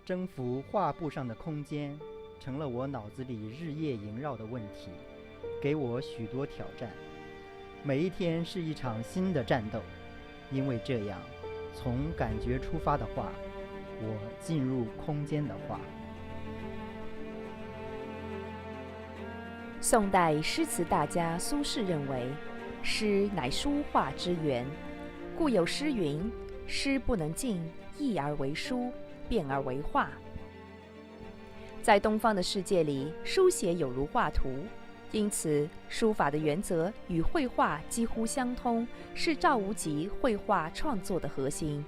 征服画布上的空间成了我脑子里日夜萦绕的问题，给我许多挑战。每一天是一场新的战斗，因为这样，从感觉出发的画，我进入空间的画。宋代诗词大家苏轼认为，诗乃书画之源，故有诗云：“诗不能尽，意而为书，变而为画。”在东方的世界里，书写有如画图，因此书法的原则与绘画几乎相通，是赵无极绘画创作的核心。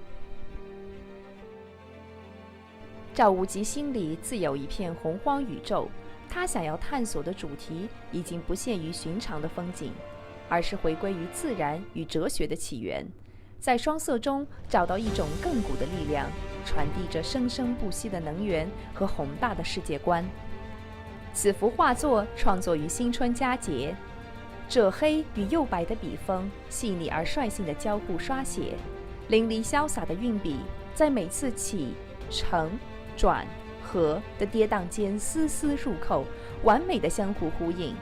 赵无极心里自有一片洪荒宇宙，他想要探索的主题已经不限于寻常的风景，而是回归于自然与哲学的起源，在双色中找到一种亘古的力量，传递着生生不息的能源和宏大的世界观。此幅画作创作于新春佳节，赭黑与釉白的笔锋细腻而率性的交互刷写，淋漓潇洒的运笔在每次起、承、转、合的跌宕间丝丝入扣，完美的相互呼应，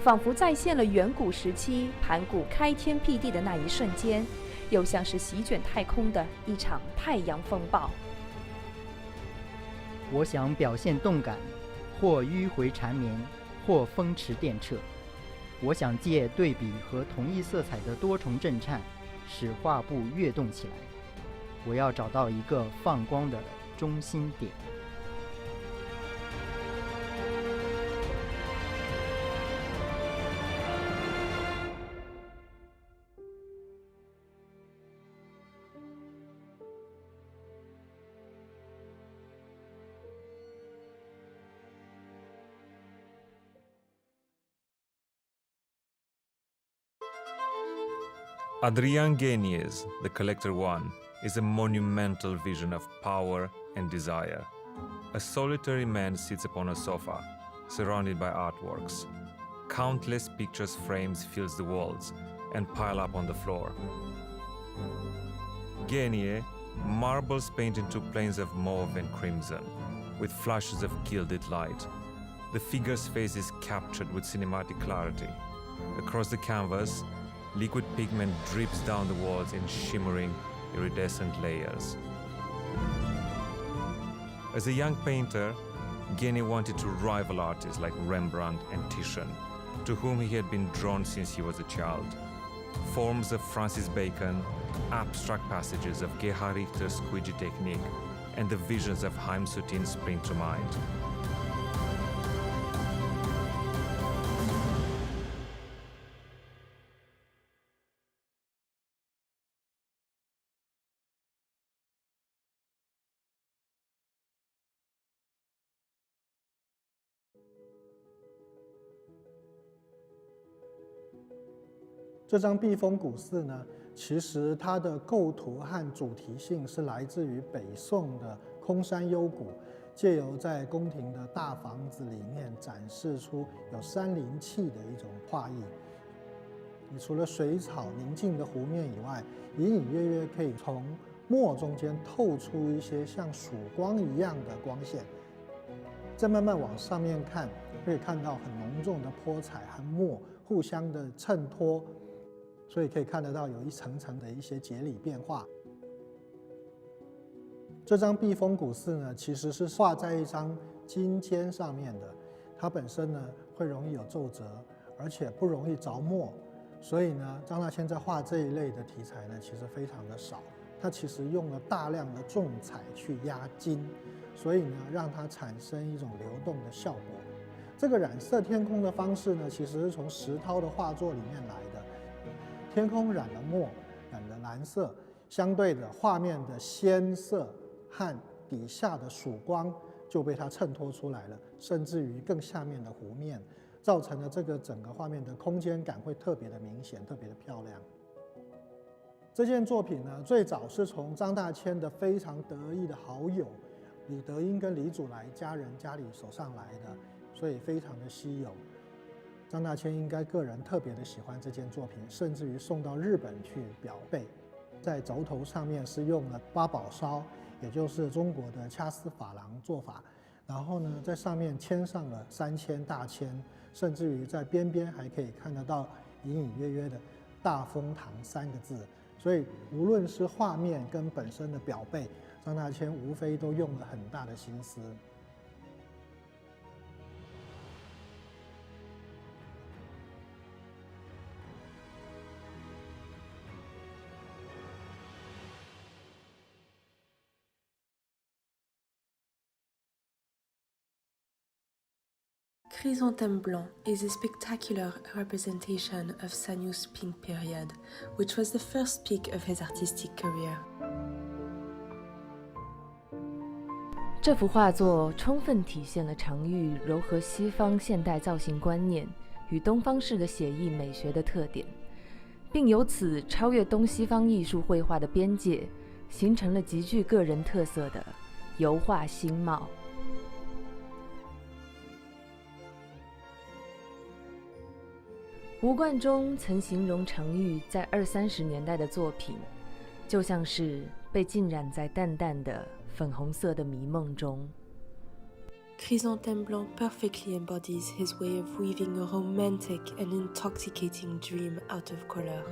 仿佛再现了远古时期盘古开天辟地的那一瞬间，又像是席卷太空的一场太阳风暴。我想表现动感，或迂回缠绵，或风驰电掣。我想借对比和同一色彩的多重震颤，使画布跃动起来。我要找到一个放光的中心点。Adrien Guénie's The Collector One is a monumental vision of power and desire. A solitary man sits upon a sofa, surrounded by artworks. Countless pictures frames fills the walls and pile up on the floor. Guénier marbles paint into planes of mauve and crimson, with flashes of gilded light. The figure's face is captured with cinematic clarity. Across the canvas, liquid pigment drips down the walls in shimmering, iridescent layers. As a young painter, Guénier wanted to rival artists like Rembrandt and Titian, to whom he had been drawn since he was a child. Forms of Francis Bacon, abstract passages of Gerhard Richter's squeegee technique, and the visions of Haim Soutine spring to mind. “这张避风古寺呢，其实它的构图和主题性是来自于北宋的空山幽谷，借由在宫廷的大房子里面展示出有山林气的一种画意。你除了水草宁静的湖面以外，隐隐约约可以从墨中间透出一些像曙光一样的光线。再慢慢往上面看，可以看到很浓重的泼彩和墨互相的衬托。所以可以看得到有一层层的一些节理变化。这张避风古寺呢，其实是画在一张金笺上面的，它本身呢会容易有皱褶，而且不容易着墨，所以呢，张大千在画这一类的题材呢，其实非常的少。他其实用了大量的重彩去压金，所以呢，让它产生一种流动的效果。这个染色天空的方式呢，其实是从石涛的画作里面来的。天空染了墨，染了蓝色，相对的画面的鲜色和底下的曙光就被它衬托出来了，甚至于更下面的湖面，造成了这个整个画面的空间感会特别的明显，特别的漂亮。这件作品呢，最早是从张大千的非常得意的好友李德英跟李祖来家里手上来的，所以非常的稀有。张大千应该个人特别的喜欢这件作品，甚至于送到日本去裱背。在轴头上面是用了八宝烧，也就是中国的掐丝珐琅做法。然后呢，在上面签上了3签大签，甚至于在边边还可以看得到隐隐约约的“大风堂”3个字。所以无论是画面跟本身的表背，张大千无非都用了很大的心思。Chrysanthème Blanc is a spectacular representation of Sanyo's pink period, which was the first peak of his artistic career. 这幅画作充分体现了常玉糅合西方现代造型观念与东方式的写意美学的特点，并由此超越东西方艺术绘画的边界，形成了极具个人特色的油画新貌。吴冠中曾形容常玉在20-30年代的作品，就像是被浸染在淡淡的粉红色的迷梦中。Chrysanthème Blanc perfectly embodies his way of weaving a romantic and intoxicating dream out of color.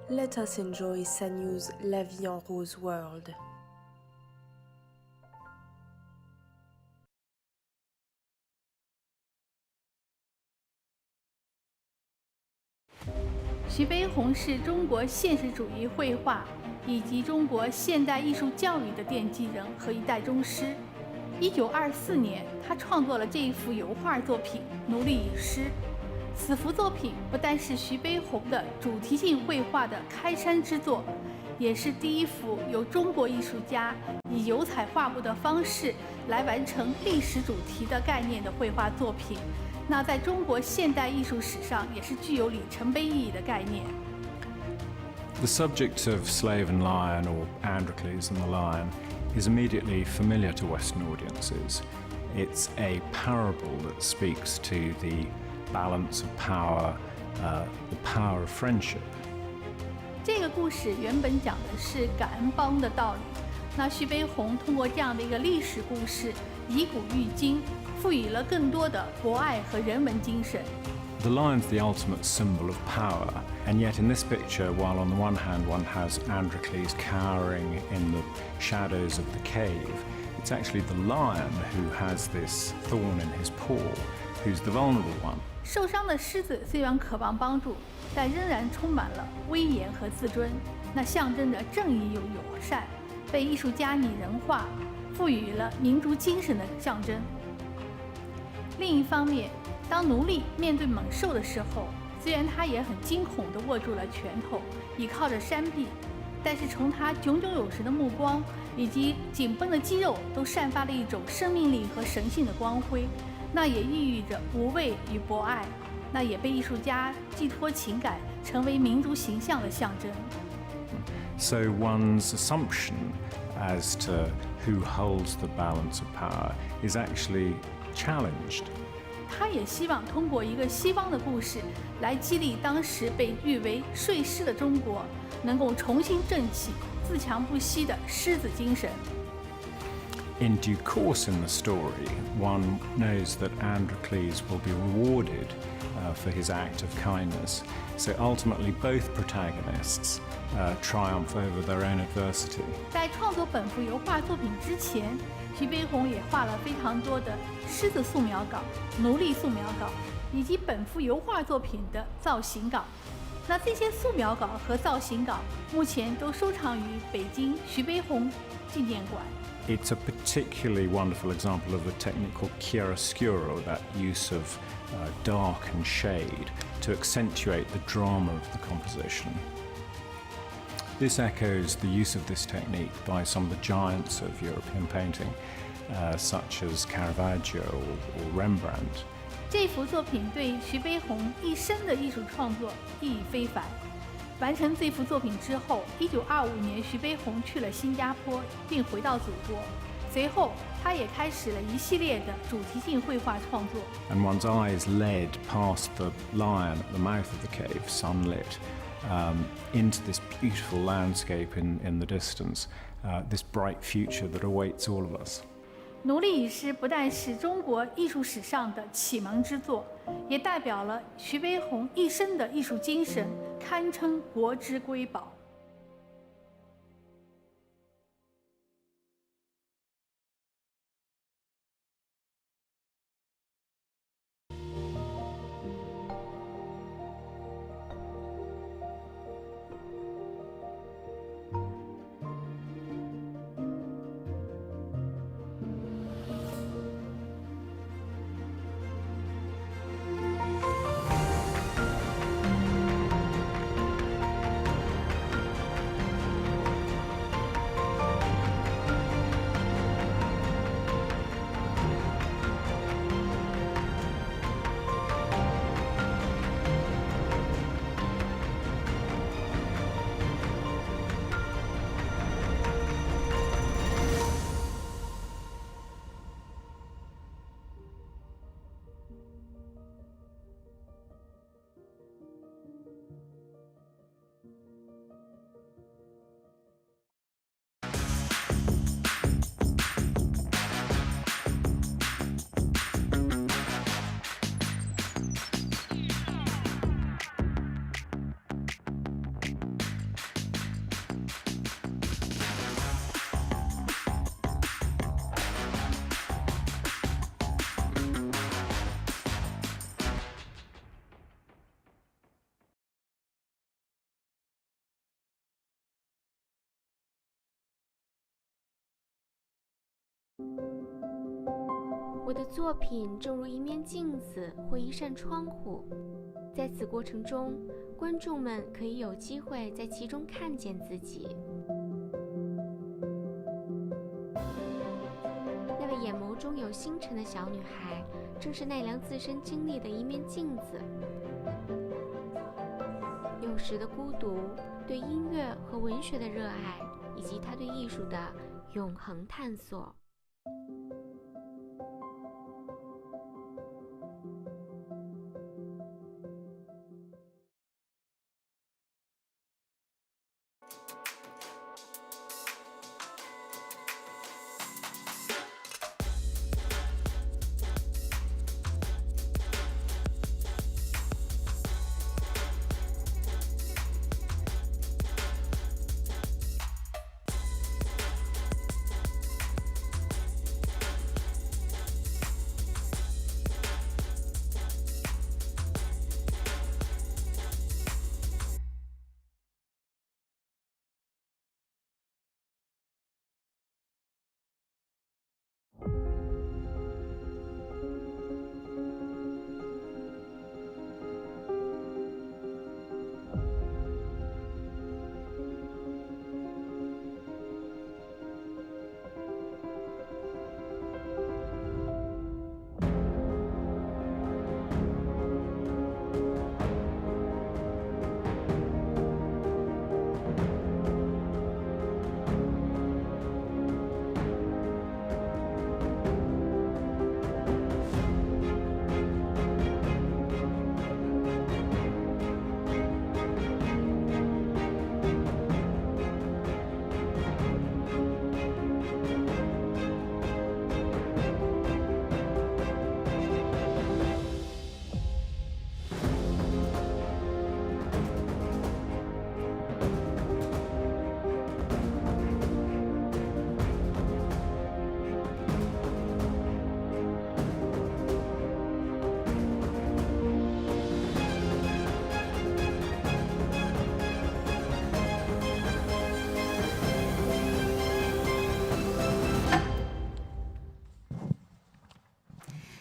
Let us enjoy Sanyo's La Vie en Rose world. 徐悲鸿是中国现实主义绘画以及中国现代艺术教育的奠基人和一代宗师。1924年，他创作了这一幅油画作品《奴隶与诗》。此幅作品不但是徐悲鸿的主题性绘画的开山之作，也是第一幅由中国艺术家以油彩画布的方式来完成历史主题的概念的绘画作品。那在中国现代艺术史上也是具有里程碑意义的概念。The subject of Slave and Lion, or Androcles and the Lion, is immediately familiar to Western audiences. It's a parable that speaks to the balance of power, the power of friendship. 这个故事原本讲的是感恩帮的道理。那徐悲鸿通过这样的一个历史故事，以古喻今，赋予了更多的博爱和人文精神。The lion's the ultimate symbol of power, and yet in this picture, while on the one hand one has Androcles cowering in the shadows of the cave, it's actually the lion who has this thorn in his paw, who's the vulnerable one. 受伤的狮子虽然渴望帮助，但仍然充满了威严和自尊，那象征着正义又友善，被艺术家拟人化，赋予了民族精神的象征。另一方面，当奴隶面对猛兽的时候，虽然他也很惊恐地握住了拳头，倚靠着山壁，但是从他炯炯有神的目光以及紧绷的肌肉，都散发了一种生命力和神性的光辉。那也寓意着无畏与博爱，那也被艺术家寄托情感，成为民族形象的象征。So one's assumption as to who holds the balance of power is actually challenged. 他也希望通过一个西方的故事，来激励当时被誉为睡狮的中国，能够重新振起自强不息的狮子精神。In due course in the story, one knows that Androcles will be rewarded for his act of kindness. So ultimately, both protagonists triumph over their own adversity. 在创作本幅油画作品之前，徐悲鸿也画了非常多的狮子素描稿、奴隶素描稿，以及本幅油画作品的造型稿。那这些素描稿和造型稿目前都收藏于北京徐悲鸿纪念馆。It's a particularly wonderful example of a technique called chiaroscuro, that use of dark and shade to accentuate the drama of the composition. This echoes the use of this technique by some of the giants of European painting, such as Caravaggio or Rembrandt. 这幅作品对徐悲鸿一生的艺术创作意义非凡。完成这幅作品之后，1925年徐悲鸿去了新加坡，并回到祖国。随后，他也开始了一系列的主题性绘画创作。 And one's eye is led past the lion at the mouth of the cave, sunlit, to into this beautiful landscape in the distance, this bright future that awaits all of us. 奴隶与诗不但是中国艺术史上的启蒙之作，也代表了徐悲鸿一生的艺术精神，堪称国之瑰宝。我的作品正如一面镜子或一扇窗户，在此过程中，观众们可以有机会在其中看见自己。那位眼眸中有星辰的小女孩，正是奈良自身经历的一面镜子。幼时的孤独，对音乐和文学的热爱，以及她对艺术的永恒探索。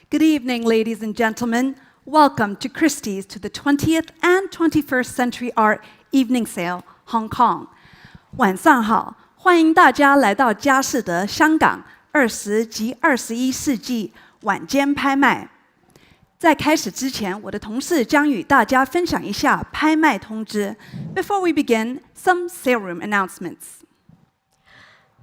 Good evening, ladies and gentlemen. Welcome to Christie's to the 20th and 21st Century Art Evening Sale, Hong Kong. 晚上好，欢迎大家来到佳士得香港20及21世纪晚间拍卖。在开始之前，我的同事将与大家分享一下拍卖通知。Before we begin, some sale room announcements.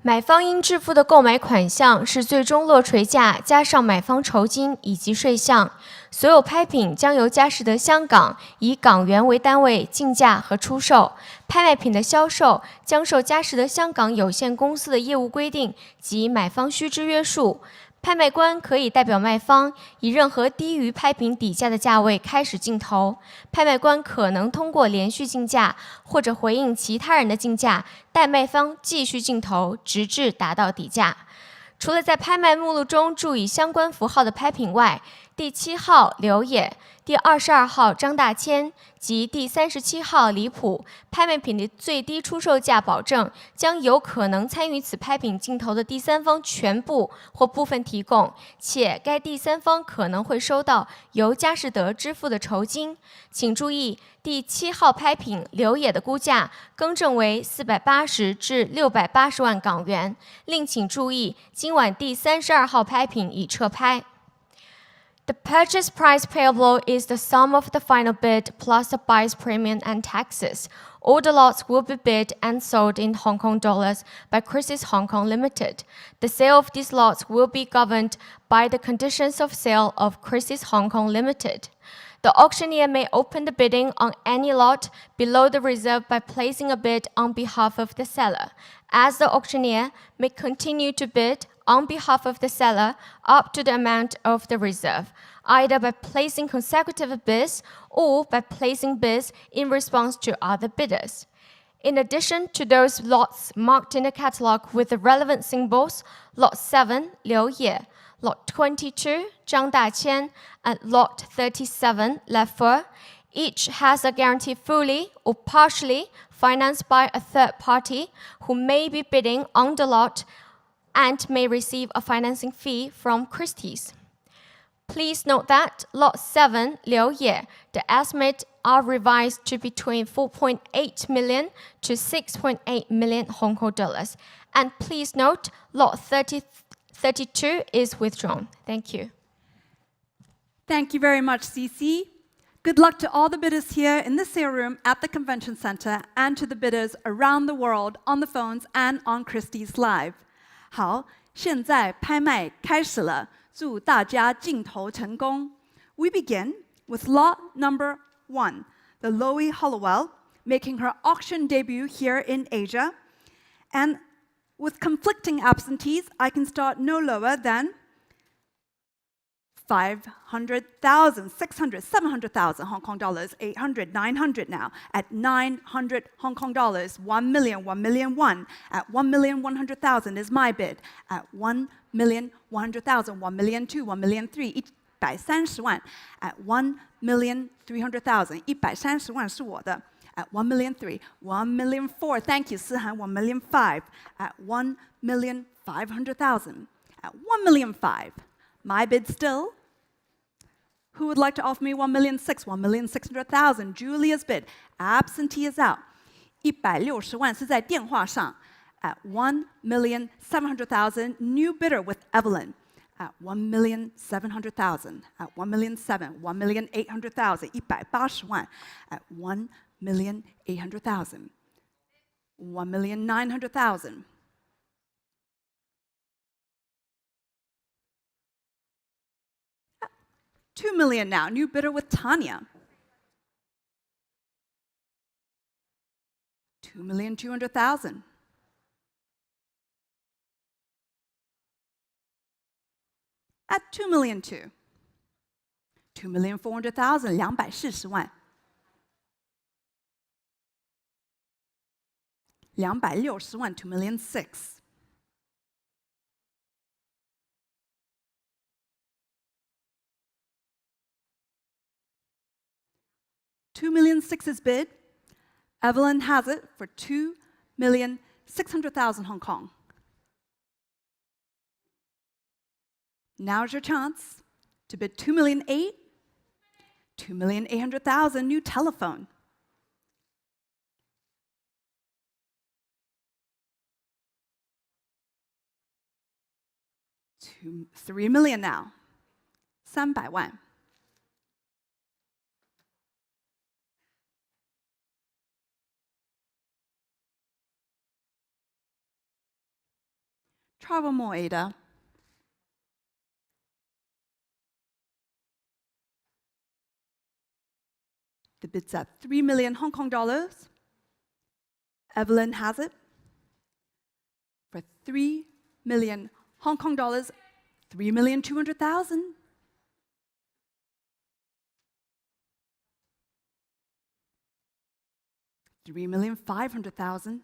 买方应支付的购买款项是最终落锤价加上买方酬金以及税项。所有拍品将由佳士得香港以港元为单位竞价和出售。拍卖品的销售将受佳士得香港有限公司的业务规定及买方须知约束。拍卖官可以代表卖方以任何低于拍品底价的价位开始竞投。拍卖官可能通过连续竞价或者回应其他人的竞价，待卖方继续竞投，直至达到底价。除了在拍卖目录中注以相关符号的拍品外，第7号刘野、第22号张大千及第37号李普拍卖品的最低出售价保证将有可能参与此拍品竞投的第三方全部或部分提供，且该第三方可能会收到由佳士得支付的酬金。请注意，第7号拍品刘野的估价更正为480至680万港元。另请注意，今晚第32号拍品已撤拍。The purchase price payable is the sum of the final bid plus the buyer's premium and taxes. All the lots will be bid and sold in Hong Kong dollars by Christie's Hong Kong Limited. The sale of these lots will be governed by the conditions of sale of Christie's Hong Kong Limited. The auctioneer may open the bidding on any lot below the reserve by placing a bid on behalf of the seller, as the auctioneer may continue to bid on behalf of the seller up to the amount of the reserve, either by placing consecutive bids or by placing bids in response to other bidders. In addition to those lots marked in the catalogue with the relevant symbols, Lot 7, Liu Ye, Lot 22, Zhang Daqian, and Lot 37, Lefeu, each has a guarantee fully or partially financed by a third party who may be bidding on the lot and may receive a financing fee from Christie's. Please note that Lot 7, Liu Ye, the estimates are revised to between 4.8 million to 6.8 million Hong Kong dollars. And please note, Lot 32 is withdrawn. Thank you. Thank you very much, CC. Good luck to all the bidders here in the sale room at the Convention Center and to the bidders around the world on the phones and on Christie's Live. 好，现在拍卖开始了，祝大家竞投成功。We begin with lot number 1, the Loie Hollowell, making her auction debut here in Asia. And with conflicting absentees, I can start no lower than 500,000, 600, 700,000 Hong Kong dollars, 800, 900 now. At 900 Hong Kong dollars, 1 million, 1 million 1. At 1,100,000 is my bid. At 1,100,000, 1 million 2, 1 million 3, 130万. At 1,300,000, 130万是我的. At 1 million 3, 1 million 4, thank you, 思涵, 1 million 5. At 1,500,000. At 1 million 5. My bid still. Who would like to offer me 1 million 6, 1,600,000? Julia's bid. Absentee is out. 160万是在电话上. At 1,700,000, new bidder with Evelyn. At 1,700,000. At 1,700,000, 1,800,000, 180万. At 1,800,000. 1,900,000. 2 million now, new bidder with Tanya. 2,200,000. At 2 million 2. 2,400,000, 240万. 260万, 2 million 6. 2 million 6 is bid. Evelyn has it for 2,600,000 Hong Kong. Now's your chance to bid 2 million 8, 2,800,000, new telephone. 3 million now. 300万. Travel more, Ada. The bid's at 3 million Hong Kong dollars. Evelyn has it for 3 million Hong Kong dollars, 3,200,000. 3,500,000,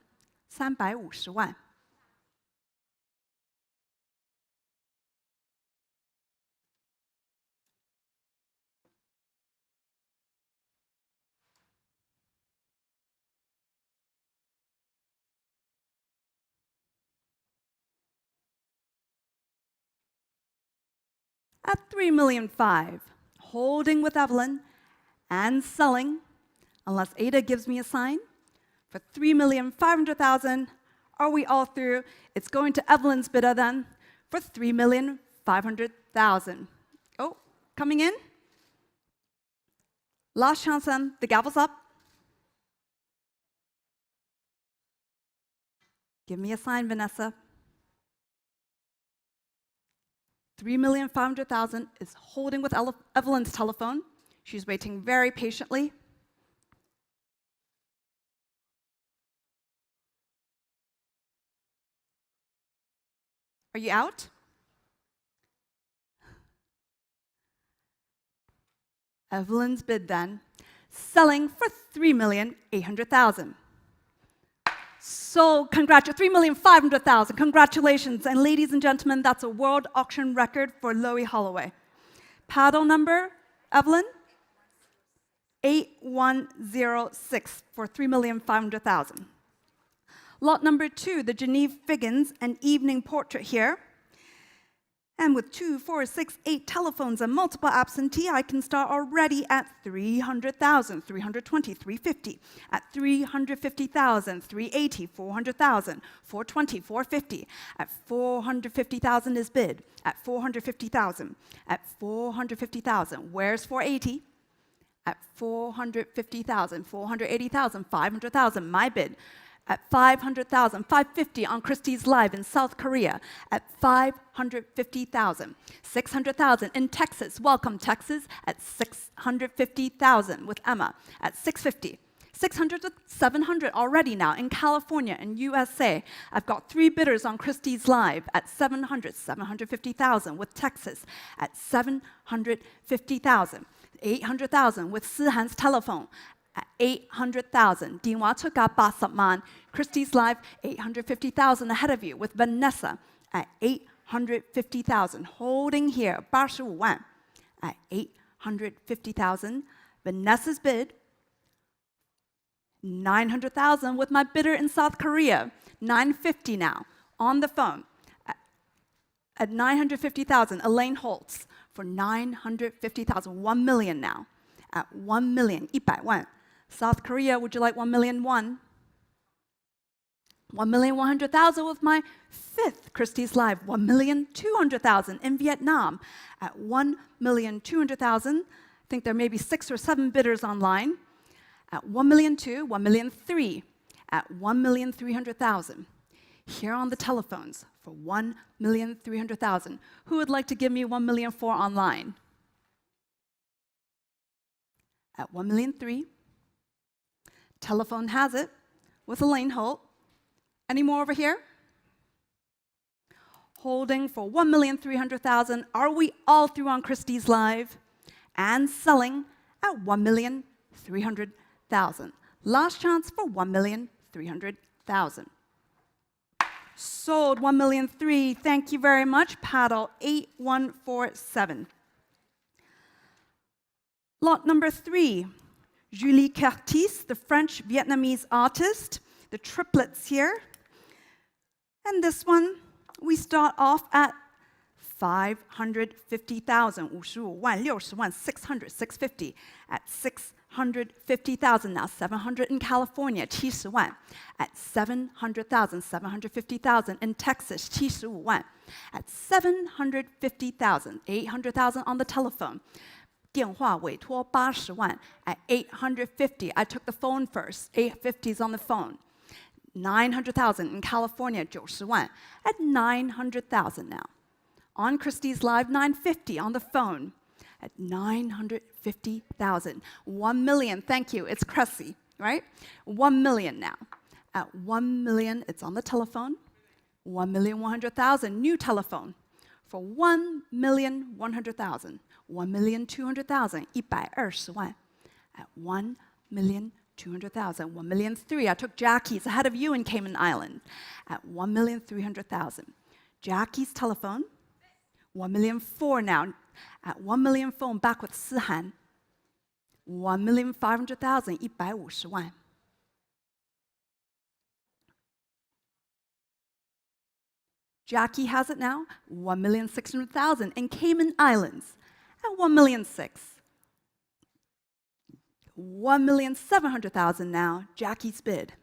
350万。At 3,500,000, holding with Evelyn and selling, unless Ada gives me a sign, for 3,500,000. Are we all through? It's going to Evelyn's bidder then for 3,500,000. Oh, coming in. Last chance then, the gavel's up. Give me a sign, Vanessa. 3,500,000 is holding with Evelyn's telephone. She's waiting very patiently. Are you out? Evelyn's bid then, selling for 3,800,000. So 3,500,000. Congratulations. And ladies and gentlemen, that's a world auction record for Loie Holloway. Paddle number, Evelyn? 8106 for 3,500,000. Lot number 2, the Genevieve Figgins, an evening portrait here. And with 2, 4, 6, 8 telephones and multiple absentee, I can start already at 300,000, 320, 350. At 350,000, 380, 400,000, 420, 450. At 450,000 is bid. At 450,000. At 450,000. Where's 480? At 450,000, 480,000, 500,000. My bid. At 500,000, 550 on Christie's Live in South Korea. At 550,000, 600,000 in Texas. Welcome, Texas. At 650,000 with Emma. At 650. 600 to 700 already now in California and USA. I've got 3 bidders on Christie's Live at 700, 750,000 with Texas. At 750,000. 800,000 with Sihan's telephone. At 800,000. Dinwa Chuka Basatman. Christie's Live, 850,000 ahead of you with Vanessa at 850,000. Holding here, 85万 at 850,000. Vanessa's bid, 900,000 with my bidder in South Korea. 950 now, on the phone. At 950,000, Elaine Holtz for 950,000. 1 million now. At 1 million, 100万. South Korea, would you like 1,000,001? 1,100,000 with my 5th Christie's Live. 1,200,000 in Vietnam. At 1,200,000, I think there may be 6 or 7 bidders online. At 1,200,000, 1,300,000. At 1,300,000. Here on the telephones for 1,300,000. Who would like to give me 1,000,004 online? At 1,300,000. Telephone has it with Elaine Holt. Any more over here? Holding for 1,300,000. Are we all through on Christie's Live? And selling at 1,300,000. Last chance for 1,300,000. Sold 1,300,000. Thank you very much. Paddle 8147. Lot number 3, Julie Curtis, the French-Vietnamese artist, the triplets here. And this one, we start off at 550,000, 55万, 60万, 600, 650. At 650,000 now, 700 in California, 70万. At 700,000, 750,000 in Texas, 75万. At 750,000, 800,000 on the telephone. 电话委托80万 at 850. I took the phone first. 850 is on the phone. 900,000 in California, 90万 at 900,000 now. On Christie's Live, 950 on the phone at 950,000. 1 million, thank you, it's Christie, right? 1 million now. At 1 million, it's on the telephone. 1,100,000, new telephone. For 1,100,000. 1,200,000, 120万. At 1,200,000. 1,000,003, I took Jackie's ahead of you in Cayman Island. At 1,300,000. Jackie's telephone. 1,400,000 now. At 1,400,000, back with Sihan. 1,500,000, 150万. Jackie has it now, 1,600,000 in Cayman Islands at 1,600,000. 1,700,000 now, Jackie's bid.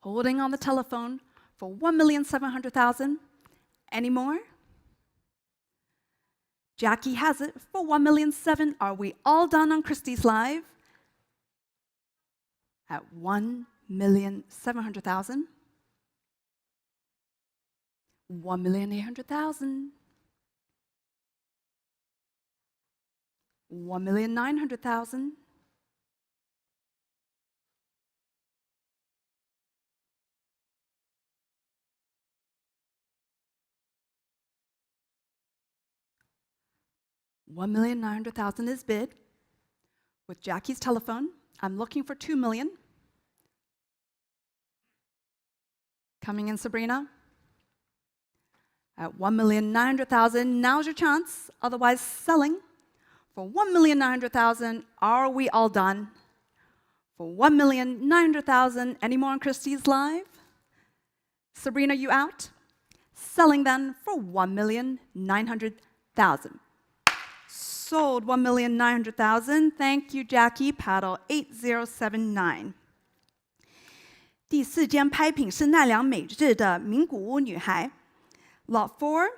Holding on the telephone for 1,700,000. Any more? Jackie has it for 1,700,000. Are we all done on Christie's Live? At 1,700,000. 1,800,000. 1,900,000. 1,900,000 is bid. With Jackie's telephone, I'm looking for 2 million. Coming in, Sabrina. At 1,900,000, now's your chance. Otherwise, selling. For 1,900,000, are we all done? For 1,900,000, any more on Christie's Live? Sabrina, you out? Selling then for 1,900,000. Sold 1,900,000. Thank you, Jackie. Paddle 8079. 第4间拍品是奈良美智的名古屋女孩。Lot 4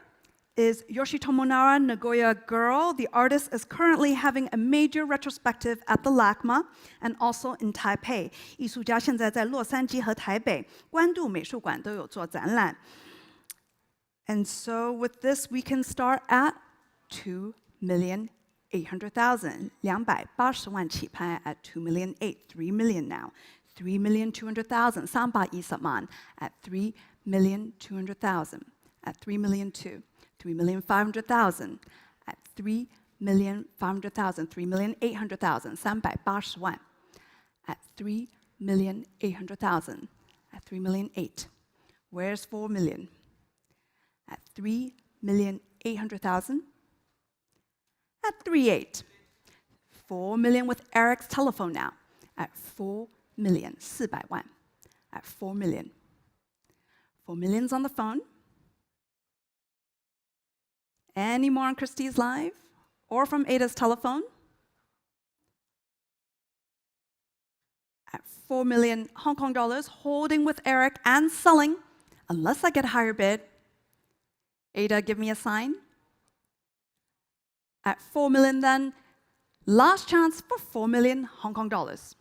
is Yoshitomo Nara Nagoya Girl. The artist is currently having a major retrospective at the LACMA and also in Taipei. 艺术家现在在洛杉矶和台北关渡美术馆都有做展览。And so with this, we can start at 2,800,000. 280万起拍 at 2,800,000. 3 million now. 3,200,000. 310万 at 3,200,000. At 3,200,000. 3,500,000 at 3,500,000. 3,800,000. 380万 at 3,800,000. At 3,800,000. Where's 4 million? At 3,800,000. At 3,800,000. 4 million with Eric's telephone now. At 4 million. 400万 at 4 million. 4 million's on the phone. Any more on Christie's Live? Or from Ada's telephone? At 4 million Hong Kong dollars, holding with Eric and selling, unless I get a higher bid. Ada, give me a sign. At 4 million then, last chance for 4 million Hong Kong dollars.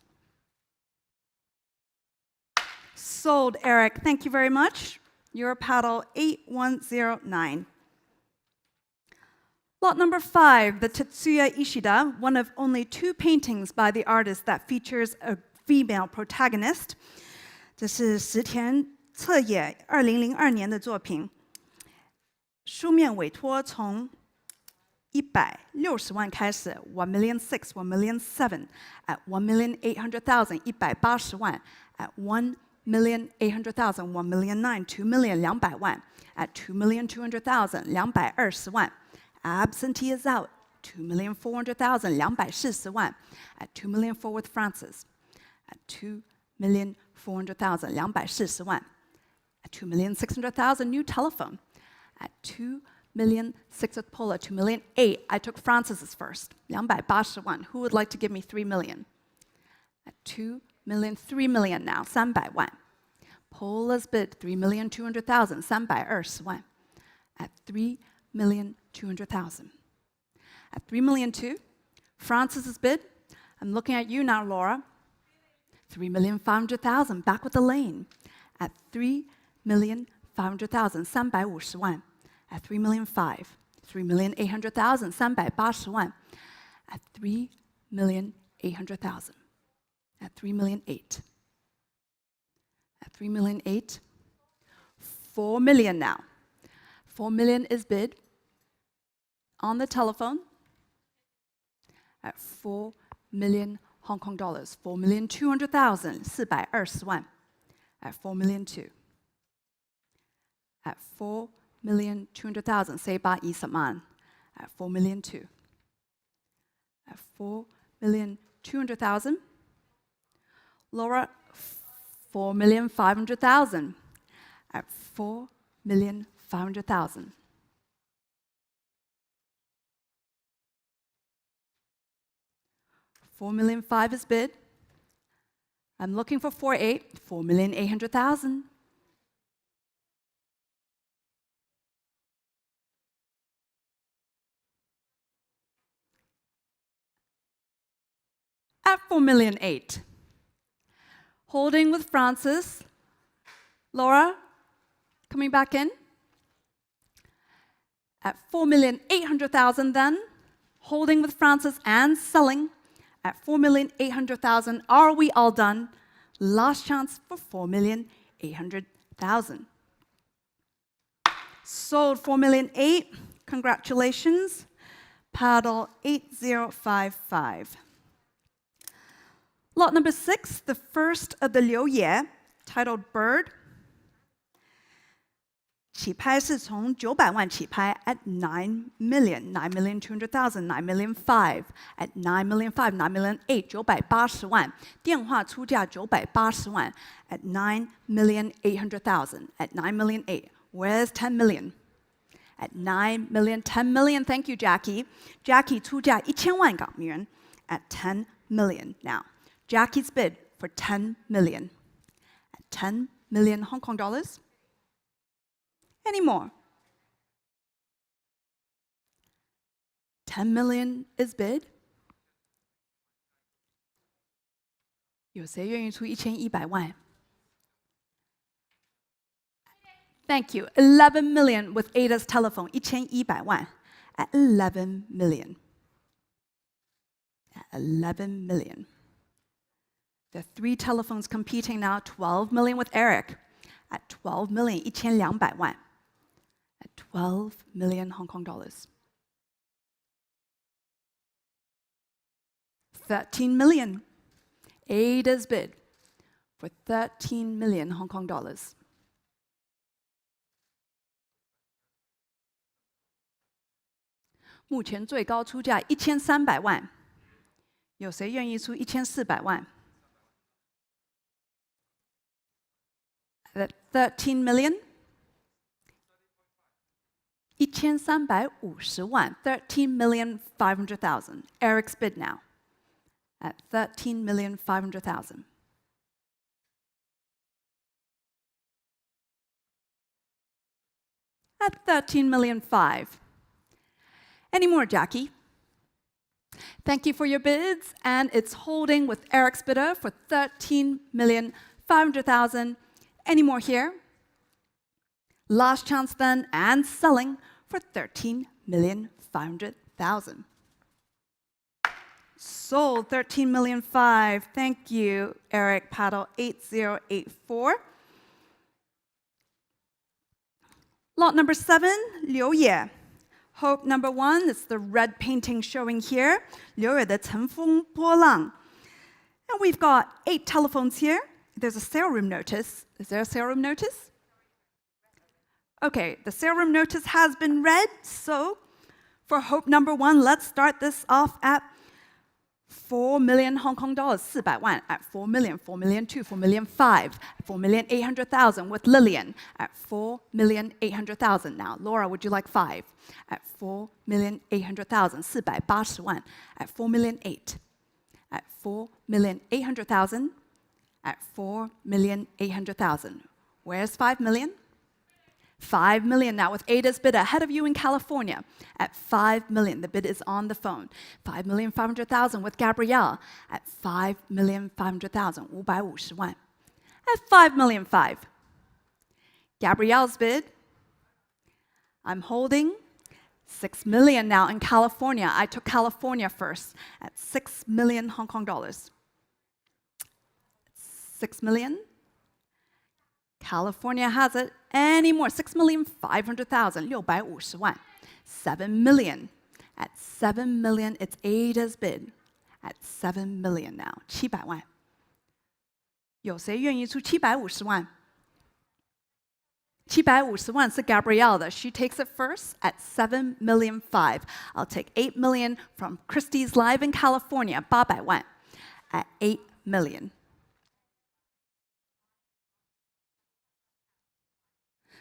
Sold, Eric. Thank you very much. Your paddle 8109. Lot number 5, the Tetsuya Ishida, one of only 2 paintings by the artist that features a female protagonist. 这是石田彻也2002年的作品。书面委托从160万开始 1,600,000, 1,700,000 at 1,800,000, 180万 at 1,800,000, 1,900,000, 2 million 200万 at 2,200,000, 220万 Absentee is out. 2,400,000, 240万 at 2,400,000 with Francis. At 2,400,000, 240万 at 2,600,000 new telephone. At 2,600,000 with Paula, 2,800,000. I took Francis's first. 280万. Who would like to give me 3 million? At 2 million, 3 million now. 300万. Paula's bid 3,200,000, 320万 at 3,200,000. At 3,200,000, Francis's bid I'm looking at you now, Laura. 3,500,000, back with the lane. At 3,500,000, 350万. At 3,500,000, 3,800,000, 380万. At 3,800,000. At 3,800,000. At 3,800,000. 4 million now. 4 million is bid on the telephone at 4 million Hong Kong dollars. 4,200,000, 420万. At 4,200,000. At 4,200,000, 420萬. At 4,200,000. At 4,200,000. Laura, 4,500,000. At 4,500,000. $4,500,000 is bid. I'm looking for 4,800,000. 4,800,000. At 4,800,000. Holding with Francis. Laura, coming back in. At 4,800,000 then. Holding with Francis and selling. At 4,800,000. Are we all done? Last chance for 4,800,000. Sold 4,800,000. Congratulations. Paddle 8055. Lot number 6, the first of the Liu Ye, titled Bird. 起拍是从900万起拍 at 9 million, 9,200,000, 9,500,000, at 9,500,000, 9,800,000, 980万。电话出价980万 at 9,800,000, at 9,800,000. Where's 10 million? At 9 million, 10 million. Thank you, Jackie. Jackie 出价1000万港元 at 10 million now. Jackie's bid for 10 million. At 10 million Hong Kong dollars. Any more? 10 million is bid. 有谁愿意出1100万? Thank you. 11 million with Ada's telephone. 1100万 at 11 million. At 11 million. There are 3 telephones competing now. 12 million with Eric. At 12 million, 1200万. At 12 million Hong Kong dollars. 13 million. Ada's bid for 13 million Hong Kong dollars. Mù 前最高出价1300万。有谁愿意出1400万？ At 13 million. 1350万 13,500,000. Eric's bid now. At 13,500,000. At 13,500,000. Any more, Jackie? Thank you for your bids, and it's holding with Eric's bidder for 13,500,000. Any more here? Last chance then, and selling for 13,500,000. Sold 13,500,000. Thank you, Eric. Paddle 8084. Lot number 7, Liu Ye. Hope number 1 is the red painting showing here. Liu Ye 的乘风破浪. And we've got 8 telephones here. There's a sale room notice. Is there a sale room notice? Okay, the sale room notice has been read. So for hope number 1, let's start this off at 4 million Hong Kong dollars, 400万 at 4 million, 4 million 2, 4 million 5, 4,800,000 with Lillian at 4,800,000 now. Laura, would you like 5? At 4,800,000, 480万 at 4,800,000, at 4,800,000, at 4,800,000. Where's 5 million? 5 million now with Ada's bid ahead of you in California. At 5 million, the bid is on the phone. 5,500,000 with Gabrielle. At 5,500,000, 550万. At 5,000,005. Gabrielle's bid. I'm holding 6 million now in California. I took California first at 6 million Hong Kong dollars. 6 million. California has it. Any more? 6,500,000, 650万. 7 million. At 7 million, it's Ada's bid. At 7 million now, 700万. 有谁愿意出750万? 750万是 Gabrielle 的. She takes it first at 7,000,005. I'll take 8 million from Christie's Live in California, 800万. At 8 million.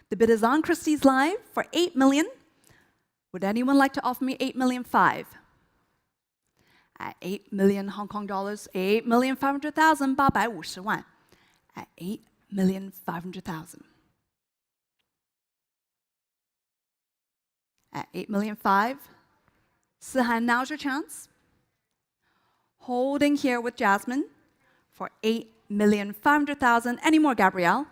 The bid is on Christie's Live for 8 million. Would anyone like to offer me 8,000,005? At 8 million Hong Kong dollars, 8,500,000, 850万. At 8,500,000. At 8,000,005. Sihan, now's your chance. Holding here with Jasmine for 8,500,000. Any more, Gabrielle?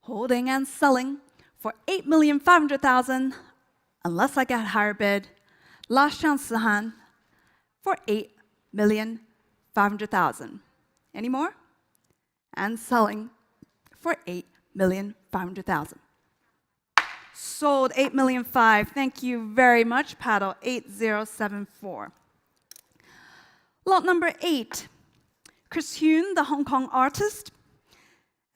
Holding and selling for 8,500,000, unless I get a higher bid. Last chance, Sihan, for 8,500,000. Any more? And selling for 8,500,000. Sold 8,000,005. Thank you very much. Paddle 8074. Lot number 8. Chris Huhn, the Hong Kong artist.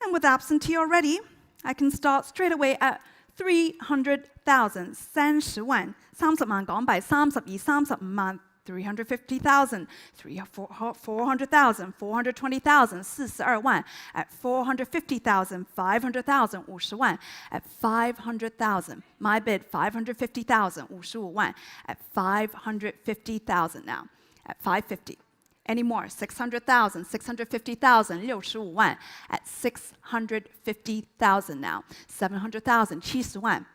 And with absentee already, I can start straight away at 300,000. 30万. 30萬港幣 32 35萬 350,000. 400,000. 420,000. 42萬. At 450,000. 500,000. 50萬. At 500,000. My bid 550,000. 55萬. At 550,000 now. At 550. Any more? 600,000, 650,000, 65万. At 650,000 now. 700,000, 70萬.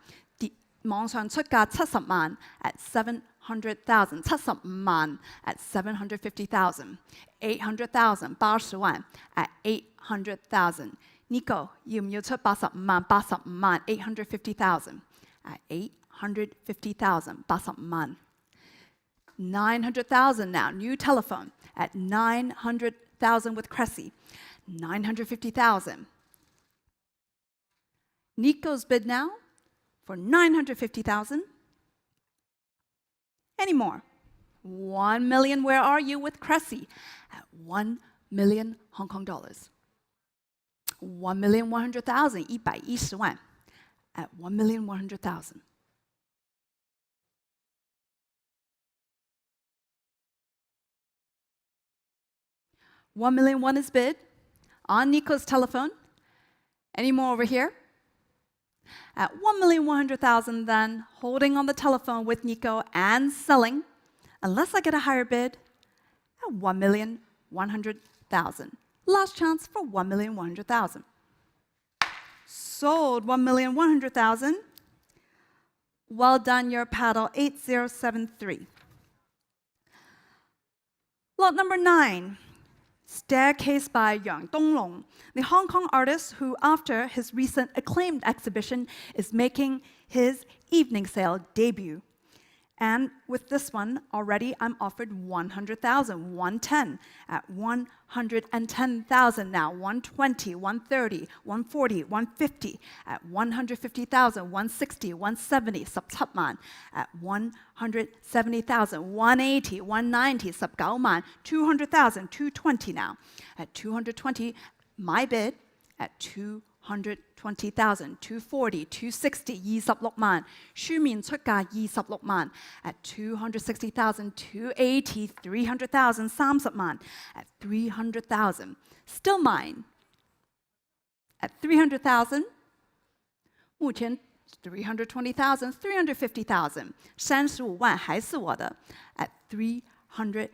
網上出價70萬. At 700,000, 75萬. At 750,000. 800,000, 80萬. At 800,000. Nico, 要唔要出85萬? 85萬, 850,000. At 850,000, 85萬. 900,000 now. New telephone. At 900,000 with Christie. 950,000. Nico's bid now for 950,000. Any more? 1 million, where are you with Christie? At 1 million Hong Kong dollars. 1,100,000, 110萬. At 1,100,000. $1 million one is bid on Nico's telephone. Any more over here? At 1,100,000 then, holding on the telephone with Nico and selling, unless I get a higher bid, at 1,100,000. Last chance for 1,100,000. Sold 1,100,000. Well done, your paddle 8073. Lot number 9. Staircase by Yang Donglong, the Hong Kong artist who, after his recent acclaimed exhibition, is making his evening sale debut. And with this one, already I'm offered 100,000, 110, at 110,000 now, 120, 130, 140, 150, at 150,000, 160, 170, 17萬, at 170,000, 180, 190, 19萬, 200,000, 220 now, at 220, my bid, at 220,000, 240, 260, 26萬, 書面出價26萬, at 260,000, 280, 300,000, 30萬, at 300,000. Still mine. At 300,000, 目前 320,000, 350,000, 35萬还是我的 at 350,000.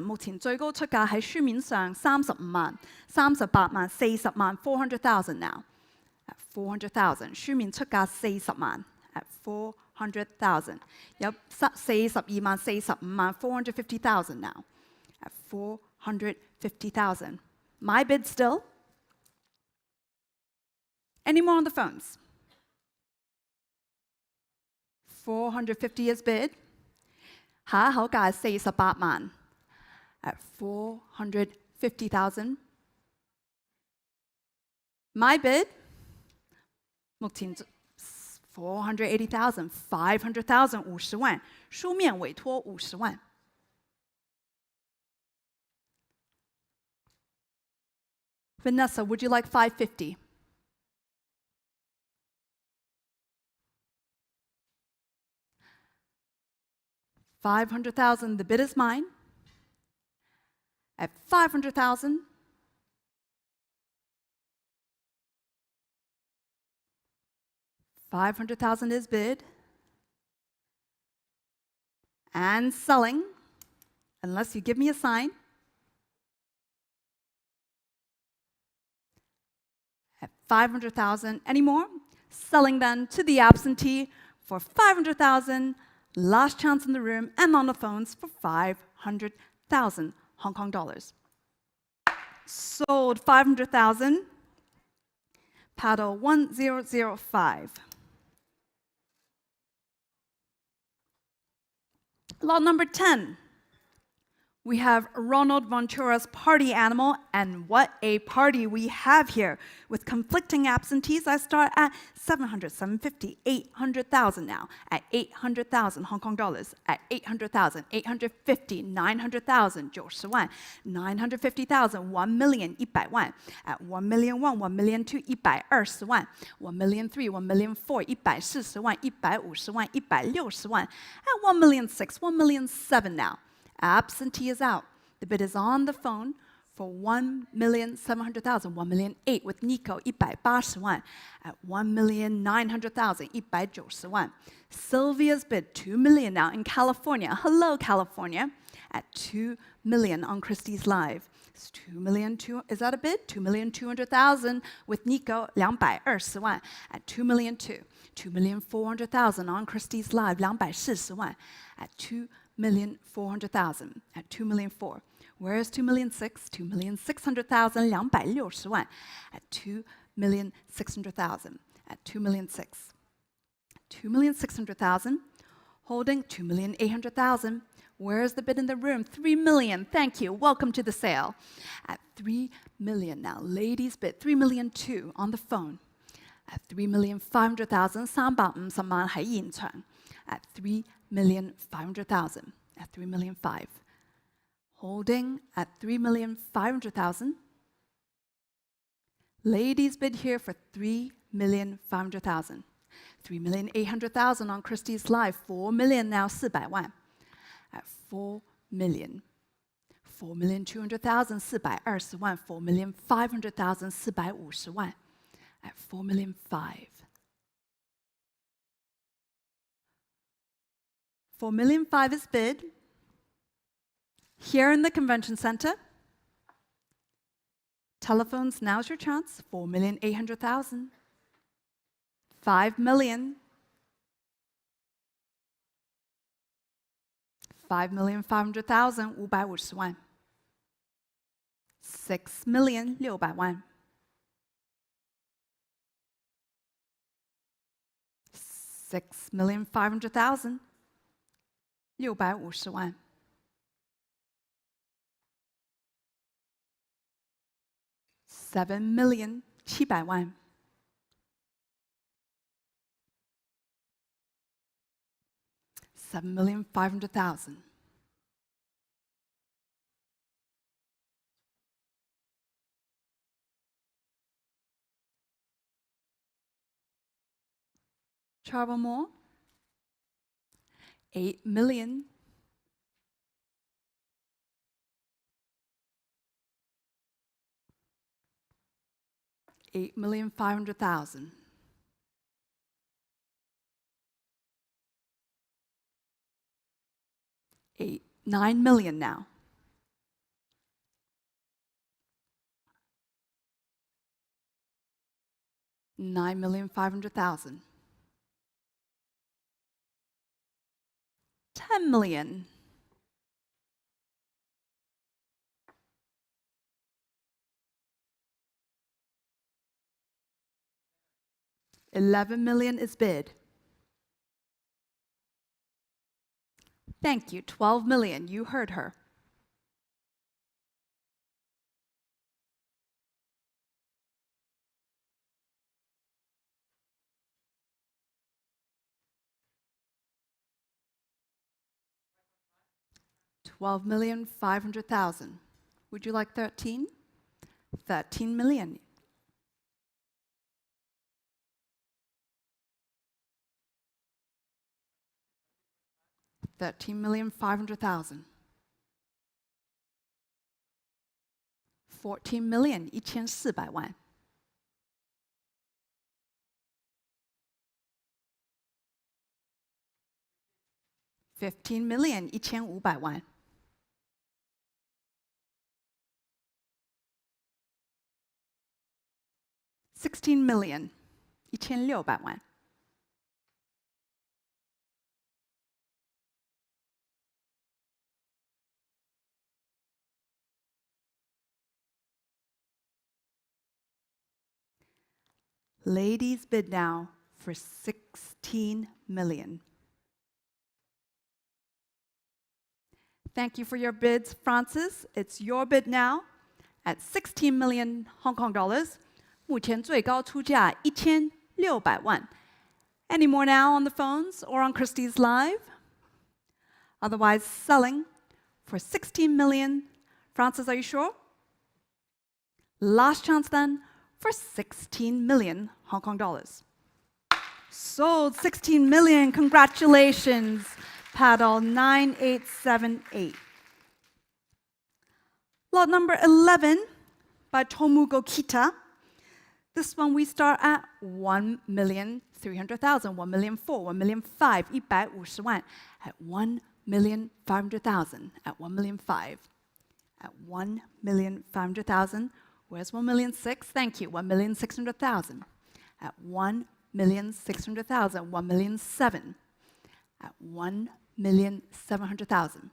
目前最高出價喺書面上35萬、38萬、40萬，400,000 now。At 400,000，書面出價40萬。At 400,000，有42萬、45萬，450,000 now。At 450,000。My bid still? Any more on the phones? 450 is bid. 下一口價係48萬。At 450,000。My bid. 目前480,000、500,000 50萬，書面委託50萬。Vanessa, would you like 550? $500,000, the bid is mine. At 500,000, $500,000 is bid. And selling, unless you give me a sign. At 500,000, any more? Selling then to the absentee for 500,000. Last chance in the room and on the phones for 500,000 Hong Kong dollars. Sold 500,000. Paddle 1005. Lot number 10. We have Ronald Ventura's party animal, and what a party we have here. With conflicting absentees, I start at 700, 750, 800,000 now. At 800,000 Hong Kong dollars. At 800,000, 850, 900,000, 90萬, 950,000, 1,000,000, 100萬. At 1,000,001, 1,000,002, 120萬. 1,000,003, 1,000,004, 140萬, 150萬, 160萬. At 1,006, 1,007 now. Absentee is out. The bid is on the phone for 1,700,000, 1,008 with Nico, 180萬. At 1,900,000, 190萬. Sylvia's bid, 2 million now in California. Hello, California. At 2 million on Christie's Live. It's 2 million, is that a bid? 2,200,000 with Nico, 220萬. At 2,002,000, 2,400,000 on Christie's Live, 240萬. At 2,400,000. At 2,004,000. Where's 2,006,000? 2,600,000, 260萬. At 2,600,000. At 2,006,000. 2,600,000. Holding 2,800,000. Where's the bid in the room? 3 million. Thank you. Welcome to the sale. At 3 million now. Ladies bid 3,002,000 on the phone. At 3,500,000, 350萬喺現場. At 3,500,000. At 3,500,000. Holding at 3,500,000. Ladies bid here for 3,500,000. 3,800,000 on Christie's Live. 4 million now, 400萬. At 4 million. 4,200,000, 420萬. 4,500,000, 450萬. At 4,500,000. 4,500,000 is bid. Here in the convention center. Telephones, now's your chance. 4,800,000. 5 million. 5,500,000, 550萬. 6 million, 600萬. 6,500,000, 650萬. 7 million, 700萬. 7,500,000. Travel more. 8 million. 8,500,000. 8 9 million now. $9,500,000. 10 million. $11 million is bid. Thank you. 12 million. You heard her. $12,500,000. Would you like 13? 13 million. $13,500,000. 14 million. 1400万. $15 million. 1500万. 16 million. 1600万. 'Ladies bid now for 16 million. Thank you for your bids, Francis. It's your bid now at 16 million Hong Kong dollars. 目前最高出价1600万. Any more now on the phones or on Christie's Live? Otherwise, selling for 16 million. Francis, are you sure? Last chance then for 16 million Hong Kong dollars. Sold 16 million. Congratulations, paddle 9878. Lot number 11 by Tomugo Kita. This one we start at 1,300,000, 1,004,000, 1,005,000, 150万 at 1,500,000, at 1,500,000, at 1,500,000. Where's 1,600,000? Thank you. 1,600,000 at 1,600,000, 1,700,000 at 1,700,000.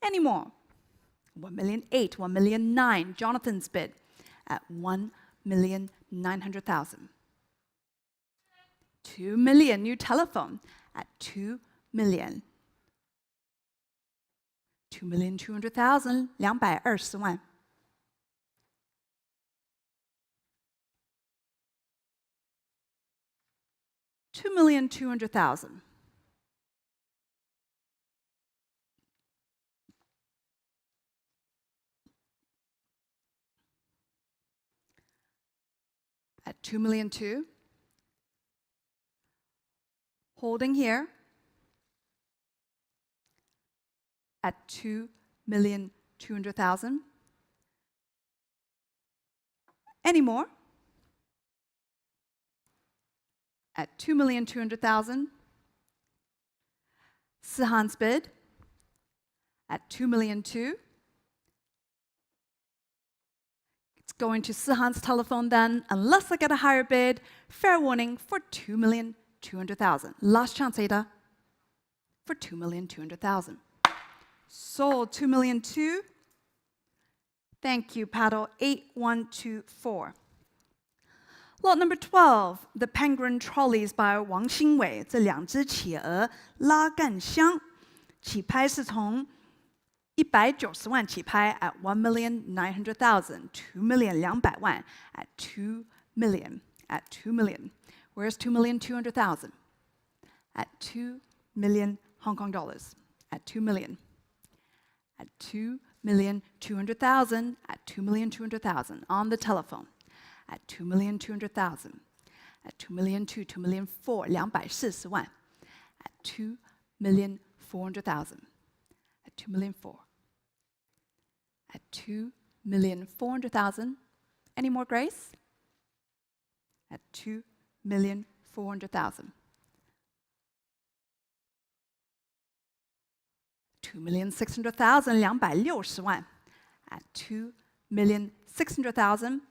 Any more? 1,800,000, 1,900,000. Jonathan's bid at 1,900,000. 2 million. New telephone at 2 million. 2,200,000. 220万. 2,200,000. 2,200,000. Holding here at 2,200,000. Any more? At 2,200,000. Sihan's bid at 2,200,000. It's going to Sihan's telephone then, unless I get a higher bid. Fair warning for 2,200,000. Last chance, Ada, for 2,200,000. Sold 2,200,000. Thank you, paddle 8124. Lot number 12, the Penguin Trolleys by Wang Xingwei. 这两只企鹅拉杆箱，起拍是从190万起拍 at 1,900,000, 2,200,000 万 at 2 million, at 2 million. Where's 2,200,000? At 2 million Hong Kong dollars, at 2 million, at 2,200,000, at 2,200,000 on the telephone. At 2,200,000, at 2,200,000, 2,400,000, 240万 at 2,400,000, at 2,400,000, at 2,400,000. Any more, Grace? At 2,400,000. 2,600,000 260万 at 2,600,000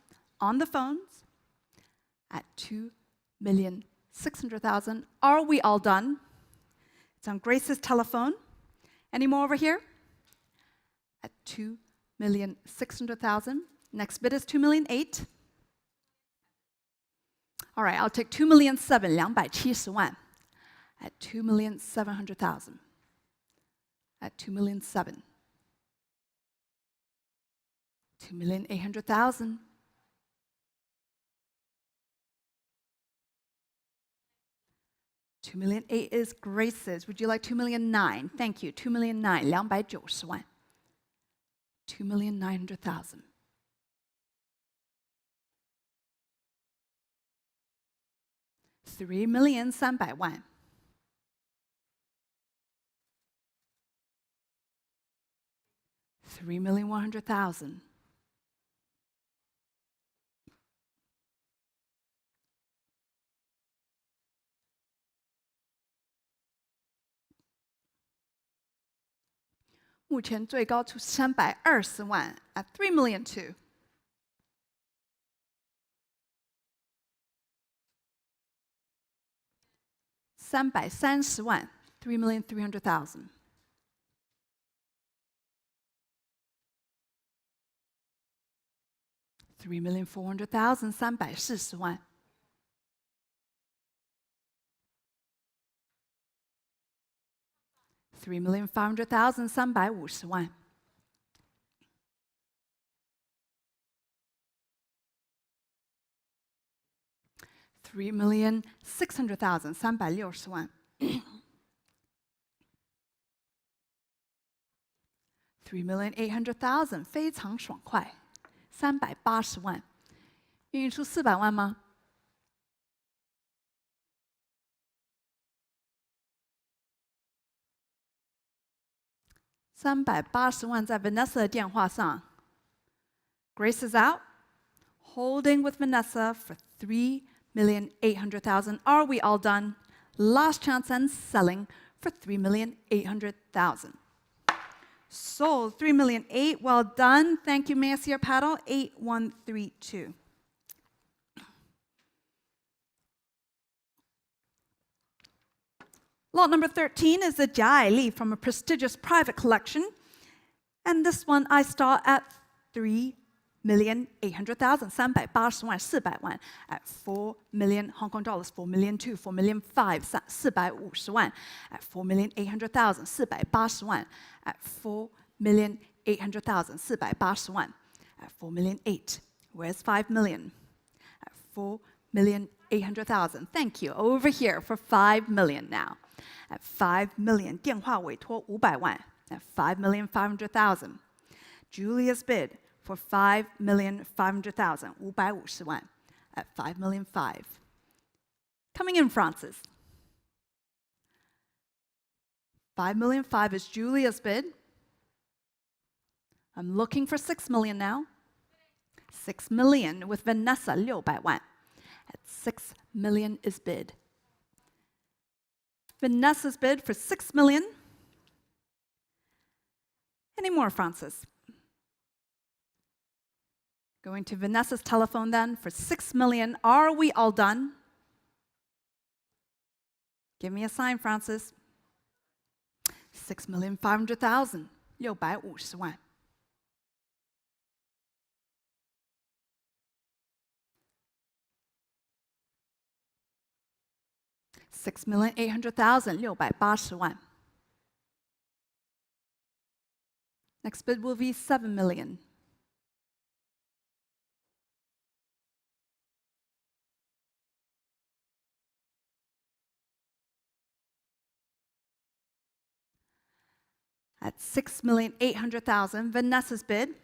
on the phones at 2,600,000. Are we all done? It's on Grace's telephone. Any more over here? At 2,600,000. Next bid is 2,008,000. All right, I'll take 2,700,000 270万 at 2,700,000. At 2,700,000. 2,800,000. 2,008,000 is Grace's. Would you like 2,009,000? Thank you. 2,009,000 290万 2,900,000. 3,300,000万 3,100,000. 目前最高出320万 at 3,200,000. 330万 3,300,000. 3,400,000 340万 3,500,000 350万 3,600,000 360万 3,800,000 非常爽快380万，愿意出400万吗？380万在 Vanessa 的电话上。Grace is out, holding with Vanessa for 3,800,000. Are we all done? Last chance and selling for 3,800,000. Sold 3,008,000. Well done. Thank you. May I see your paddle? 8132. Lot number 13 is a Jia Li from a prestigious private collection. And this one I start at 3,800,000 380万 400万 at 4 million Hong Kong dollars, 4,200,000 4,500,000 450万 at 4,800,000 480万 at 4,800,000 480万 at 4,800,000. Where's 5 million? At 4,800,000. Thank you. Over here for 5 million now. At 5 million. 电话委托500万 at 5,500,000. Julia's bid for 5,500,000 550万 at 5,500,000. Coming in, Francis. 5,500,000 is Julia's bid. I'm looking for 6 million now. 6 million with Vanessa 600万 at 6 million is bid. Vanessa's bid for 6 million. Any more, Francis? Going to Vanessa's telephone then for 6 million. Are we all done? Give me a sign, Francis. 6,500,000 650万 6,800,000 680万 Next bid will be 7 million. At 6,800,000, Vanessa's bid.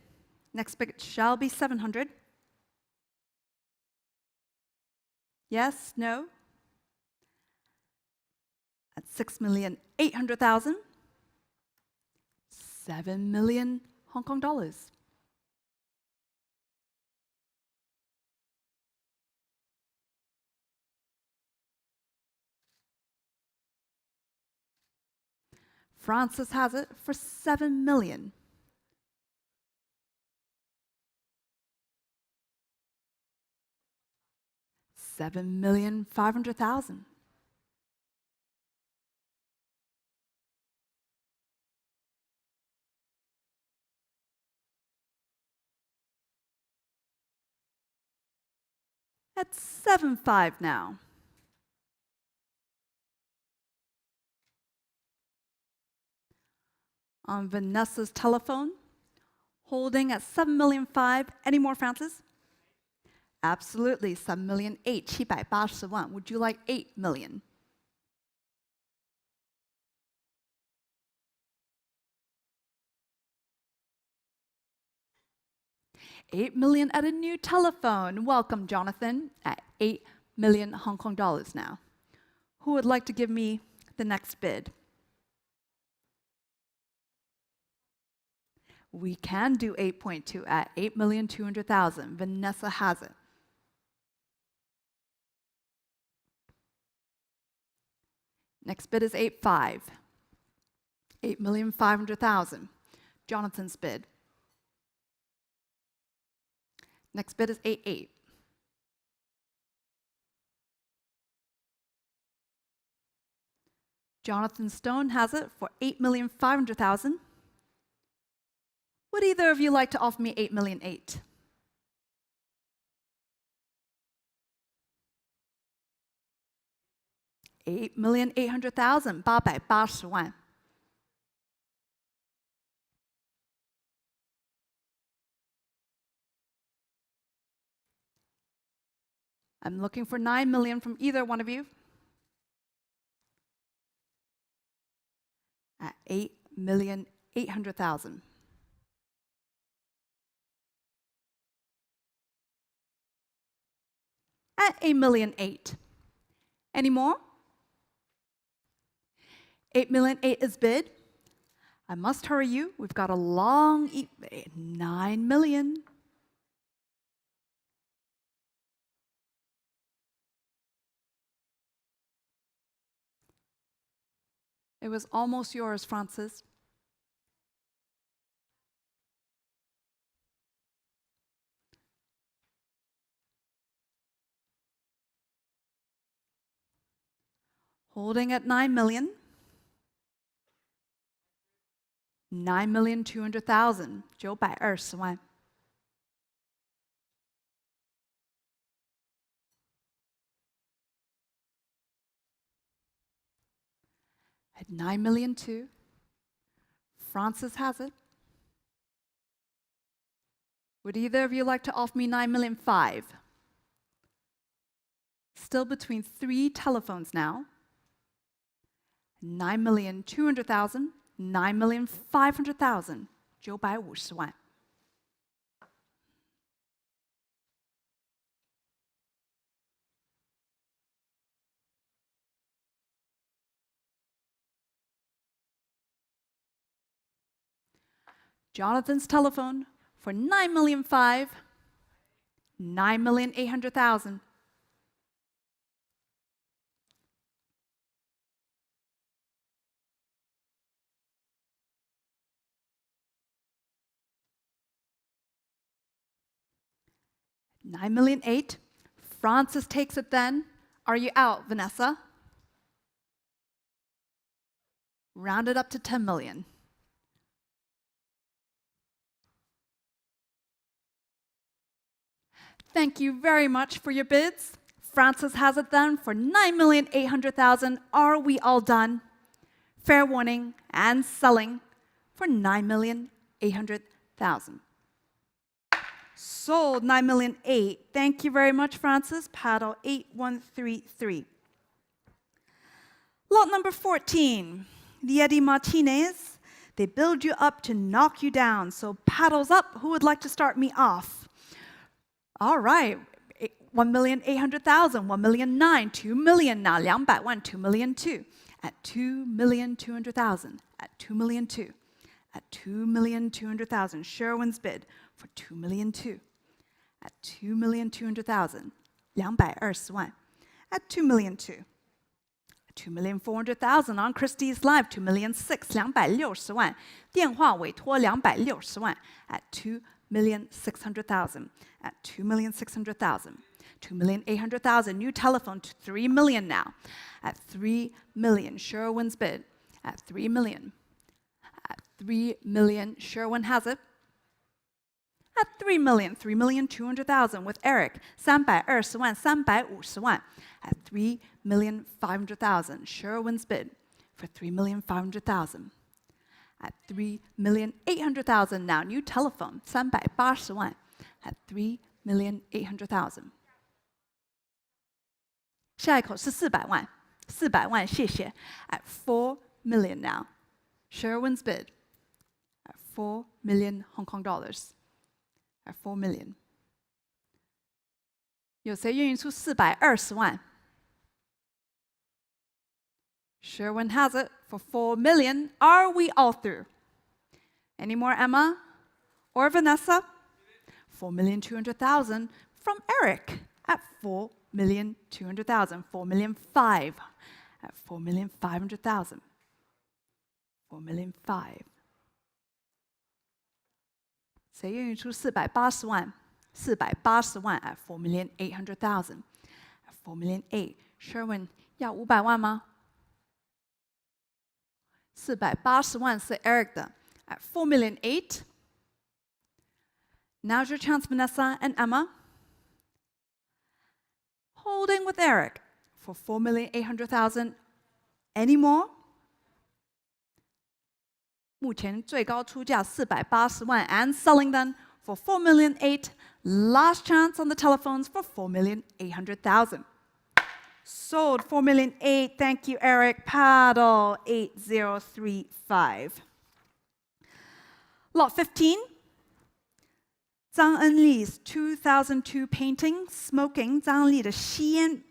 Next bid shall be 700. Yes, no? At 6,800,000, 7 million Hong Kong dollars. Francis has it for 7 million. $7,500,000. At 7.5 now. On Vanessa's telephone, holding at 7,500,000. Any more, Francis? Absolutely, 7,800,000, 780万. Would you like 8 million? $8 million at a new telephone. Welcome, Jonathan, at 8 million Hong Kong dollars now. Who would like to give me the next bid? We can do 8.2 at 8,200,000. Vanessa has it. Next bid is 8.5. 8,500,000. Jonathan's bid. Next bid is 8.8. Jonathan Stone has it for 8,500,000. Would either of you like to offer me 8,800,000? $8,800,000, 880万. I'm looking for 9 million from either one of you. At 8,800,000. At 8,800,000. Any more? 8,800,000 is bid. I must hurry you. We've got a long 9 million. It was almost yours, Francis. Holding at 9 million. 9,200,000. 920万. At 9 million too. Francis has it. Would either of you like to offer me 9,500,000? Still between 3 telephones now. 9,200,000, 9,500,000, 950万. Jonathan's telephone for 9,500,000, 9,800,000. $9,800,000. Francis takes it then. Are you out, Vanessa? Round it up to 10 million. Thank you very much for your bids. Francis has it then for 9,800,000. Are we all done? Fair warning and selling for 9,800,000. Sold 9,800,000. Thank you very much, Francis. Paddle 8133. Lot number 14. The Eddie Martinez. They build you up to knock you down. So paddles up. Who would like to start me off? All right. 1,800,000. 1,900,000. 2 million now. 200万. 2,200,000. At 2,200,000. At 2,200,000. At 2,200,000. Sherwin's bid for 2,200,000. At 2,200,000. 220万. At 2,200,000. 2,400,000 on Christie's Live, 2,600,000 260万，电话委托260万 at 2,600,000 at 2,600,000. 2,800,000 new telephone to 3 million now at 3 million. Sherwin's bid at 3 million. At 3 million, Sherwin has it. At 3 million, 3,200,000 with Eric 320万350万 at 3,500,000. Sherwin's bid for 3,500,000. At 3,800,000 now new telephone 380万 at 3,800,000. 下一口是400万，400万，谢谢。At 4 million now, Sherwin's bid at 4 million Hong Kong dollars. At 4 million. 有谁愿意出420万 ？Sherwin has it for 4 million. Are we all through? Any more, Emma or Vanessa? 4,200,000 from Eric at 4,200,000. 4,500,000 at 4,500,000. 4,500,000. 谁愿意出480万 ？480万 at 4,800,000. At 4,800,000. Sherwin 要500万吗？480万是 Eric 的 at 4,800,000. Now's your chance, Vanessa and Emma. Holding with Eric for 4,800,000. Any more? 目前最高出价480万 and selling them for 4,800,000. Last chance on the telephones for 4,800,000. Sold 4,800,000. Thank you, Eric. Paddle 8035. Lot 15. Zhang Enli's 2002 painting, Smoking, 张恩利的吸烟.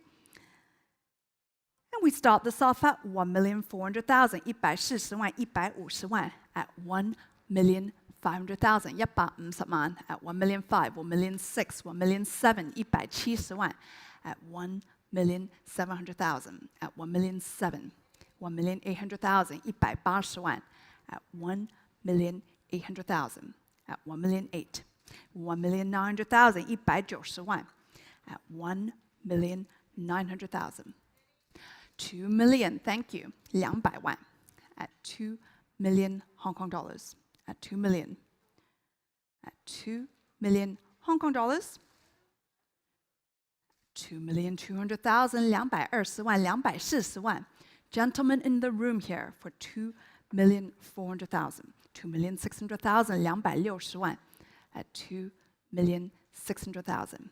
And we start this off at 1,400,000. 140万 150万 at 1,500,000. 150萬 at 1,500,000. 1,600,000 1,700,000 170萬 at 1,700,000. At 1,700,000. 1,800,000 180萬 at 1,800,000. At 1,800,000. 1,900,000 190萬 at 1,900,000. 2 million, thank you, 200萬 at 2 million Hong Kong dollars. At 2 million. At 2 million Hong Kong dollars. 2,200,000 220萬 240萬. Gentlemen in the room here for 2,400,000. 2,600,000 260萬 at 2,600,000.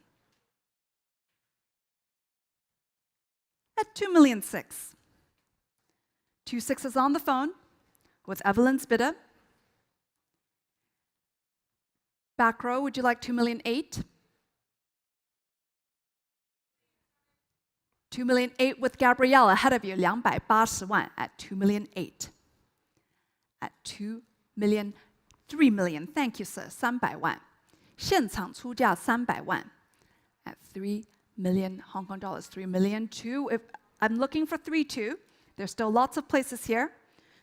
At 2,600,000. 2 sixes on the phone with Evelyn's bidder. Back row, would you like 2,800,000? 2,800,000 with Gabrielle ahead of you, 280萬 at 2,800,000. At 2 million, 3 million, thank you, sir, 300萬. 现场出价300萬 at 3 million Hong Kong dollars. 3 million, 2. If I'm looking for 3-2, there's still lots of places here.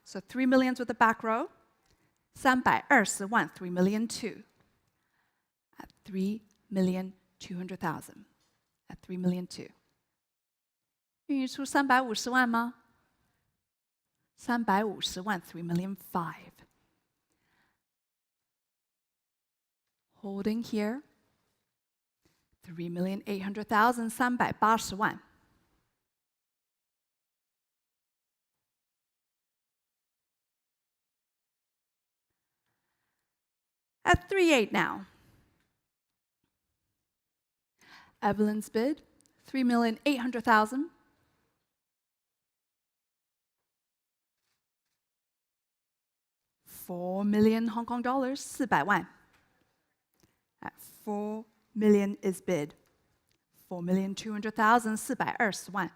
So 3 millions with the back row. 320萬 3 million 2. At 3,200,000. At 3 million 2. 愿意出350萬吗？350萬 3 million 5. Holding here. 3,800,000 380萬. At 3,800 now. Evelyn's bid, 3,800,000. $4 million Hong Kong dollars, 400萬. At 4 million is bid. 4,200,000 420萬.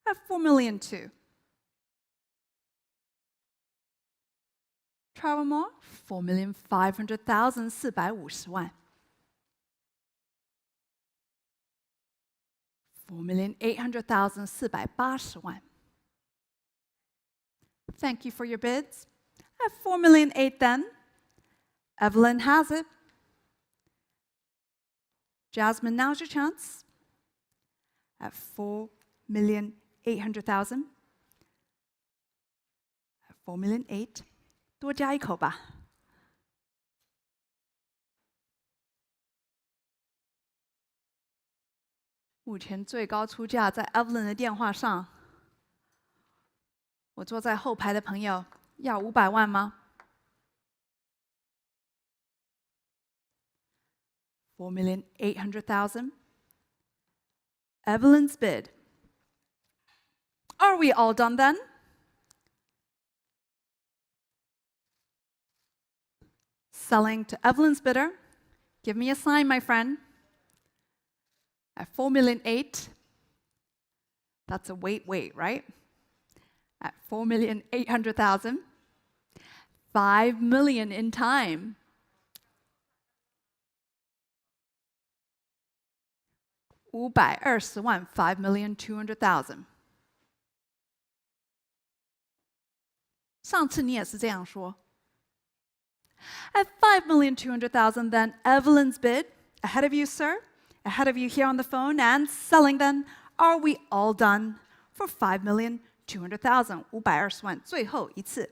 At 4 million 2. travel more? 4,500,000 450万。4,800,000 480万。Thank you for your bids. At 4,800,000 then, Evelyn has it. Jasmine, now's your chance. At 4,800,000. At 4,800,000，多加一口吧。目前最高出价在 Evelyn 的电话上。我坐在后排的朋友要500万吗？4,800,000. Evelyn's bid. Are we all done then? Selling to Evelyn's bidder. Give me a sign, my friend. At 4,800,000. That's a wait, right? At 4,800,000. 5 million in time. $520万 5,200,000. 上次你也是这样说。At 5,200,000, then Evelyn's bid. Ahead of you, sir. Ahead of you here on the phone and selling then. Are we all done for 5,200,000? 520万，最后一次。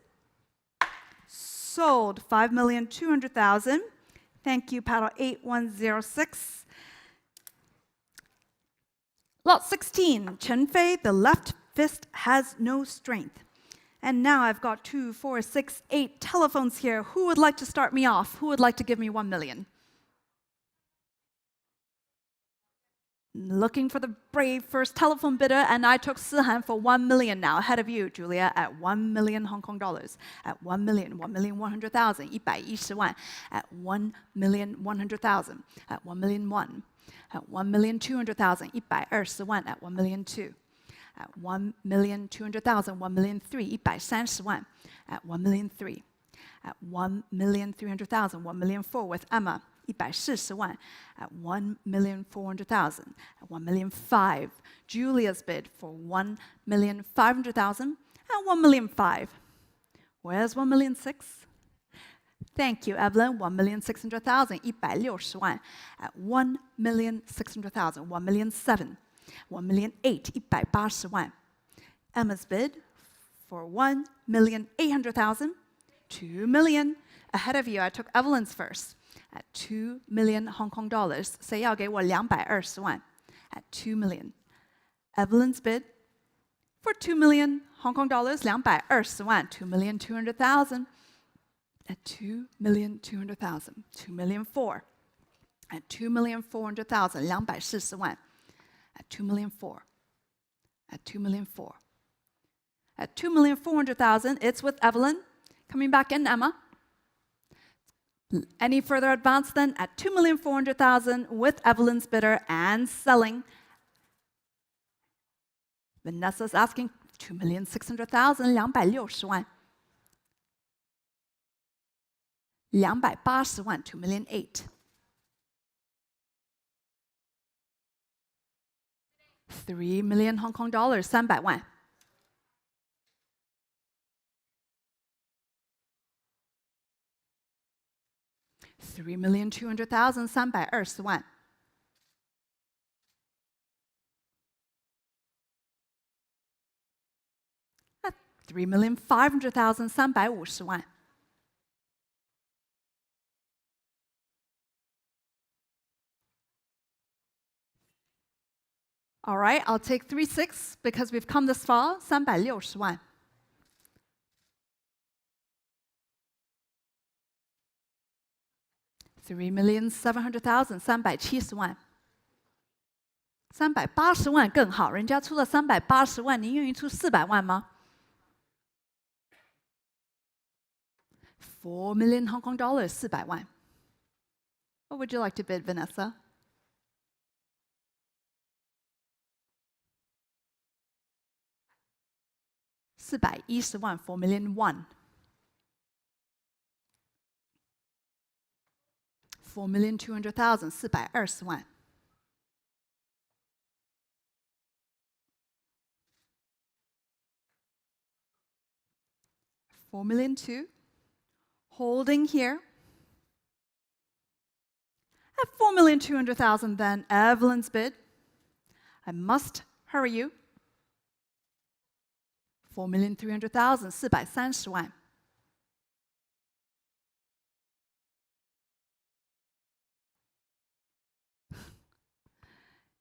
Sold 5,200,000. Thank you, paddle 8106. Lot 16, Chen Fei, the left fist has no strength. And now I've got 2, 4, 6, 8 telephones here. Who would like to start me off? Who would like to give me 1 million? Looking for the brave first telephone bidder, and I took Sihan for 1 million now. Ahead of you, Julia, at 1 million Hong Kong dollars. At 1 million, 1,100,000, 110万. At 1,100,000. At 1,000,001. At 1,200,000, 120万. At 1,000,002. At 1,200,000, 1,000,003, 130万. At 1,000,003. At 1,300,000, 1,000,004 with Emma. 140万 at 1,400,000 at 1,005,000. Julia's bid for 1,500,000 at 1,500,000. Where's 1,600,000? Thank you, Evelyn. 1,600,000 160万 at 1,600,000 1,700,000 1,800,000 180万. Emma's bid for 1,800,000 2 million. Ahead of you, I took Evelyn's first. At 2 million Hong Kong dollars. 谁要给我220万 at 2 million. Evelyn's bid for 2 million Hong Kong dollars, 220万 2,200,000 at 2,200,000. 2,400,000 at 2,400,000, 240万 at 2,400,000 at 2,400,000 at 2,400,000. It's with Evelyn. Coming back in, Emma. Any further advance then at 2,400,000 with Evelyn's bidder and selling. Vanessa's asking 2,600,000, 260万 280万 2,800,000. 3 million Hong Kong dollars, 300万 3,200,000 320万 3,500,000 350万 All right, I'll take 3,600 because we've come this far. 360万 3,700,000 370万 380万更好，人家出了380万，您愿意出400万吗？4 million Hong Kong dollars, 400万 What would you like to bid, Vanessa? $410万 4,000,001 4,200,000 420万。4,200,000. Holding here. At 4,200,000, then Evelyn's bid. I must hurry you. 4,300,000 430万。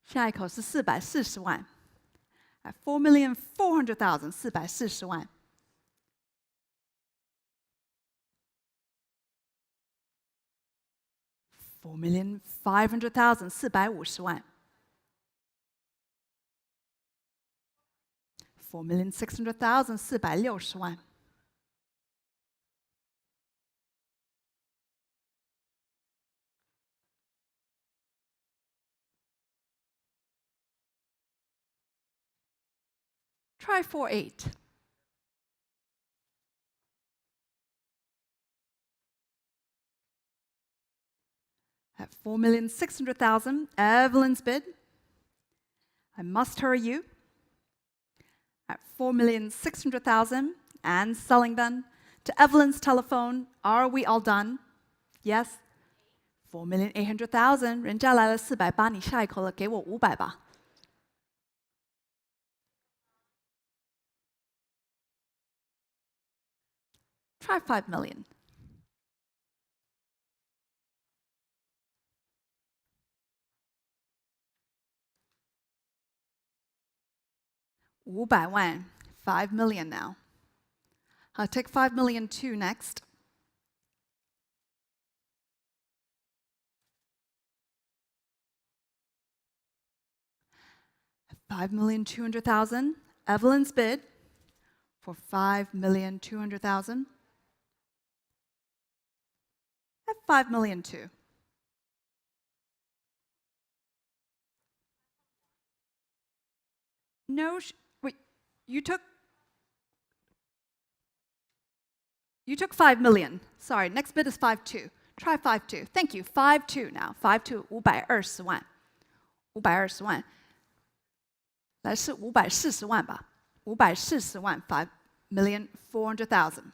下一口是440万。At 4,400,000 440万。4,500,000 450万。4,600,000 460万。Try 4.8. At 4,600,000, Evelyn's bid. I must hurry you. At 4,600,000 and selling then to Evelyn's telephone. Are we all done? Yes. 4,800,000，人家来了480，你下一口了，给我500吧。Try 5 million. $500,000, 5 million now. I'll take 5 million too next. $5,200,000. Evelyn's bid for 5,200,000. At 5 million too. No, wait, you took 5 million. Sorry, next bid is 5.2. Try 5.2. Thank you. 5.2 now. 5.2 520万，520万，来是540万吧，540万，5,400,000.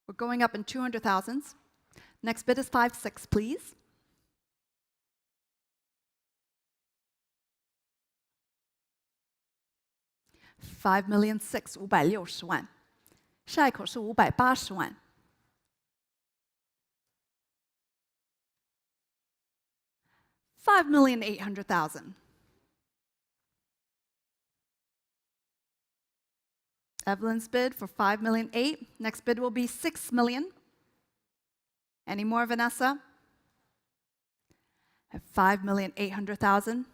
We're going up in 200,000s. Next bid is 5.6, please. $5,600,000 560万，下一口是580万。$5,800,000. Evelyn's bid for 5,800,000. Next bid will be 6 million. Any more, Vanessa? At 5,800,000.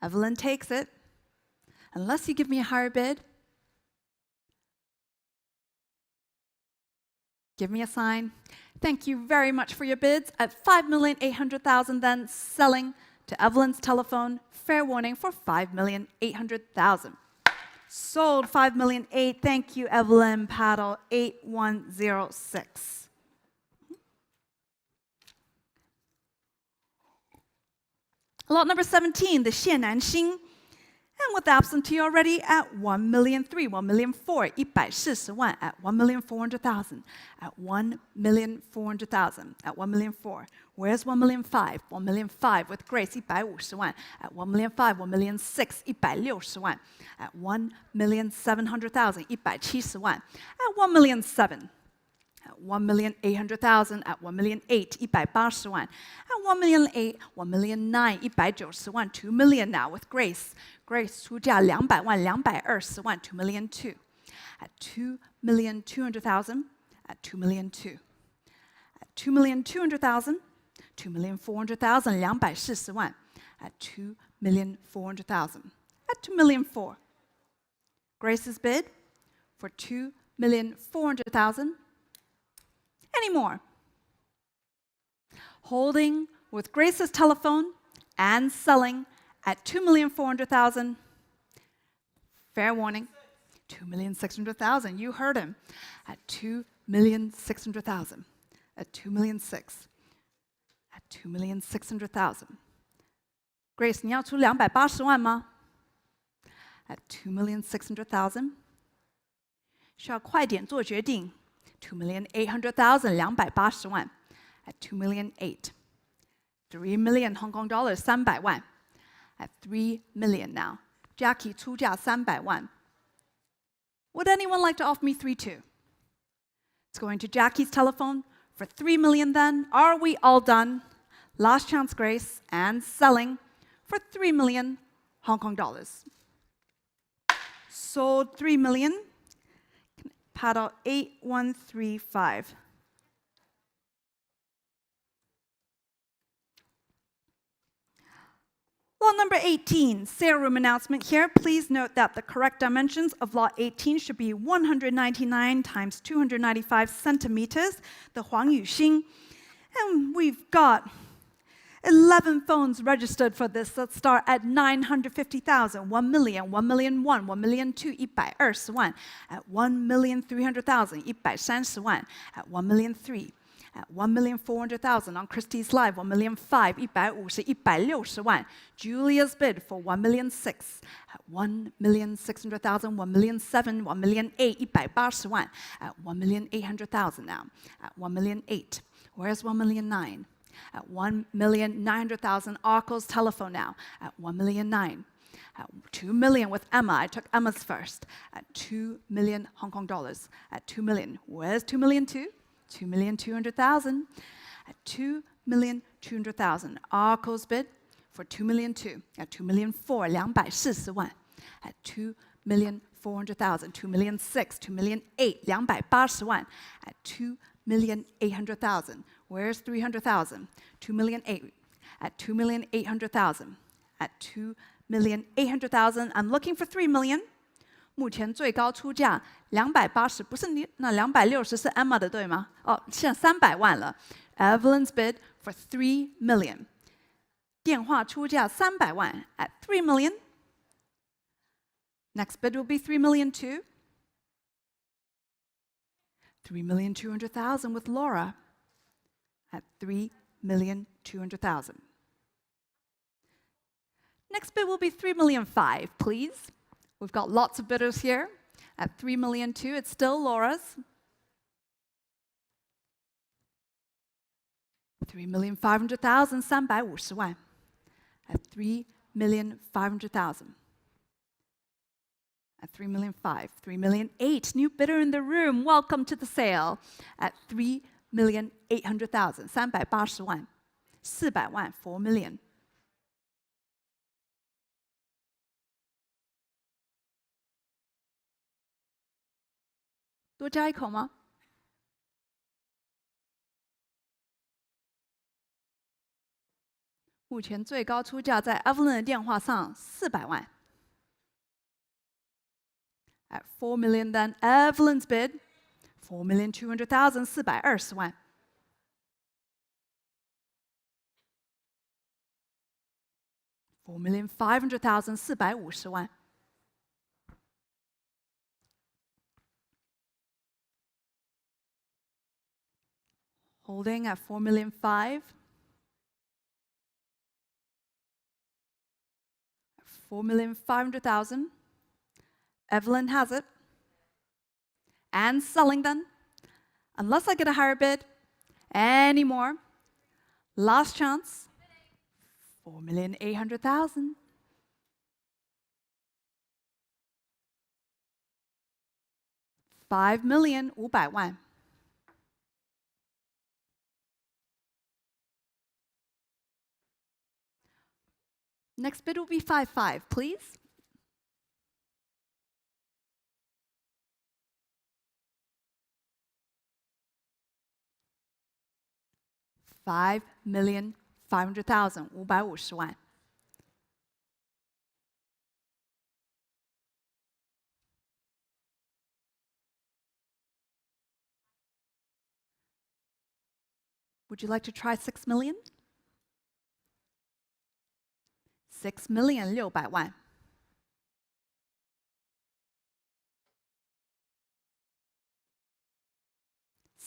Evelyn takes it. Unless you give me a higher bid, give me a sign. Thank you very much for your bids. At 5,800,000, then selling to Evelyn's telephone. Fair warning for 5,800,000. Sold 5,800,000. Thank you, Evelyn. Paddle 8106. Lot number 17, the Xianan Xing. And with absentee already at 1,300,000, 1,400,000, 140万 at 1,400,000, at 1,400,000, at 1,400,000. Where's 1,500,000? 1,500,000 with Grace 150万 at 1,500,000, 1,600,000, 160万 at 1,700,000, 170万 at 1,700,000. At 1,800,000, at 1,800,000, 180万 at 1,800,000, 1,900,000, 190万 2 million now with Grace. Grace 出价200万 220万 2,200,000. At 2,200,000, at 2,200,000. At 2,200,000, 2,400,000 240万 at 2,400,000. At 2,400,000. Grace's bid for 2,400,000. Any more? Holding with Grace's telephone and selling at 2,400,000. Fair warning. 2,600,000. You heard him. At 2,600,000. At 2,600,000. At 2,600,000. Grace, 你要出280万吗？ At 2,600,000. 需要快点做决定。2,800,000. 280万。At 2,800,000. 3 million Hong Kong dollars. 300万。At 3 million now. Jackie 出价300万。Would anyone like to offer me 3.2? It's going to Jackie's telephone for 3 million then. Are we all done? Last chance, Grace, and selling for 3 million Hong Kong dollars. Sold 3 million. Pad out 8135. Lot number 18, sale room announcement here. Please note that the correct dimensions of lot 18 should be 199 times 295 centimeters, the Huang Yuxing. And we've got 11 phones registered for this that start at 950,000, 1 million, 1 million 1, 1 million 2, 120万, at 1,300,000, 130万, at 1 million 3. At 1,400,000 on Christie's Live, 1 million 5, 150, 160万. Julia's bid for 1 million 6. At 1,600,000, 1 million 7, 1 million 8, 180万. At 1,800,000 now. At 1 million 8. Where's 1 million 9? At 1,900,000, Arco's telephone now. At 1 million 9. At 2 million with Emma. I took Emma's first. At 2 million Hong Kong dollars. At 2 million. Where's 2 million 2? 2,200,000. At 2,200,000. Arco's bid for 2 million 2. At 2 million 4, 240万. At 2,400,000. 2 million 6, 2 million 8, 280万. At 2,800,000. Where's 300,000? 2 million 8. At 2,800,000. At 2,800,000. I'm looking for 3 million. 目前最高出价280，不是你那260是 Emma 的对吗？哦，现在300万了。Evelyn's bid for 3 million。电话出价300万 at 3 million。Next bid will be 3 million too. 3,200,000 with Laura at 3,200,000. Next bid will be 3 million 5, please. We've got lots of bidders here. At 3 million 2, it's still Laura's. 3,500,000, 350万. At 3,500,000. At 3 million 5, 3 million 8, new bidder in the room. Welcome to the sale. At 3,800,000, 380万. 400万, 4 million.多加一口吗？目前最高出价在 Evelyn 的电话上400万。At 4 million then, Evelyn's bid, 4,200,000, 420万。4,500,000, 450万。Holding at 4 million 5. 4,500,000. Evelyn has it. And selling then. Unless I get a higher bid. Any more. Last chance. 4,800,000. $5 million, 500万。Next bid will be 5.5, please. $5,500,000, 550万。Would you like to try 6 million? 6 million, 600万。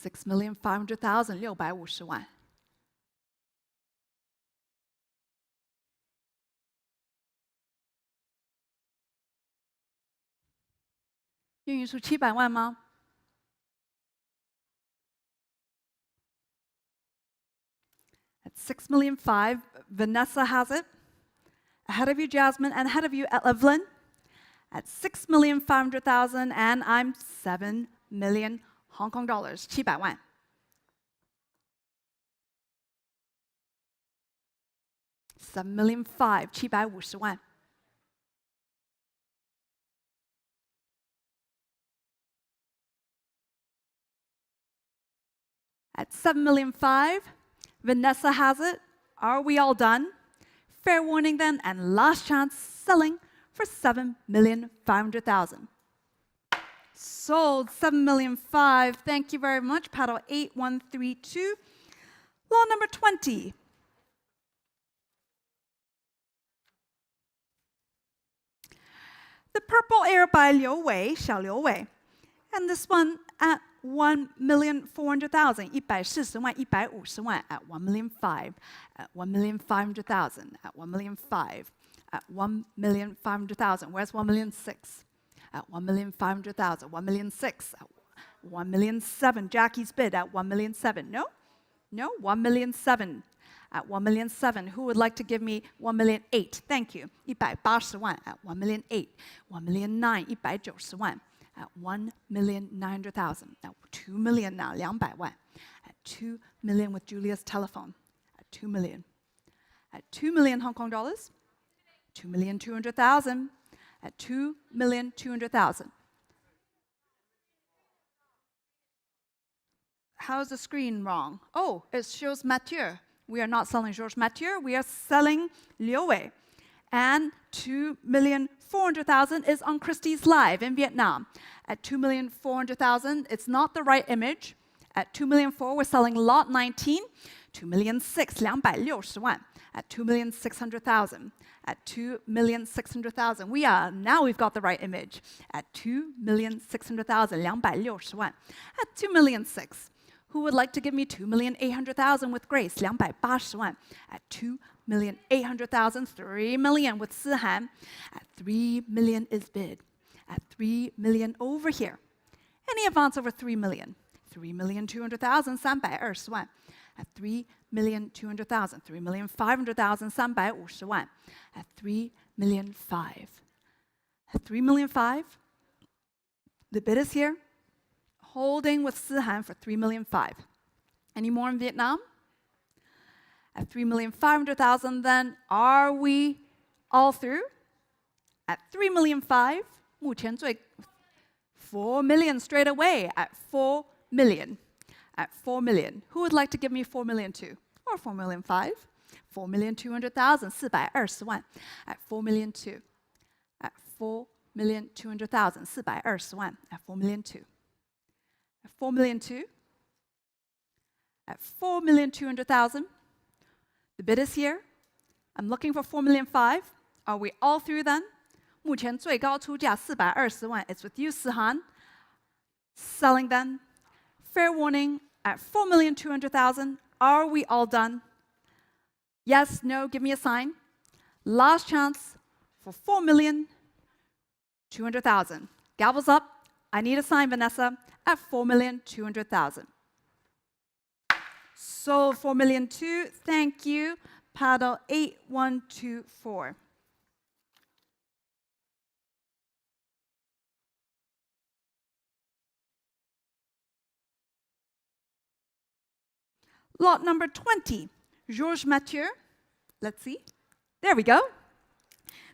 6,500,000 650万。愿意出700万吗？ At 6,500,000, Vanessa has it. Ahead of you, Jasmine, and ahead of you, Evelyn. At 6,500,000, and I'm 7 million Hong Kong dollars. 700万。7,500,000 750万。At 7,500,000, Vanessa has it. Are we all done? Fair warning then, and last chance selling for 7,500,000. Sold 7,500,000. Thank you very much. Paddle 8132. Lot number 20. The purple air by Liu Wei, Xiao Liu Wei. And this one at 1,400,000, 140万 150万 at 1,500,000, at 1,500,000, at 1,500,000, at 1,500,000. Where's 1,600,000? At 1,500,000, 1,600,000, at 1,700,000. Jackie's bid at 1,700,000. No? No? 1,700,000. At 1,700,000. Who would like to give me 1,800,000? Thank you. 180万 at 1,800,000. 1,900,000, 190万. At 1,900,000. At 2 million now, 200万. At 2 million with Julia's telephone. At 2 million. At 2 million Hong Kong dollars. 2,200,000. At 2,200,000. How's the screen wrong? Oh, it shows Mathieu. We are not selling Georges Mathieu. We are selling Liu Wei. And 2,400,000 is on Christie's Live in Vietnam. At 2,400,000, it's not the right image. At 2,400,000, we're selling lot 19. 2,600,000, 260万. At 2,600,000. At 2,600,000. Now we've got the right image. At 2,600,000, 260万. At 2,600,000. Who would like to give me 2,800,000 with Grace? 280万. At 2,800,000, 3 million with Sihan. At 3 million is bid. At 3 million over here. Any advance over 3 million? 3,200,000, 320万. At 3,200,000, 3,500,000, 350万. At 3,500,000. At 3,500,000. The bid is here. Holding with Sihan for 3,500,000. Any more in Vietnam? At 3,500,000, then are we all through? At 3,500,000, 目前最 4 million straight away at 4 million. At 4 million. Who would like to give me 4 million too? Or 4,500,000? 4,200,000, 420万. At 4 million too. At 4,200,000, 420万. At 4 million too. At 4 million too. At 4,200,000. The bid is here. I'm looking for 4,500,000. Are we all through then? 目前最高出价420万. It's with you, Sihan. Selling then. Fair warning at 4,200,000. Are we all done? Yes, no, give me a sign. Last chance for 4,200,000. Gavels up. I need a sign, Vanessa, at 4,200,000. Sold 4,200,000. Thank you. Paddle 8124. Lot number 20, Georges Mathieu. Let's see. There we go.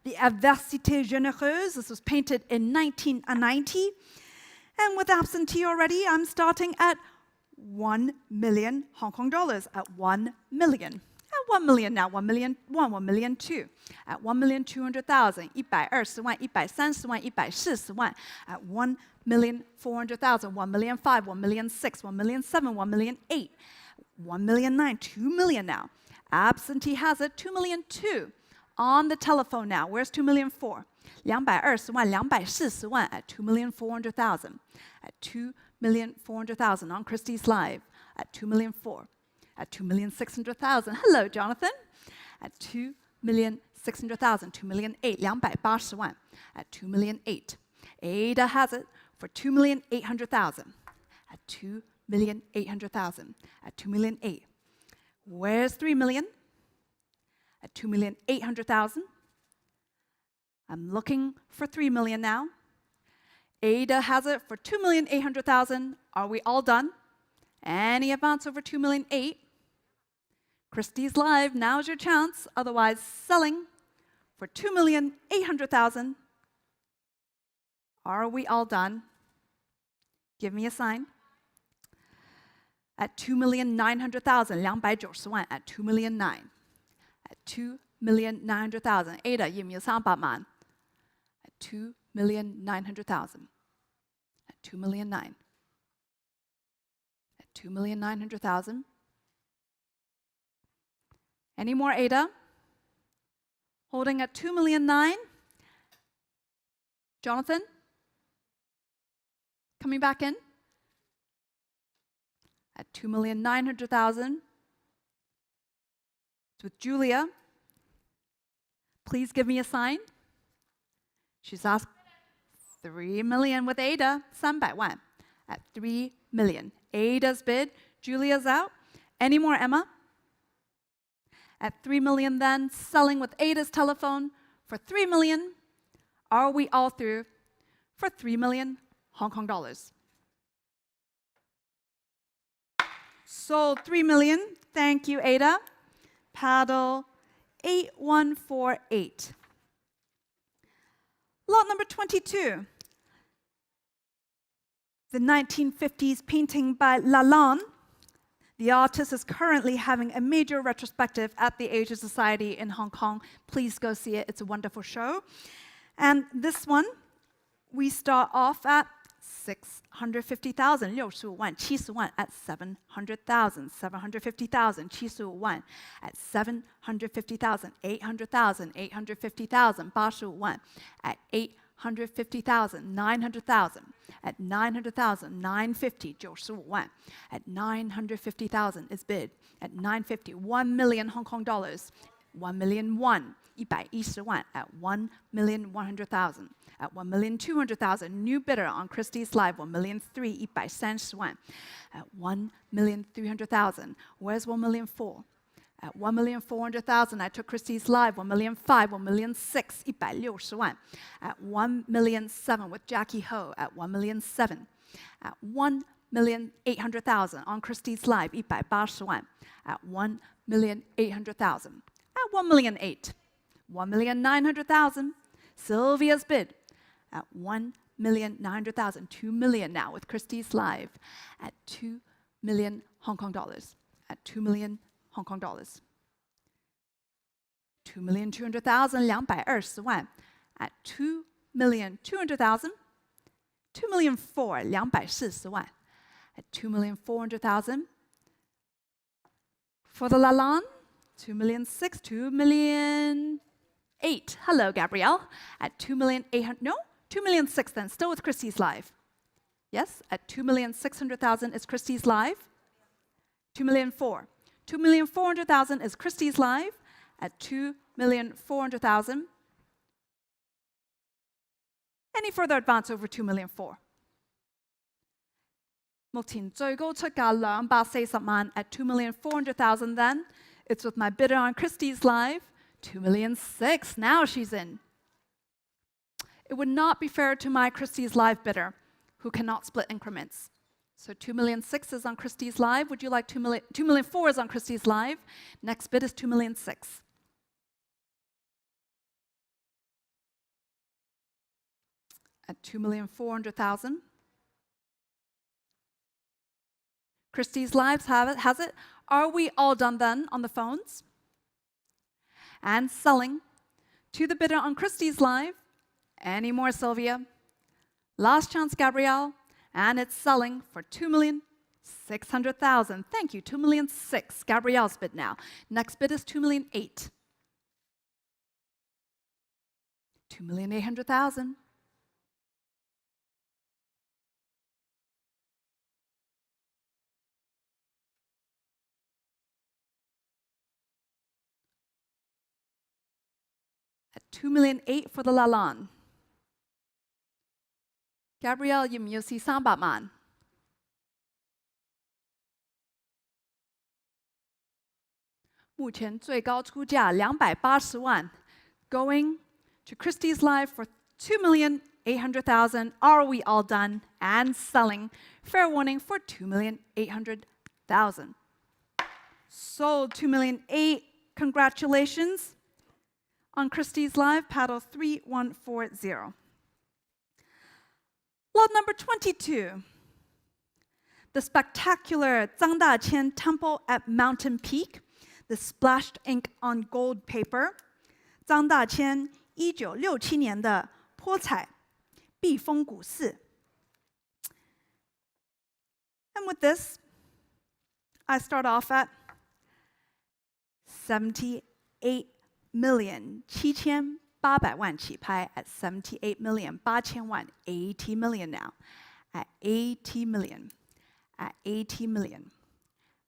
The Adversité Généreuse. This was painted in 1990. And with absentee already, I'm starting at 1 million Hong Kong dollars. At 1 million. At 1 million now. 1 million 1, 1 million 2. At 1,200,000. 120万, 130万, 140万. At 1,400,000. 1,500,000, 1,600,000, 1,700,000, 1,800,000. 1,900,000, 2 million now. Absentee has it, 2,200,000. On the telephone now. Where's 2,400,000? 220万240万 at 2,400,000 at 2,400,000 on Christie's Live at 2,400,000 at 2,600,000. Hello, Jonathan. At 2,600,000, 2,800,000 280万 at 2,800,000. Ada has it for 2,800,000 at 2,800,000 at 2,800,000. Where's 3 million? At 2,800,000. I'm looking for 3 million now. Ada has it for 2,800,000. Are we all done? Any advance over 2,800,000? Christie's Live, now's your chance. Otherwise, selling for 2,800,000. Are we all done? Give me a sign. At 2,900,000, 290万 at 2,900,000. At 2,900,000. Ada, give me a sign, Batman. At 2,900,000. At 2,900,000. At 2,900,000. Any more, Ada? Holding at 2,900,000. Jonathan? Coming back in? At 2,900,000. It's with Julia. Please give me a sign. She's asked 3 million with Ada. 300万 at 3 million. Ada's bid. Julia's out. Any more, Emma? At 3 million then, selling with Ada's telephone for 3 million. Are we all through for 3 million Hong Kong dollars? Sold 3 million. Thank you, Ada. Paddle 8148. Lot number 22. The 1950s painting by Lalande. The artist is currently having a major retrospective at the Asia Society in Hong Kong. Please go see it. It's a wonderful show. And this one, we start off at 650,000, 65万 70万 at 700,000, 750,000 75万 at 750,000, 800,000 850,000 85万 at 850,000, 900,000 at 900,000, 950 95万 at 950,000 is bid at 950, 1 million Hong Kong dollars, 1 million 110万 at 1,100,000. At 1,200,000, new bidder on Christie's Live, 1,300,000 130万 at 1,300,000. Where's 1,400,000? At 1,400,000, I took Christie's Live, 1,500,000 1,600,000 160万 at 1,700,000 with Jackie Ho at 1,700,000. At 1,800,000 on Christie's Live, 180万 at 1,800,000. At 1,800,000. 1,900,000. Sylvia's bid at 1,900,000. 2 million now with Christie's Live at 2 million Hong Kong dollars. At 2 million Hong Kong dollars. 2,200,000 220万 at 2,200,000. 2,400,000 240万 at 2,400,000. For the Lalande, 2,600,000 2,800,000. Hello, Gabrielle. At 2,800,000. No, 2,600,000 then. Still with Christie's Live. Yes, at 2,600,000 is Christie's Live. 2,400,000. 2,400,000 is Christie's Live at 2,400,000. Any further advance over 2,400,000? 目前最高出價240萬 at 2,400,000 then. It's with my bidder on Christie's Live, 2,600,000. Now she's in. It would not be fair to my Christie's Live bidder, who cannot split increments. So 2,600,000 is on Christie's Live. Would you like 2,400,000 is on Christie's Live? Next bid is 2,600,000. At 2,400,000. Christie's Live has it. Are we all done then on the phones? And selling to the bidder on Christie's Live. Any more, Sylvia? Last chance, Gabrielle. And it's selling for 2,600,000. Thank you, 2,600,000. Gabrielle's bid now. Next bid is 2,800,000. 2,800,000. At 2,800,000 for the Lalande. Gabrielle 要唔要試300萬？目前最高出價280萬 ，going to Christie's Live for 2,800,000. Are we all done? And selling. Fair warning for 2,800,000. Sold 2,800,000. Congratulations. On Christie's Live, paddle 3140. Lot number 22. The spectacular Zhang Daqian Temple at Mountain Peak. The splashed ink on gold paper. 张大千1967年的泼彩避风古寺。And with this, I start off at 78,700,000起拍 at 78,800,000 80 million now at 80 million at 80 million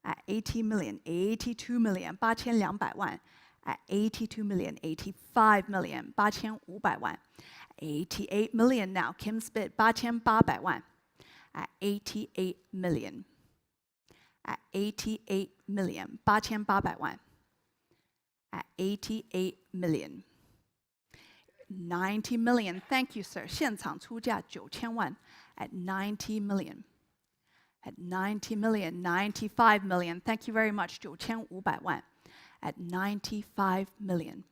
at 80 million 82 million 8,200万 at 82 million 85 million 8,500万 88 million now Kim's bid 8,800万 at 88 million at 88 million 8,800万 at 88 million 90 million thank you sir 现场出价9000万 at 90 million at 90 million 95 million thank you very much 9500万 at 95 million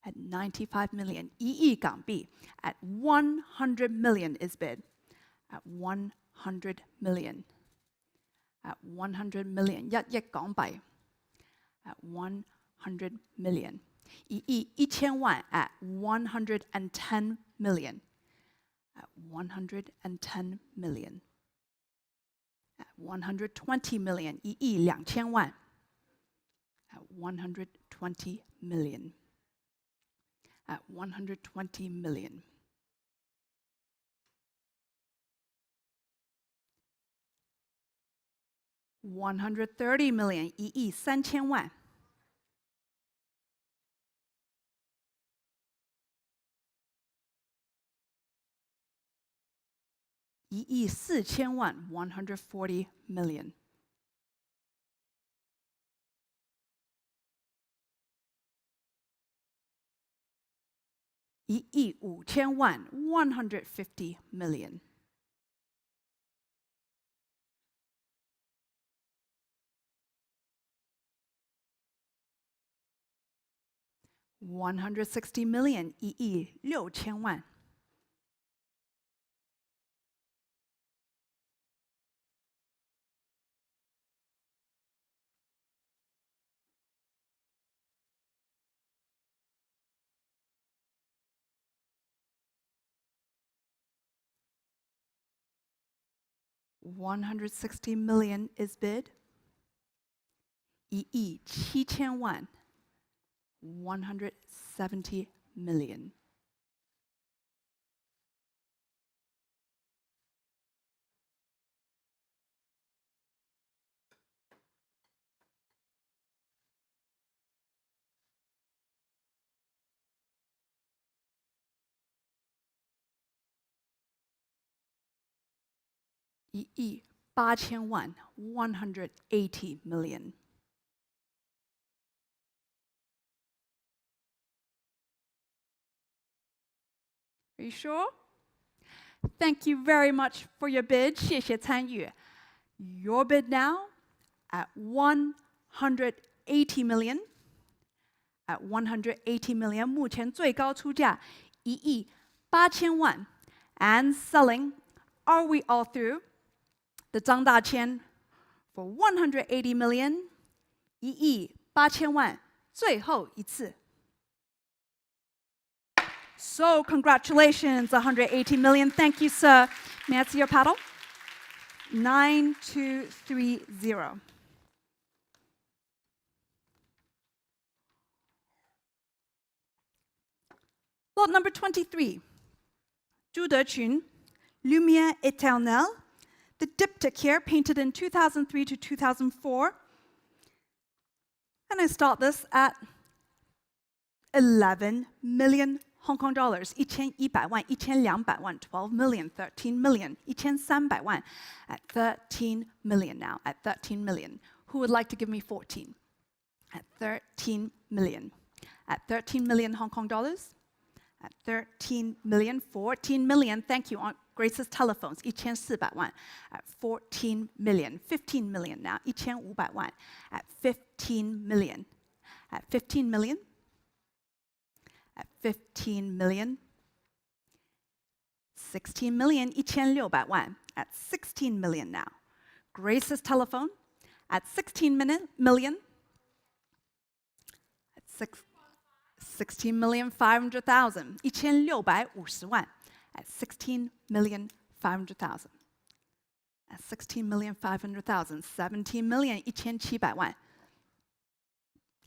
at 95 million 1亿港币 at 100 million is bid at 100 million at 100 million 1億港幣 at 100 million 1億1000萬 at 110 million at 110 million at 120 million 1億2000萬 at 120 million at 120 million $130 million 1億3000萬1億4000萬$140 million1億5000萬$150 million $160 million 1億6000萬$160 million is bid 1億7000萬$170 million1億8000萬$180 million Are you sure? Thank you very much for your bid. 谢谢参与 Your bid now at 180 million. At 180 million. 目前最高出价1億8000萬 And selling. Are we all through? The 张大千 for 180 million. 1億8000萬最後一次So, congratulations, 180 million. Thank you, sir. May I see your paddle? 9230. Lot number 23. 朱德群, Lumière éternelle. The diptych here, painted in 2003 to 2004. And I start this at 11 million Hong Kong dollars. 1,100万, 1,200万, 12 million, 13 million, 1,300万, at 13 million now, at 13 million. Who would like to give me 14? At 13 million. At 13 million Hong Kong dollars? At 13 million, 14 million. Thank you, Aunt Grace's telephones. 1,400万. At 14 million, 15 million now. 1,500万. At 15 million. At 15 million. At 15 million. 16 million, 1,600万. At 16 million now. Grace's telephone. At 16 million. At 16,500,000. 1,650万. At 16,500,000. At 16,500,000. 17 million, 1,700万.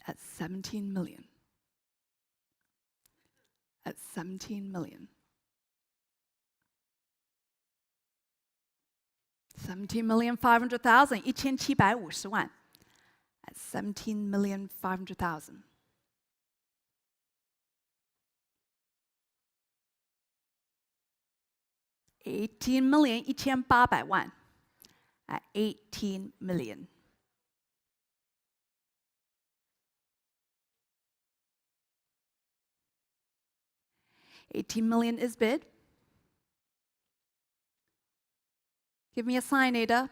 At 17 million. At 17 million. 17,500,000. 1,750万. At 17,500,000. 18 million, 1,800万. At 18 million. $18 million is bid. Give me a sign, Ada.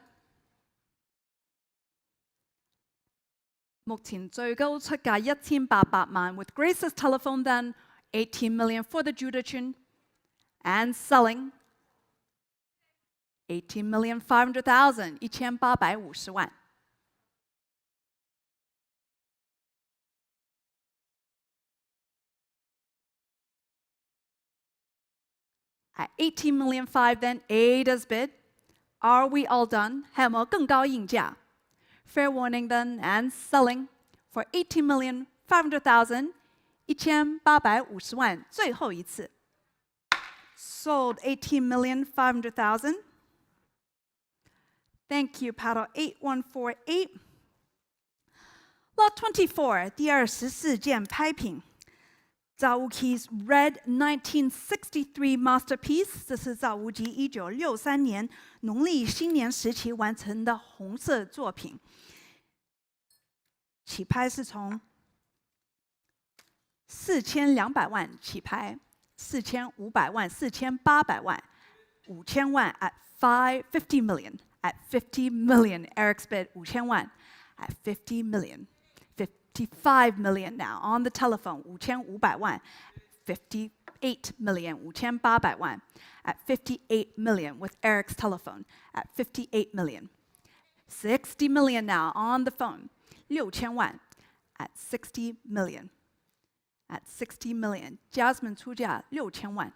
目前最高出價1,800萬 with Grace's telephone then 18 million for the Judician and selling 18,500,000 1,850萬. At 18 million 5 then Ada's bid. Are we all done? 還有冇更高應價? Fair warning then and selling for 18,500,000 1,850萬. 最後一次. Sold 18,500,000. Thank you, paddle 8148. Lot 24, 第24件拍品. Zhao Wuqi's red 1963 masterpiece. 这是赵无极1963年农历新年时期完成的红色作品。起拍是从4200万起拍，4500万、4800万、5000万 at 50 million. At 50 million, Eric's bid 5000萬 at 50 million. 55 million now on the telephone, 5500萬 58 million, 5800萬 at 58 million with Eric's telephone at 58 million. 60 million now on the phone, 6000萬 at 60 million. At 60 million, Jasmine 出價6000萬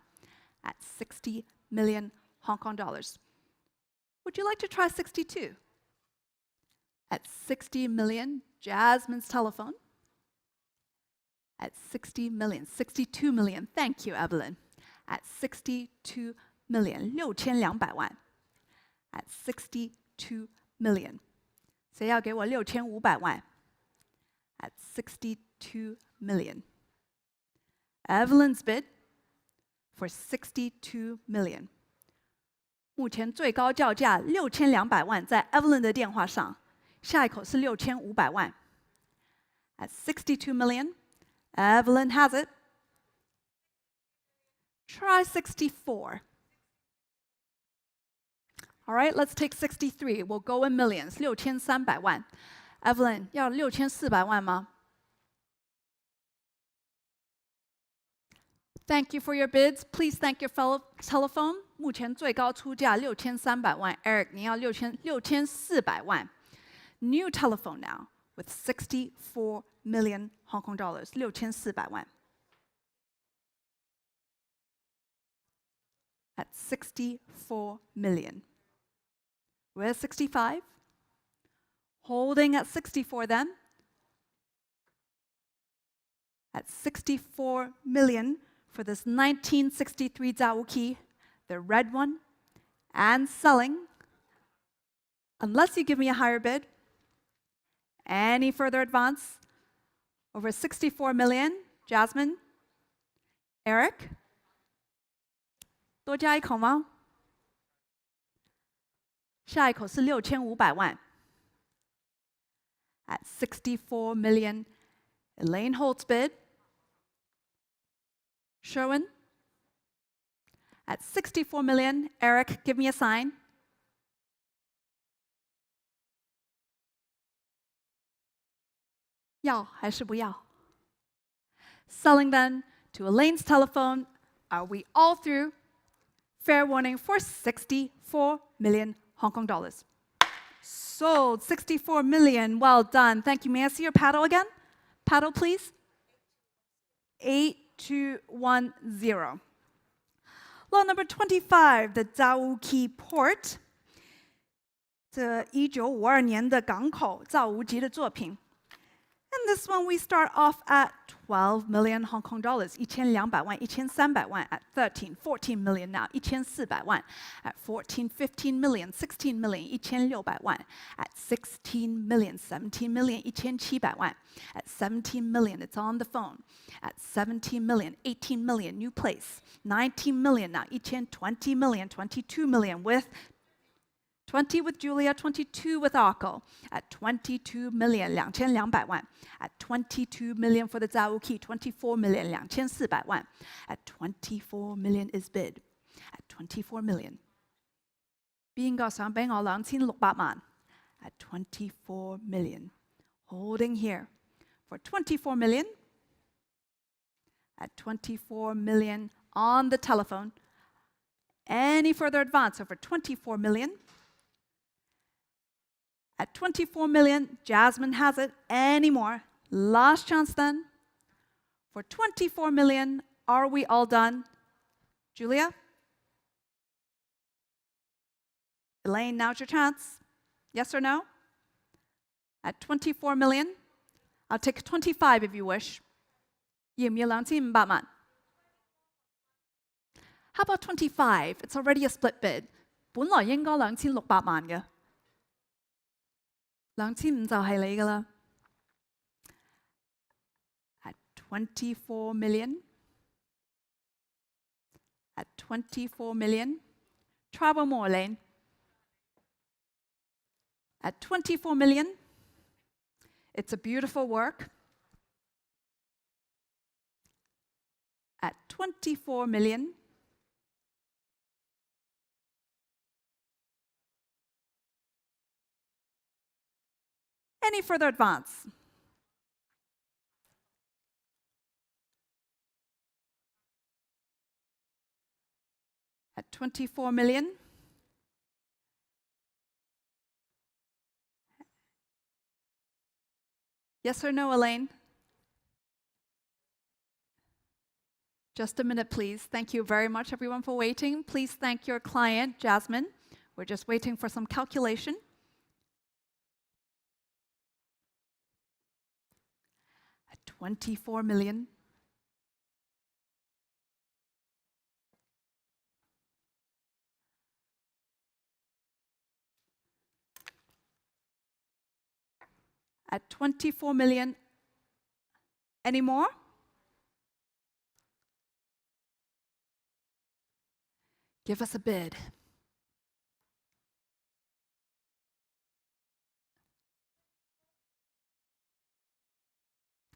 at 60 million Hong Kong dollars. Would you like to try 62? At 60 million, Jasmine's telephone. At 60 million, 62 million. Thank you, Evelyn. At 62 million, 6200萬 At 62 million. 誰要給我6500萬 At 62 million. Evelyn's bid for 62 million. 目前最高叫價6200萬，在 Evelyn 的電話上。下一口是6500萬。At 62 million, Evelyn has it. Try 64. All right, let's take 63. We'll go in millions. 6300萬。Evelyn 要6400萬嗎？Thank you for your bids. Please thank your fellow telephone. 目前最高出價6300萬。Eric 你要6400萬。New telephone now with 64 million Hong Kong dollars. 6400萬。At 64 million. Where's 65? Holding at 64 then. At 64 million for this 1963 Zawuki, the red one, and selling, unless you give me a higher bid. Any further advance? Over 64 million. Jasmine? Eric? 多加一口吗？下一口是6500万。At 64 million, Elaine holds bid. Sherwin? At 64 million, Eric, give me a sign. Yao, 还是不要? Selling then to Elaine's telephone. Are we all through? Fair warning for 64 million Hong Kong dollars. Sold 64 million. Well done. Thank you. May I see your paddle again? Paddle, please. 8210. Lot number 25, the Zawuki Port. 这1952年的港口造无极的作品。And this one we start off at 12 million Hong Kong dollars, 1200万, 1300万 at 13, 14 million now, 1400万 at 14, 15 million, 16 million, 1600万 at 16 million, 17 million, 1700万 at 17 million, it's on the phone, at 17 million, 18 million, new place, 19 million now, 20 million, 22 million with 20 with Julia, 22 with Arco, at 22 million, 2200万 at 22 million for the Zawuki, 24 million, 2400万 at 24 million is bid, at 24 million. 邊個想俾我2600萬 at 24 million, holding here for 24 million, at 24 million on the telephone. Any further advance over 24 million? At 24 million, Jasmine has it. Any more? Last chance then. For 24 million, are we all done? Julia? Elaine, now's your chance. Yes or no? At 24 million, I'll take 25 if you wish. 要唔要2500萬? How about 25? It's already a split bid. 本來應該2600萬嘅。2500就係你㗎啦。At 24 million. At 24 million. Travel more, Elaine. At 24 million. It's a beautiful work. At 24 million. Any further advance? At 24 million. Yes or no, Elaine? Just a minute, please. Thank you very much, everyone, for waiting. Please thank your client, Jasmine. We're just waiting for some calculation. At 24 million. At 24 million. Any more? Give us a bid.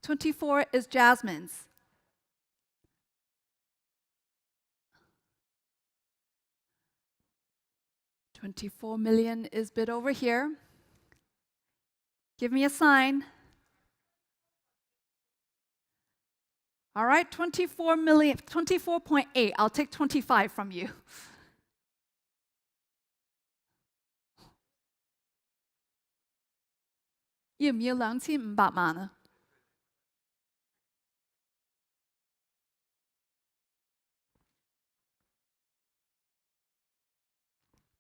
$24 is Jasmine's. $24 million is bid over here. Give me a sign. All right, 24 million, 24.8. I'll take 25 from you.要唔要2500萬啊？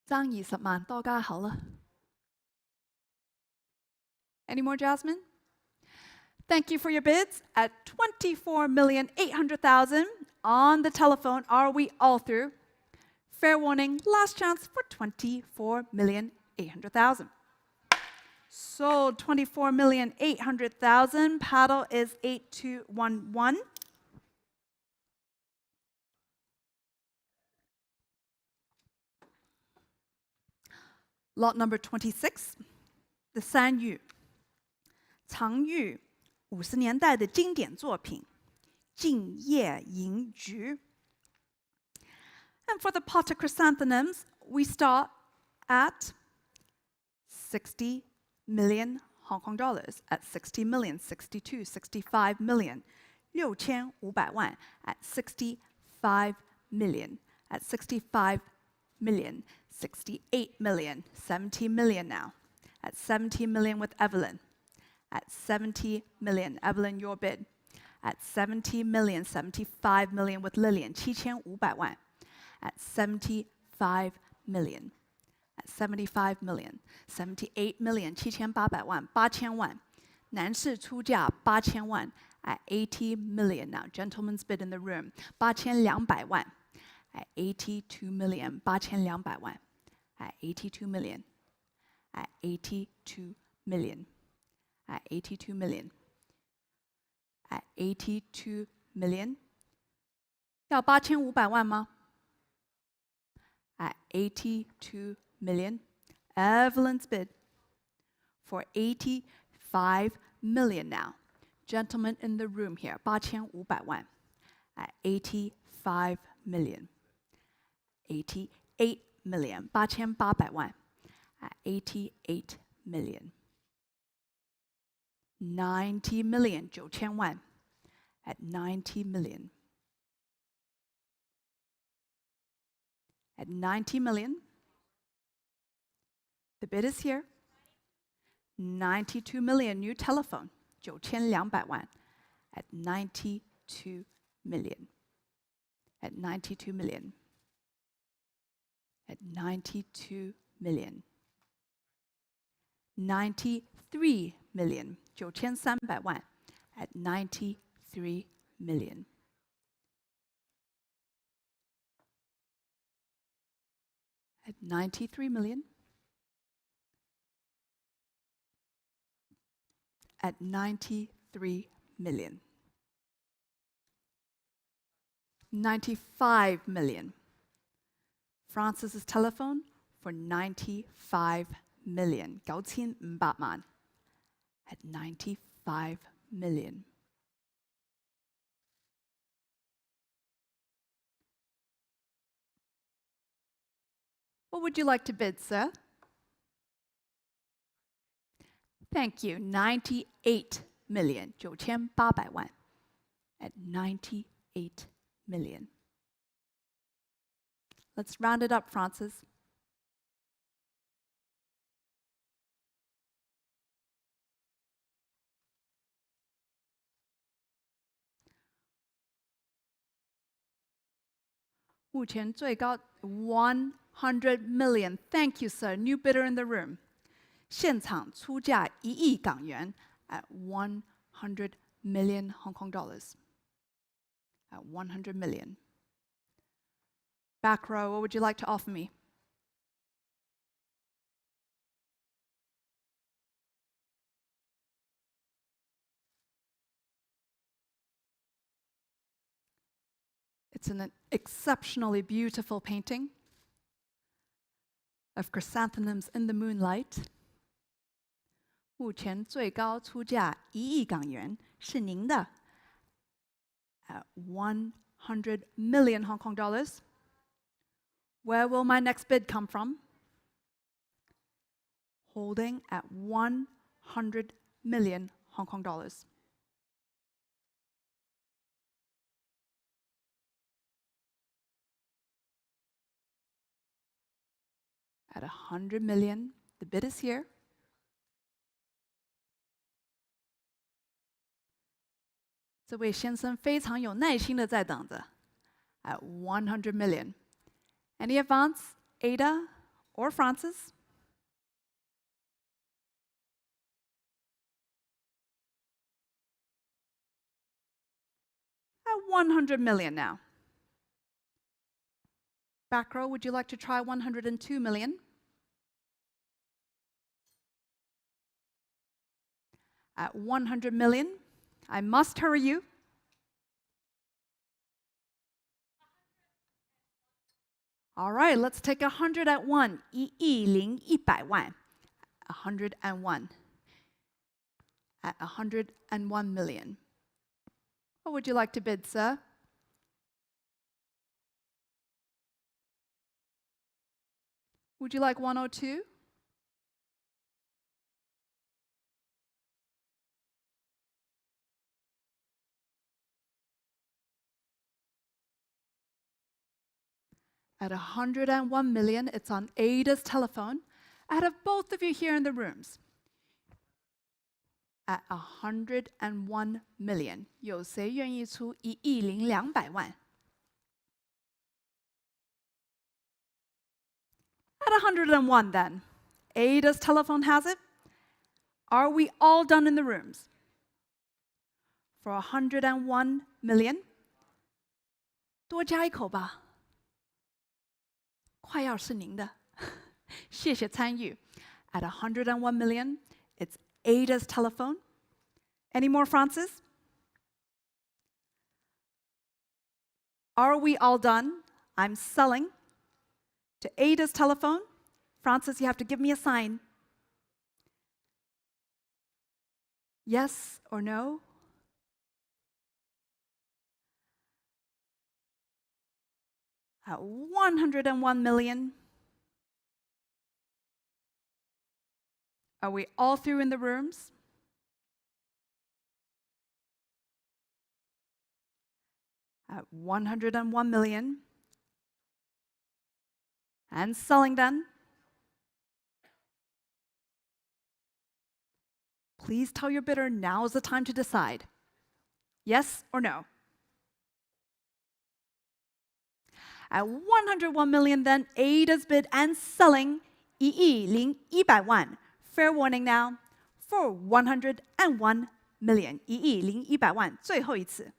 爭20萬，多加口啦。Any more, Jasmine? Thank you for your bids at 24,800,000. On the telephone, are we all through? Fair warning, last chance for 24,800,000. Sold 24,800,000. Paddle is 8211. Lot number 26, The 山芋，藏玉50年代的经典作品，静夜银菊。And for the pot of chrysanthemums, we start at 60 million Hong Kong dollars, at 60 million, 62, 65 million, 6500万 at 65 million, at 65 million, 68 million, 70 million now, at 70 million with Evelyn, at 70 million, Evelyn, your bid, at 70 million, 75 million with Lillian, 7500万 at 75 million, at 75 million, 78 million, 7800万 8000万 男士出价8000万 at 80 million now, gentleman's bid in the room, 8200万 at 82 million, 8200万 at 82 million, at 82 million, at 82 million, at 82 million. 要8500万吗？ At 82 million, Evelyn's bid for 85 million now. Gentlemen in the room here, 8500万 at 85 million. 88 million, 8800万 at 88 million. 90 million, 9000万 at 90 million. At 90 million, the bid is here. 92 million, new telephone, 9200万 at 92 million. At 92 million. At 92 million. 93 million, 9300万 at 93 million. At 93 million. At 93 million. 95 million. Francis's telephone for 95 million. 9500萬 at 95 million. What would you like to bid, sir? Thank you. 98 million. 9800萬 at 98 million. Let's round it up, Francis.目前最高100 million. Thank you, sir. New bidder in the room. 现场出价1亿港元 at 100 million Hong Kong dollars. At 100 million. Back row, what would you like to offer me? It's an exceptionally beautiful painting of chrysanthemums in the moonlight. 目前最高出价1亿港元是您的 at 100 million Hong Kong dollars. Where will my next bid come from? Holding at 100 million Hong Kong dollars. At 100 million, the bid is here. This gentleman 非常有耐心的在等着 at 100 million. Any advance, Ada or Francis? 100 million now. Back row, would you like to try 102 million? At 100 million, I must hurry you. All right, let's take 100 at 1. 101万. 101. At 101 million. What would you like to bid, sir? Would you like 102? At 101 million, it's on Ada's telephone. I have both of you here in the rooms. At 101 million, 有谁愿意出10200万? At 101 then, Ada's telephone has it. Are we all done in the rooms? For 101 million, 多加一口吧。快要是您的，谢谢参与。At 101 million, it's Ada's telephone. Any more, Francis? Are we all done? I'm selling to Ada's telephone. Francis, you have to give me a sign. Yes or no? At 101 million. Are we all through in the rooms? At 101 million. And selling then. Please tell your bidder now is the time to decide. Yes or no? At 101 million then, Ada's bid and selling 10100万. Fair warning now, for 101 million. 10100万, 最后一次.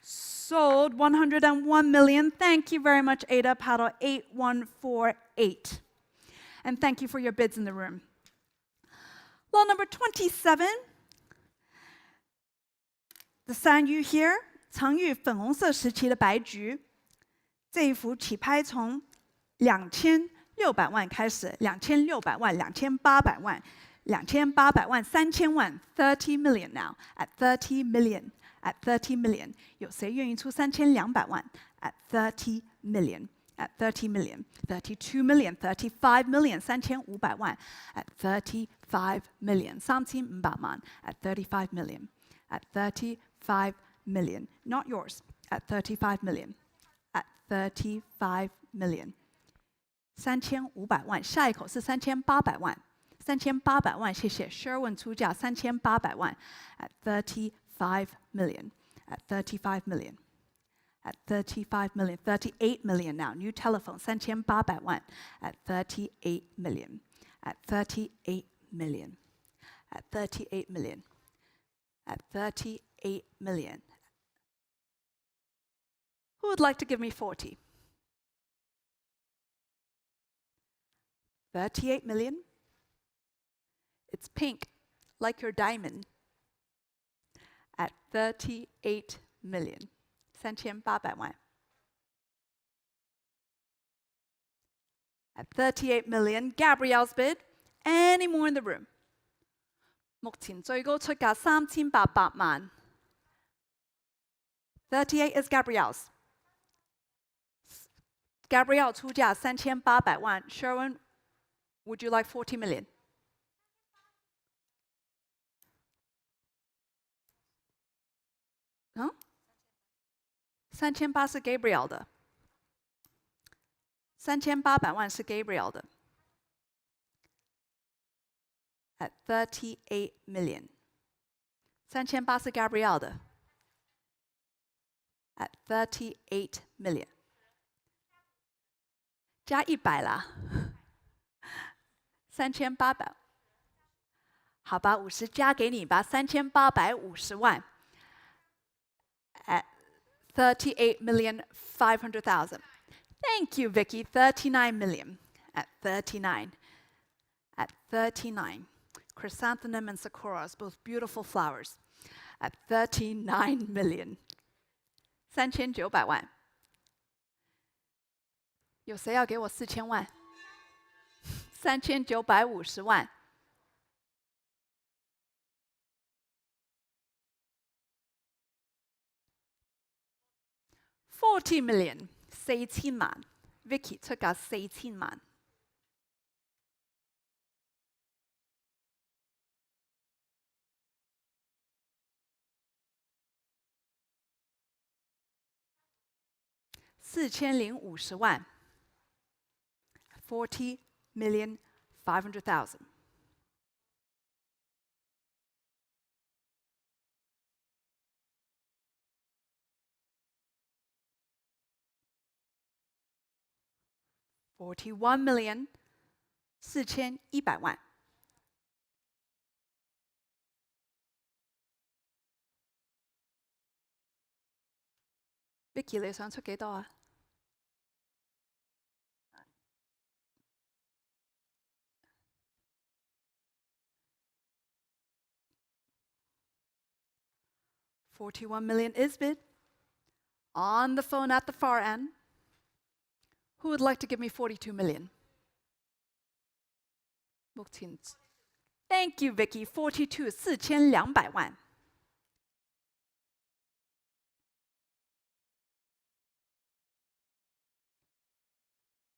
Sold 101 million. Thank you very much, Ada. Paddle 8148. And thank you for your bids in the room. Lot number 27. The sign you here. 常玉粉红色时期的白菊，这一幅起拍从2600万开始，2600万、2800万、2800万、3000万 ，30 million now at 30 million at 30 million， 有谁愿意出3200万 at 30 million at 30 million 32 million 35 million 3500万 at 35 million 3500萬 at 35 million at 35 million, not yours, at 35 million, at 35 million. 3500万，下一口是3800万，3800万，谢谢 Sherwin 出价3800万 ，at 35 million, at 35 million, at 35 million, 38 million now, new telephone 3800万 ，at 38 million, at 38 million, at 38 million, at 38 million. Who would like to give me 40? 38 million. It's pink, like your diamond. At 38 million. 3800万. At 38 million, Gabrielle's bid. Any more in the room? 目前最高出價3800萬. 38 is Gabrielle's. Gabrielle 出價3800萬. Sherwin, would you like 40 million? Huh? 3800是 Gabrielle 的。3800萬是 Gabrielle 的。At 38 million. 3800是 Gabrielle 的。At 38 million. 加100啦，3800。好吧，50加给你吧，3850万。38,500,000. Thank you, Vicky. 39 million. At 39. At 39. Chrysanthemum and sakuras, both beautiful flowers. At 39 million. 3900万。有谁要给我4000万？3950万。40 million， 4000萬。Vicky 出價4000萬。4050萬。40,500,000. $41,400,000. 4100萬。Vicky 你想出幾多啊？41 million is bid. On the phone at the far end. Who would like to give me 42 million? Thank you, Vicky. 42, 4200萬。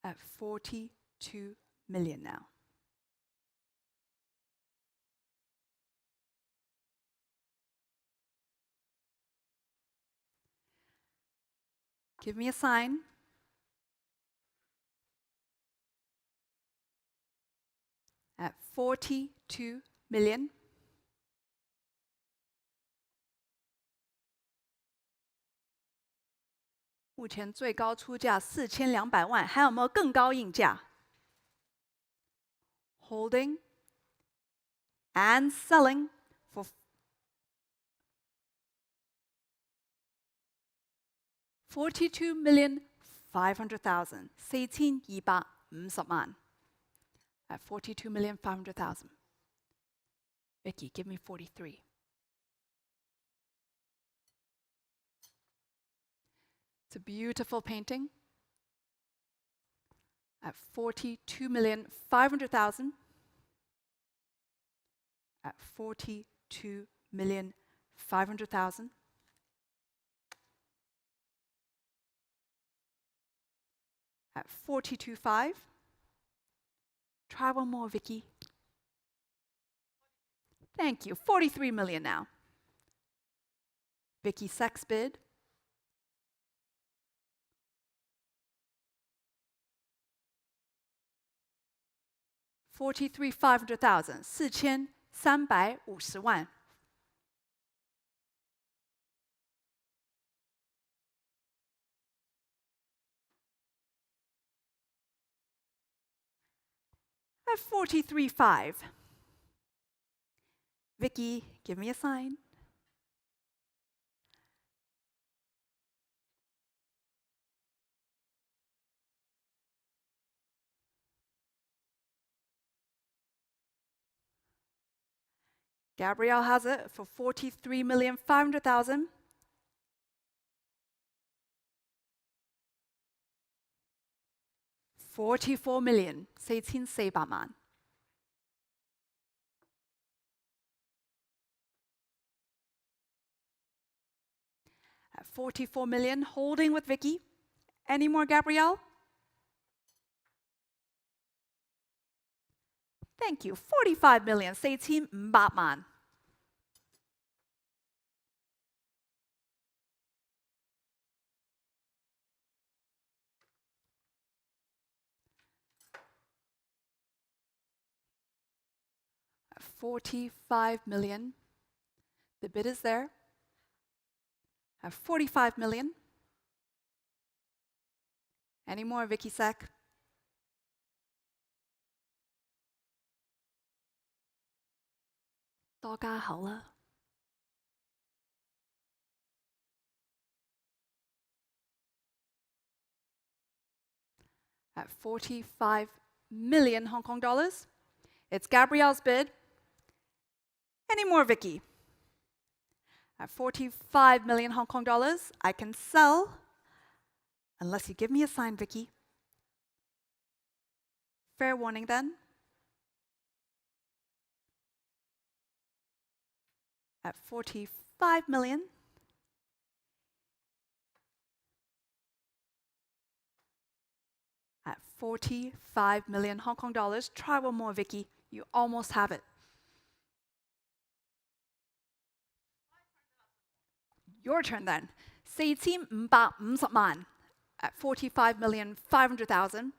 At 42 million now. Give me a sign. At 42 million. "目前最高出价4200万，还有没有更高应价 ？Holding and selling for 42,500,000. 4250萬。At 42,500,000. Vicky, give me 43. It's a beautiful painting. At 42,500,000. At 42,500,000. At 42.5. Try one more, Vicky. Thank you. 43 million now. Vicky Sex bid. $43,500,000. 4350萬。At 43.5. Vicky, give me a sign. Gabrielle has it for 43,500,000. $44 million. 4400萬。At 44 million, holding with Vicky. Any more, Gabrielle? Thank you. 45 million. 4500萬。$45 million. The bid is there. At 45 million. Any more, Vicky Sec? "多加口啦。at 45 million Hong Kong dollars. It's Gabrielle's bid. Any more, Vicky? At 45 million Hong Kong dollars, I can sell, unless you give me a sign, Vicky. Fair warning then. At 45 million. At 45 million Hong Kong dollars. Try one more, Vicky. You almost have it. Your turn then. 4,550萬 at 45,500,000.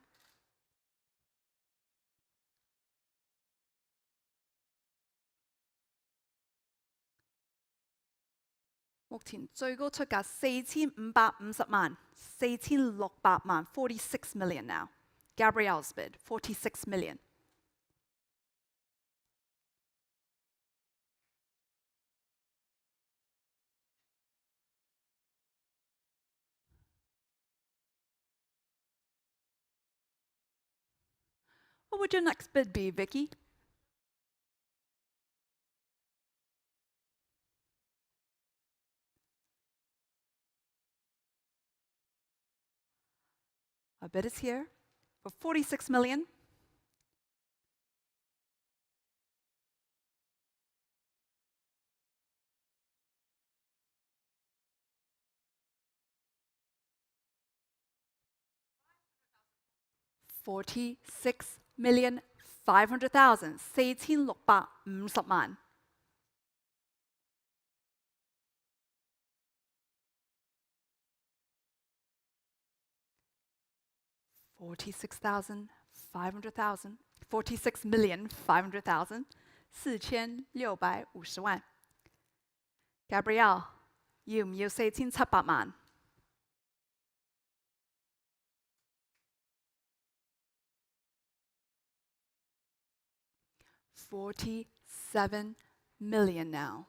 目前最高出價4,550萬 4,600萬 46 million now. Gabrielle's bid, 46 million. What would your next bid be, Vicky? Our bid is here for 46 million. $46,500,000 4,650萬 46,500,000 46,500,000 4,650萬 Gabrielle 要唔要4,700萬 47 million now.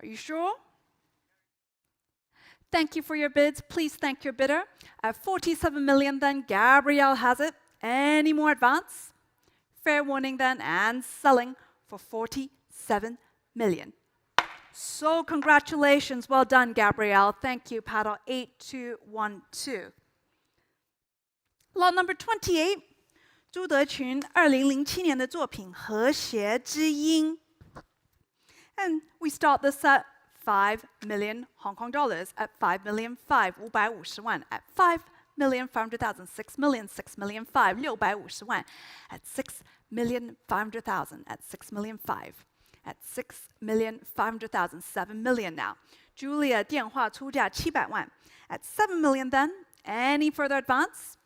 Are you sure? Thank you for your bids. Please thank your bidder. At 47 million then, Gabrielle has it. Any more advance? Fair warning then, and selling for 47 million. So congratulations. Well done, Gabrielle. Thank you, paddle 8212. Lot number 28, 朱德群2007年的作品《和谐之音》. And we start this at 5 million Hong Kong dollars, at 5 million 5,550萬 at 5 million 500,000, 6 million 6 million 5 650萬 at 6 million 500,000, at 6 million 5 at 6 million 500,000, 7 million now. Julia 電話出價700萬 at 7 million then. Any further advance?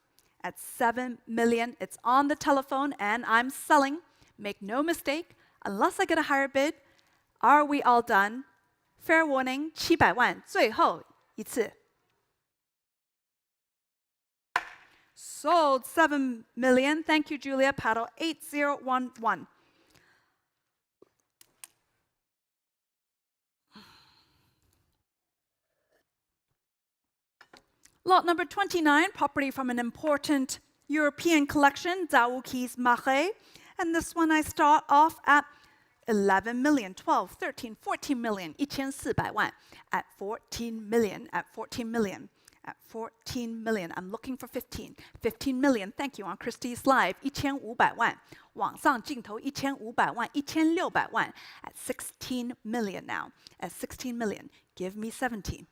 At 7 million, it's on the telephone and I'm selling. Make no mistake, unless I get a higher bid. Are we all done? Fair warning, 700萬最後一次. Sold 7 million. Thank you, Julia. Paddle 8011. Lot number 29, property from an important European collection, Daoukis Marais. And this one I start off at 11 million, 12, 13, 14 million, 1,400萬 at 14 million, at 14 million, at 14 million. I'm looking for 15. 15 million, thank you, on Christie's Live, 1,500萬 網上鏡頭1,500萬 1,600萬 at 16 million now. At 16 million, give me 17.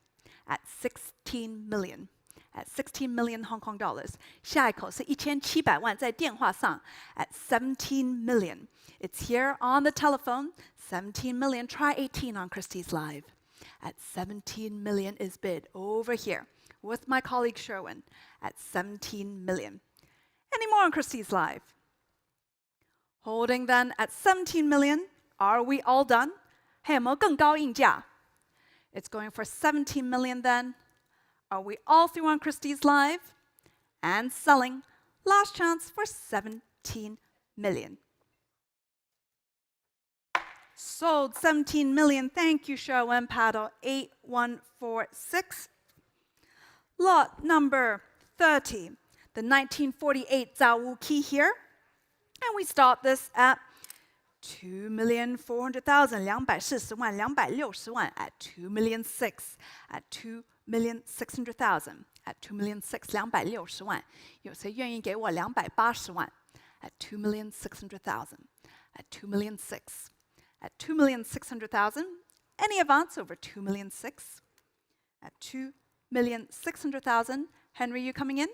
At 16 million. At 16 million Hong Kong dollars. 下一口是1,700萬在電話上 at 17 million. It's here on the telephone. 17 million. Try 18 on Christie's Live. At 17 million is bid over here with my colleague Sherwin at 17 million. Any more on Christie's Live? Holding then at 17 million. Are we all done? 还有没有更高应价? It's going for 17 million then. Are we all through on Christie's Live? And selling. Last chance for 17 million. Sold 17 million. Thank you, Sherwin. Paddle 8146. Lot number 30, the 1948 Zawu key here. And we start this at 2,400,000, 240万, 260万 at 2,600,000, at 2,600,000, at 2,600,000, 260万。有谁愿意给我280万 at 2,600,000, at 2,600,000, at 2,600,000. Any advance over 2,600,000, at 2,600,000. Henry, you coming in?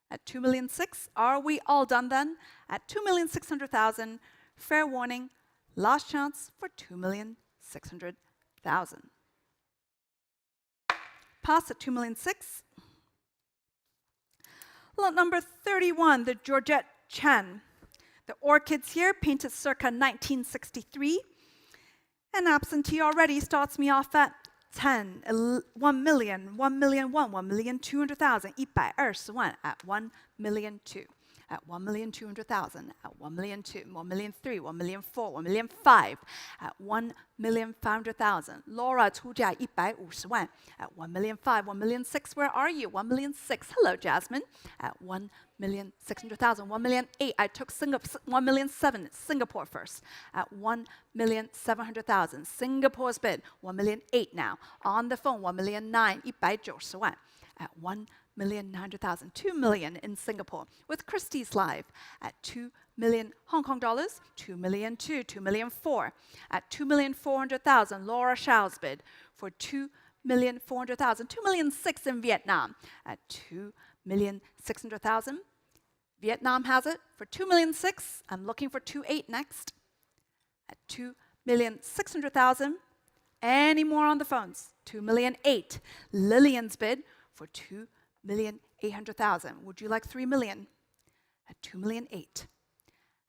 At 2,600,000. Are we all done then? At 2,600,000. Fair warning, last chance for 2,600,000. Pass at 2,600,000. Lot number 31, the Georgette Chen. The orchids here, painted circa 1963. And absentee already starts me off at 10, 1 million, 1,000,001, 1,200,000, 120万 at 1,200,000, at 1,200,000, at 1,200,000, 1,300,000, 1,400,000, 1,500,000, at 1,500,000. Laura 出价150万 at 1,500,000, 1,600,000. Where are you? 1,600,000. Hello, Jasmine. At 1,600,000, 1,800,000. I took 1,700,000 Singapore first. At 1,700,000. Singapore's bid 1,800,000 now. On the phone 1,900,000, 190万 at 1,900,000, 2 million in Singapore. With Christie's live at 2 million Hong Kong dollars, 2,200,000, 2,400,000. At 2,400,000, Laura Shao's bid for 2,400,000, 2,600,000 in Vietnam. At 2,600,000. Vietnam has it for 2,600,000. I'm looking for 2,800,000 next. At 2,600,000. Any more on the phones? 2,800,000. Lillian's bid for 2,800,000. Would you like 3 million? At 2,800,000.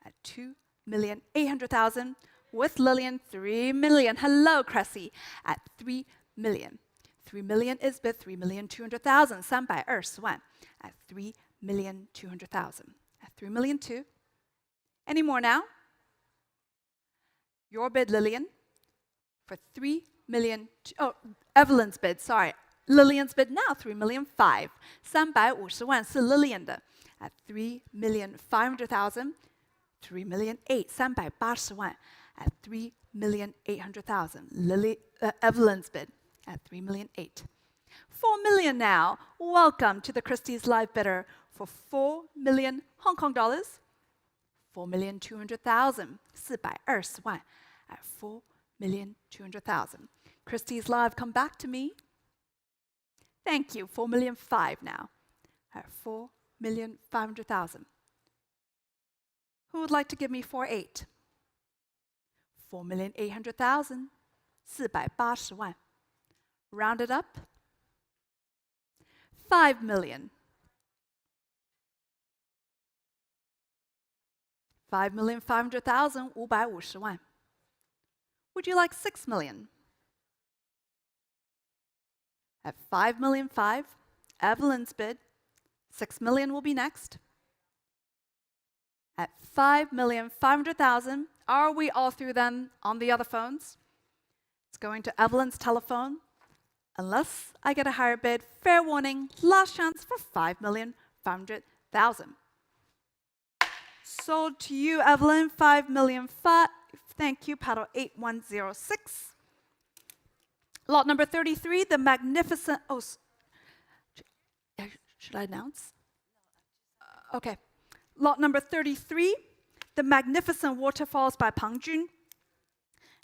At 2,800,000. With Lillian, 3 million. Hello, Christie. At 3 million. 3 million is bid 3,200,000. 320万. At 3,200,000. At 3,200,000. Any more now? Your bid, Lillian, for 3 million. Oh, Evelyn's bid, sorry. Lillian's bid now, 3,500,000. 350万是 Lillian 的 at 3,500,000. 3,800,000. 380万 at 3,800,000. Evelyn's bid at 3,800,000. 4 million now. Welcome to the Christie's live bidder for 4 million Hong Kong dollars. 4,200,000. 420万 at 4,200,000. Christie's live, come back to me. Thank you. 4,500,000 now at 4,500,000. Who would like to give me 4,800,000? 4,800,000. 480万. Round it up. 5 million. 5,500,000. 550万. Would you like 6 million? At 5,500,000, Evelyn's bid. 6 million will be next. At 5,500,000, are we all through then on the other phones? It's going to Evelyn's telephone. Unless I get a higher bid, fair warning, last chance for 5,500,000. Sold to you, Evelyn, 5,500,000. Thank you, paddle 8106. Lot number 33, the magnificent, oh, should I announce? Okay. Lot number 33, the magnificent waterfalls by Pang Jun.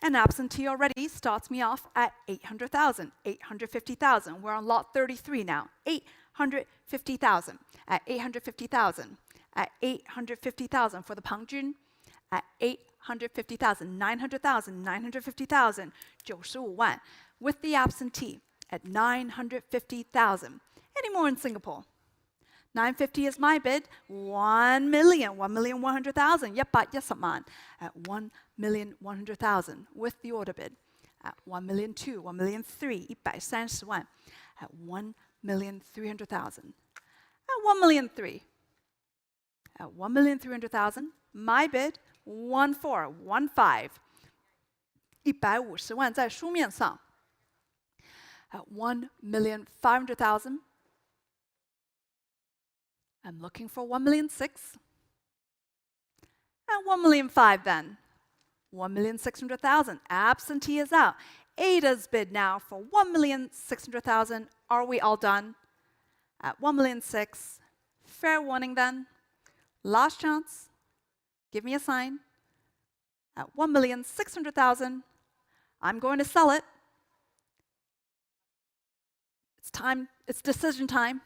And absentee already starts me off at 800,000, 850,000. We're on lot 33 now. 850,000, at 850,000, at 850,000 for the Pang Jun, at 850,000, 900,000, 950,000, 95万. With the absentee at 950,000. Any more in Singapore? 950 is my bid. 1 million, 1,100,000. Yepat yesaman at 1,100,000 with the order bid at 1,200,000, 1,300,000, 130万 at 1,300,000. At 1,300,000. At 1,300,000, my bid 1,400,000, 1,500,000. 150万在书面上。At 1,500,000. I'm looking for 1,600,000. And 1,500,000 then. 1,600,000. Absentee is out. Ada's bid now for 1,600,000. Are we all done? At 1,600,000. Fair warning then. Last chance. Give me a sign. At 1,600,000. I'm going to sell it. It's time. It's decision time.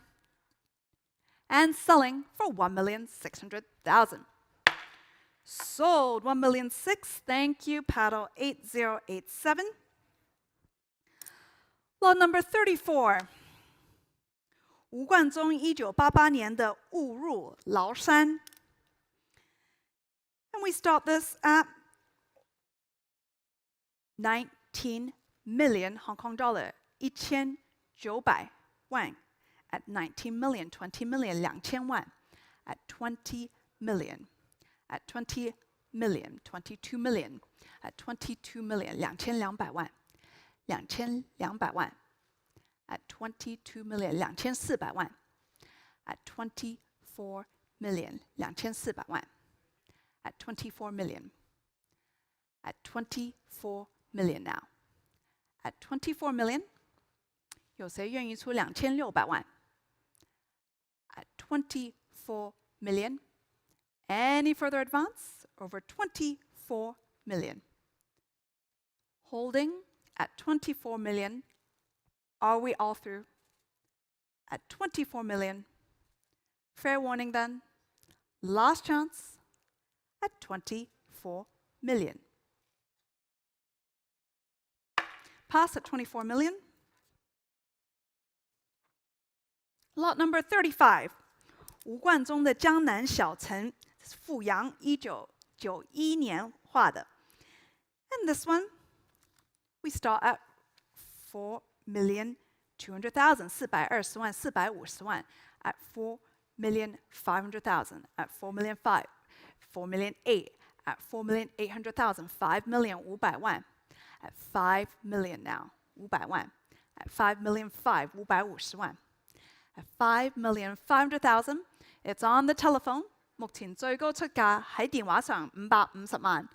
And selling for 1,600,000. Sold 1,600,000. Thank you, paddle 8087. Lot number 34. 吴冠中1988年的误入崂山。And we start this at 19 million Hong Kong dollar. 1,900万 at 19 million, 20 million, 2,000万 at 20 million, at 20 million, 22 million, at 22 million, 2,200万 2,200万 at 22 million, 2,400万 at 24 million, 2,400万 at 24 million, at 24 million now. At 24 million, 有谁愿意出2,600万 At 24 million. Any further advance? Over 24 million. Holding at 24 million. Are we all through? At 24 million. Fair warning then. Last chance at 24 million. Pass at 24 million. Lot number 35. 吴冠中的江南小城富阳1991年画的。And this one, we start at 4,200,000, 420万 450万 at 4,500,000, at 4,500,000, 4,800,000, at 4,800,000, 5,500,000万 at 5 million now, 500万 at 5,500,000, 550万 at 5,500,000. It's on the telephone. 目前最高出價喺電話上550萬。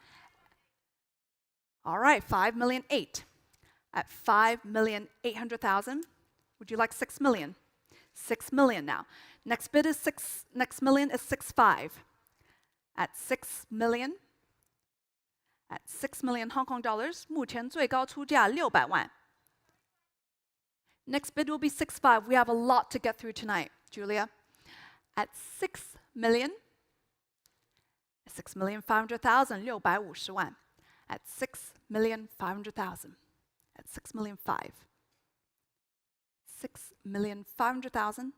All right, 5,800,000. At 5,800,000. Would you like 6 million? 6 million now. Next bid is next million is 6,500. At 6 million. At 6 million Hong Kong dollars. 目前最高出價600萬。Next bid will be 6,500. We have a lot to get through tonight, Julia. At 6 million. 6,500,000, 650萬 at 6,500,000 at 6,500,000 6,500,000.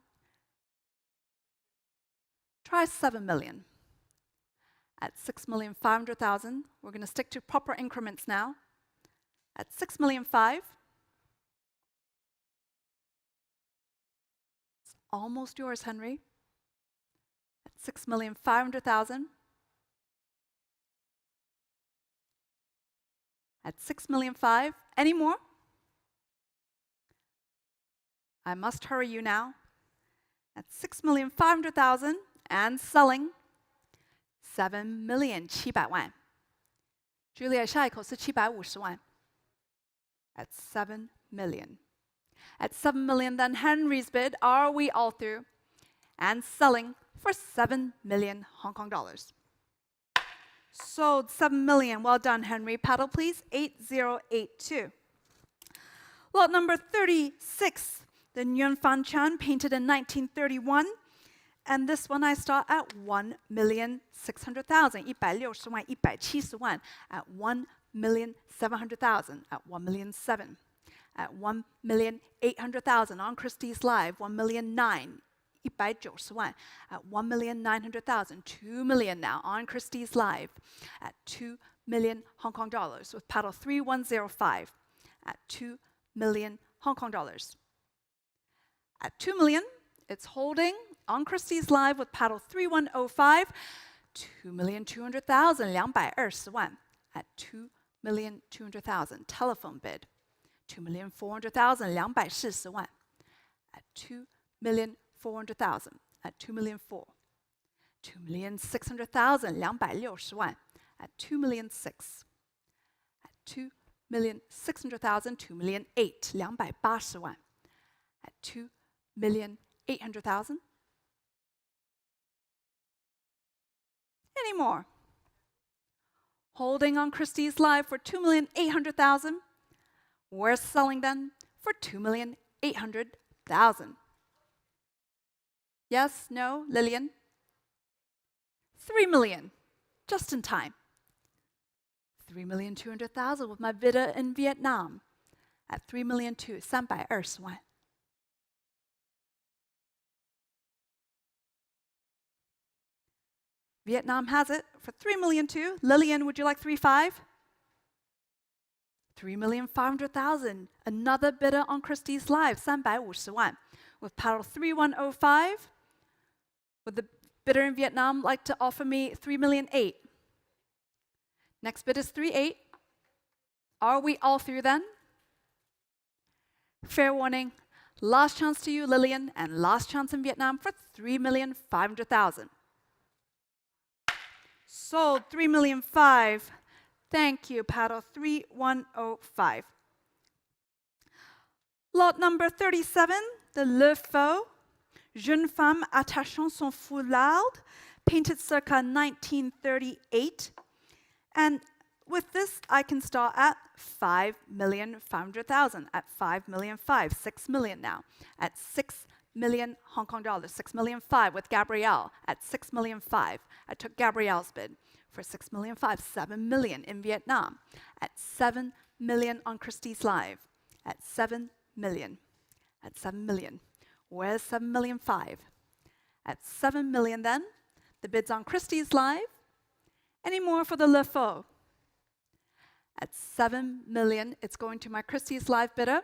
Try 7 million. At 6,500,000, we're going to stick to proper increments now. At 6,500,000, it's almost yours, Henry. At 6,500,000. At 6,500,000. Any more? I must hurry you now. At 6,500,000 and selling 7,700,000万。Julia, 下一口是750万。At 7 million. At 7 million, then Henry's bid. Are we all through? And selling for 7 million Hong Kong dollars. Sold 7 million. Well done, Henry. Paddle, please. 8082. Lot number 36. The Nguyen Fan Chan, painted in 1931. And this one I start at 1,600,000. 160万 170万 at 1,700,000 at 1,700,000 at 1,800,000 on Christie's Live 1,900,000 190万 at 1,900,000 2 million now on Christie's Live at 2 million Hong Kong dollars with paddle 3105 at 2 million Hong Kong dollars. At 2 million, it's holding on Christie's Live with paddle 3105, 2,200,000 220万 at 2 2,200,000 telephone bid. 2,400,000 240万 at 2,400,000 at 2,400,000. 2,600,000 260万 at 2,600,000 at 2,600,000 2,800,000 280万 at 2,800,000. Any more? Holding on Christie's Live for 2,800,000. We're selling them for 2,800,000. Yes, no, Lillian? 3 million, just in time. 3,200,000 with my bidder in Vietnam at 3,200,000 320万. Vietnam has it for 3,200,000. Lillian, would you like 3.5? 3,500,000. Another bidder on Christie's Live, 350万. With paddle 3105, would the bidder in Vietnam like to offer me 3,800,000? Next bid is 3.8. Are we all through then? Fair warning. Last chance to you, Lillian, and last chance in Vietnam for 3,500,000. Sold 3,500,000. Thank you, paddle 3105. Lot number 37, the Le Faux, Jeune femme attachant son foulard, painted circa 1938. And with this, I can start at 5,500,000, at 5,500,000, 6 million now, at 6 million Hong Kong dollars, 6,500,000 with Gabrielle at 6,500,000. I took Gabrielle's bid for 6,500,000, 7 million in Vietnam, at 7 million on Christie's Live, at 7 million, at 7 million. Where's 7,500,000? At 7 million then, the bid's on Christie's Live. Any more for the Le Faux? At 7 million, it's going to my Christie's Live bidder.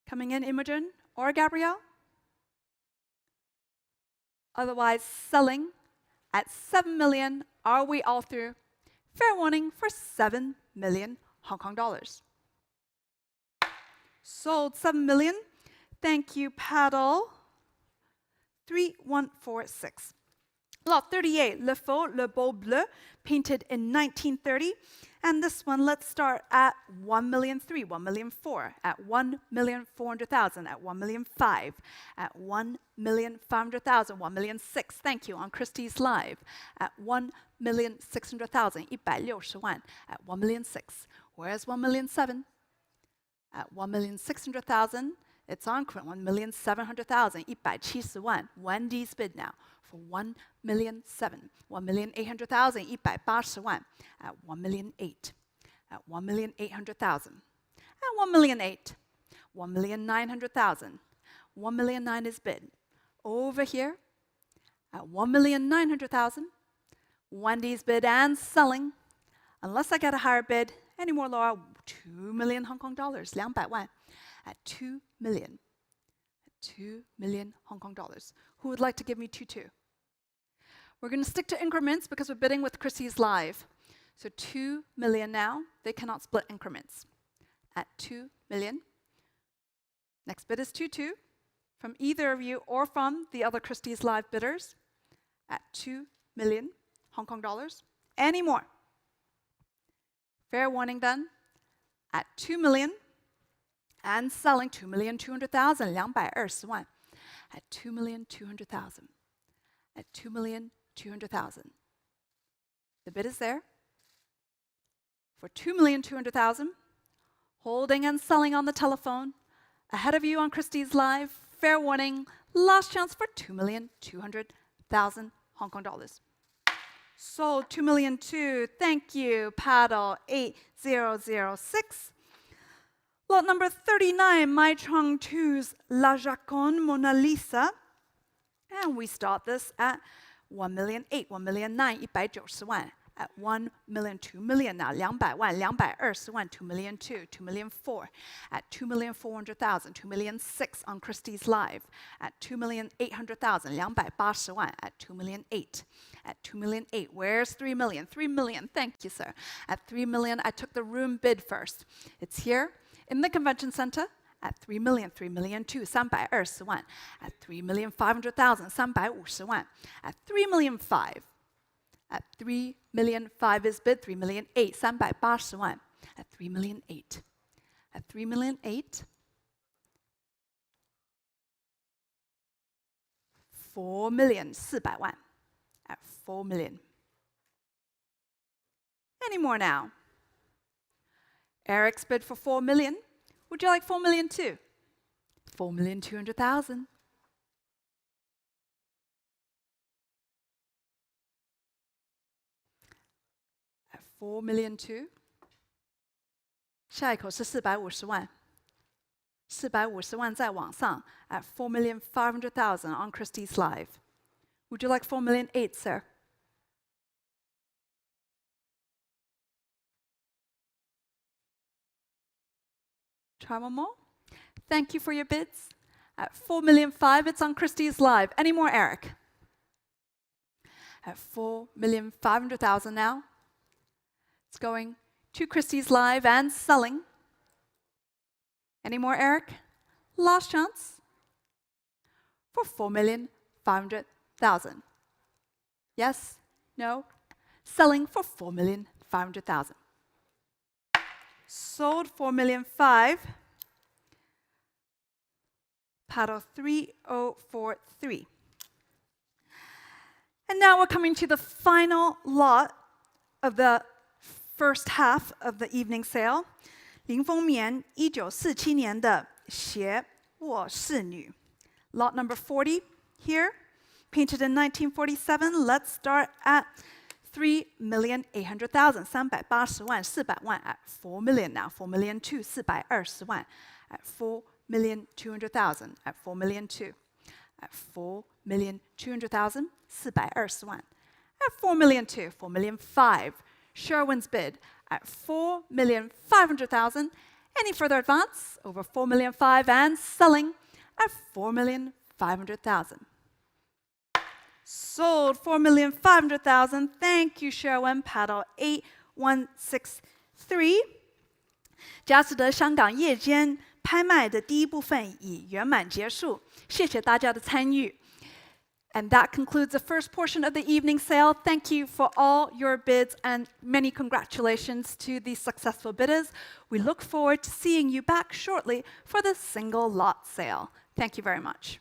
Coming in, Imogen or Gabrielle? Otherwise, selling at 7 million. Are we all through? Fair warning for 7 million Hong Kong dollars. Sold 7 million. Thank you, paddle 3146. Lot 38, Le Faux, Le Beau Bleu, painted in 1930. And this one, let's start at 1,300,000, 1,400,000, at 1,400,000, at 1,500,000, at 1,500,000, 1,600,000. Thank you, on Christie's Live, at 1,600,000, 160万, at 1,600,000. Where's 1,700,000? At 1,600,000, it's on 1,700,000, 170万. Wendy's bid now for 1,700,000, 1,800,000, 180万. At 1,800,000, at 1,800,000, at 1,800,000, 1,900,000. 1,900,000 is bid. Over here, at 1,900,000, Wendy's bid and selling. Unless I get a higher bid, any more, Laura? 2 million Hong Kong dollars, 200万. At 2 million. At 2 million Hong Kong dollars. Who would like to give me 2.2? We're going to stick to increments because we're bidding with Christie's Live. So 2 million now. They cannot split increments. At 2 million. Next bid is 2.2 from either of you or from the other Christie's Live bidders. At 2 million Hong Kong dollars. Any more? Fair warning then. At 2 million. And selling 2,200,000, 220万. At 2,200,000. At 2,200,000. The bid is there for 2,200,000. Holding and selling on the telephone. Ahead of you on Christie's Live. Fair warning. Last chance for 2,200,000 Hong Kong dollars. Sold 2,200,000. Thank you. Paddle 8006. Lot number 39, Mai Chong 2's La Jaconde Mona Lisa. And we start this at 1,800,000, 1,900,000, 190万. At 1 million, 2 million now, 200万, 220万, 2,200,000, 2,400,000. At 2,400,000, 2,600,000 on Christie's Live. At 2,800,000, 280万. At 2,800,000. At 2,000,008, where's 3,000,000? 3,000,000, thank you, sir. At 3,000,000, I took the room bid first. It's here in the convention center. At 3,000,000, 3,000,002, 320万. At 3,500,000, 350万. At 3,000,005, at 3,000,005 is bid, 3,000,008, 380万. At 3,000,008, at 3,000,008, 4,400,000 万. At 4,000,000. Any more now? Eric's bid for 4,000,000. Would you like 4,000,000 too? 4,200,000. At 4,000,000 too. 下一口是450万。450万在网上 at 4,500,000 on Christie's Live. Would you like 4,008, sir? Try one more. Thank you for your bids. At 4,005,000, it's on Christie's Live. Any more, Eric? At 4,500,000 now. It's going to Christie's Live and selling. Any more, Eric? Last chance. For 4,500,000. Yes? No? Selling for 4,500,000. Sold 4,500,000. Paddle 3043. And now we're coming to the final lot of the first half of the evening sale. 林风眠1947年的鞋卧室女. Lot number 40 here, painted in 1947. Let's start at 3,800,000, 380万, 400万 at 4,000,000 now, 4,002,000, 420万 at 4,200,000, at 4,002,000, at 4,200,000, 420万 at 4,002,000, 4,500,000. Sherwin's bid at 4,500,000. Any further advance? Over 4,500,000 and selling at 4,500,000. Sold 4,500,000. Thank you, Sherwin. Paddle 8163. 佳士得香港夜间拍卖的第一部分已圆满结束，谢谢大家的参与。And that concludes the first portion of the evening sale. Thank you for all your bids and many congratulations to the successful bidders. We look forward to seeing you back shortly for the single lot sale. Thank you very much.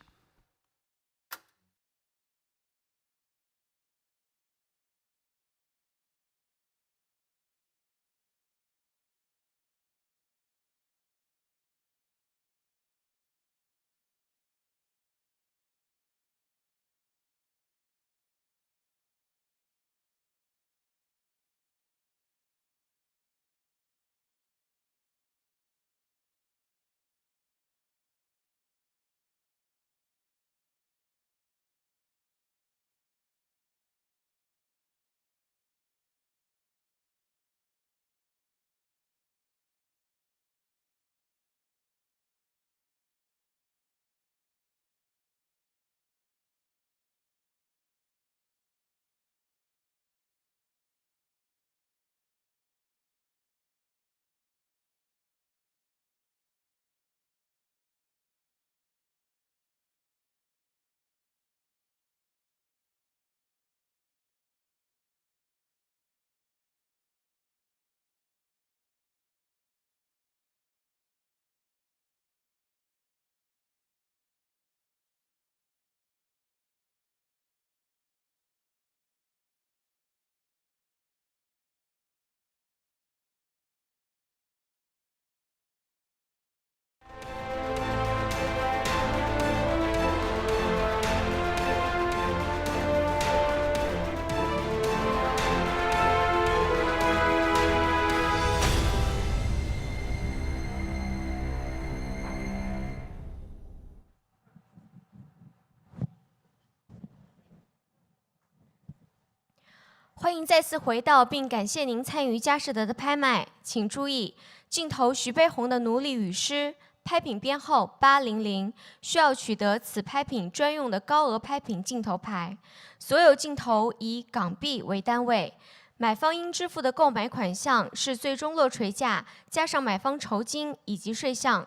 《欢迎再次回到，并感谢您参与佳士得的拍卖。请注意，镜头徐悲鸿的《奴隶与诗》拍品编号800，需要取得此拍品专用的高额拍品镜头牌。所有镜头以港币为单位。买方应支付的购买款项是最终落锤价加上买方酬金以及税项。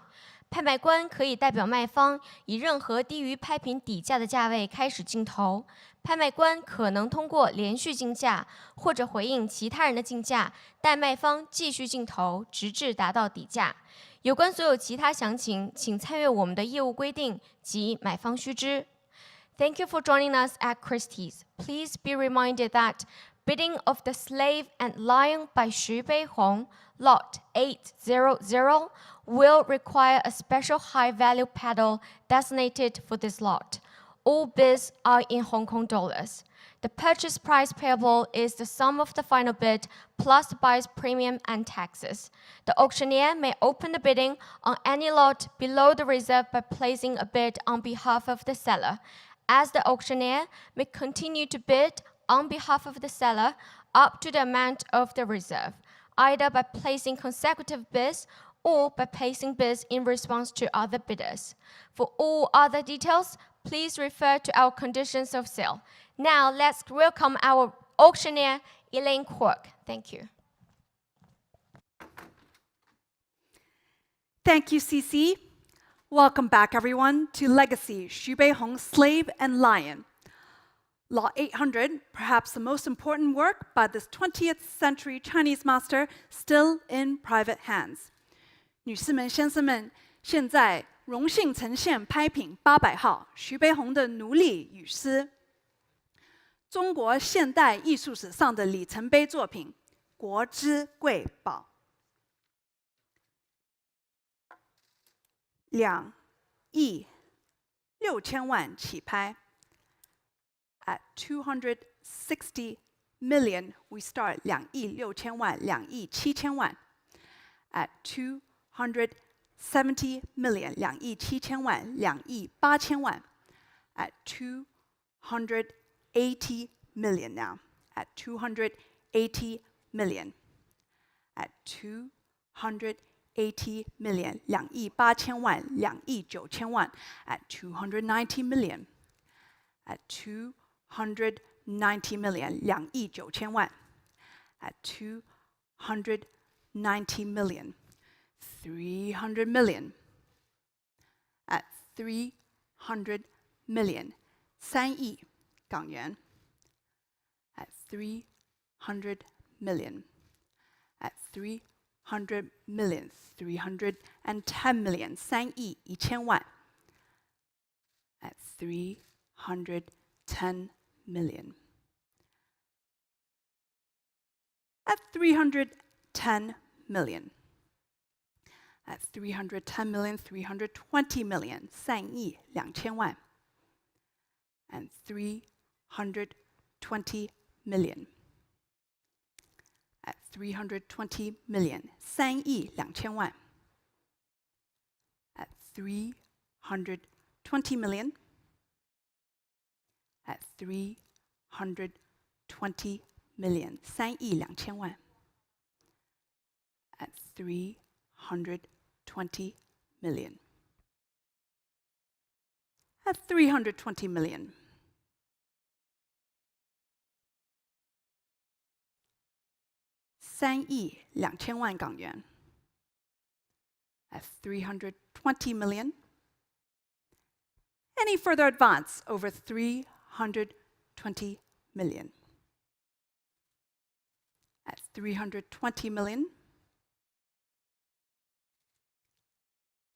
拍卖官可以代表卖方以任何低于拍品底价的价位开始竞投。拍卖官可能通过连续竞价或者回应其他人的竞价，待卖方继续竞投，直至达到底价。有关所有其他详情，请参阅我们的业务规定及买方须知。Thank you for joining us at Christie's. Please be reminded that bidding of the Slave and Lion by Xu Beihong, Lot 800, will require a special high-value paddle designated for this lot. All bids are in Hong Kong dollars. The purchase price payable is the sum of the final bid plus the buyer's premium and taxes. The auctioneer may open the bidding on any lot below the reserve by placing a bid on behalf of the seller, as the auctioneer may continue to bid on behalf of the seller up to the amount of the reserve, either by placing consecutive bids or by placing bids in response to other bidders. For all other details, please refer to our conditions of sale. Now, let's welcome our auctioneer, Elaine Quirk. Thank you. Thank you, CC. Welcome back, everyone, to Legacy, Xu Beihong, Slave and Lion. Lot 800, perhaps the most important work by this 20th century Chinese master, still in private hands. 女士们、先生们，现在荣幸呈现拍品800号徐悲鸿的《奴隶与诗》，中国现代艺术史上的里程碑作品，国之瑰宝。2亿6千万起拍。At 260 million, we start 2亿6千万，2亿7千万。At 270 million, 2亿7千万，2亿8千万。At 280 million now. At 280 million. At 280 million, 2亿8千万，2亿9千万。At 290 million. At 290 million, 2亿9千万。At 290 million, 300 million. At 300 million, 3亿港元。At 300 million. At 300 million, 310 million, 3亿1千万。At 310 million. At 310 million. At 310 million, 320 million, 3亿2千万。And 320 million. At 320 million, 3亿2千万。At 320 million. At 320 million, 3亿2千万。At 320 million. At 320 million. $3亿2千万港元。At 320 million. Any further advance over 320 million? At 320 million.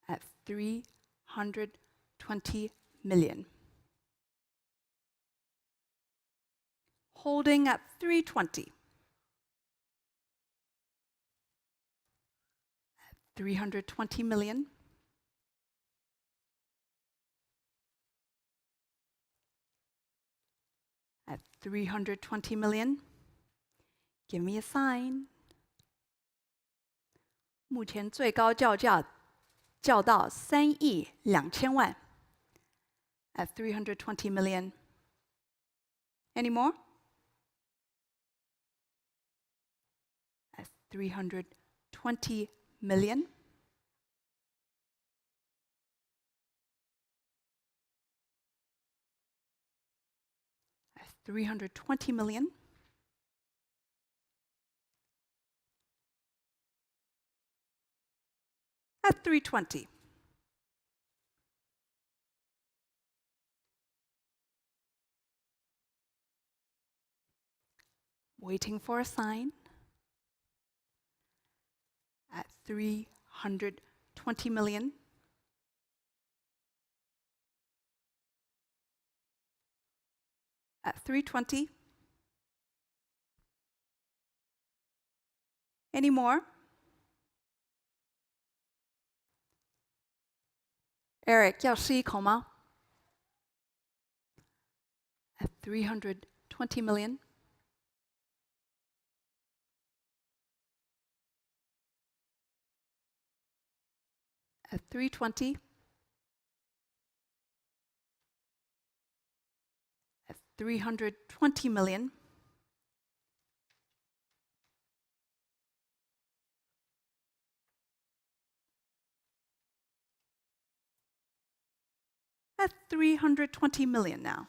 At 320 million. Holding at 320. At 320 million. At 320 million. Give me a sign. 目前最高叫价叫到3亿2千万。At 320 million. Any more? At 320 million. 320 million. At 320. Waiting for a sign. At 320 million. At 320. Any more? Eric, 要试一口吗? At 320 million. At 320. At 320 million. At 320 million now.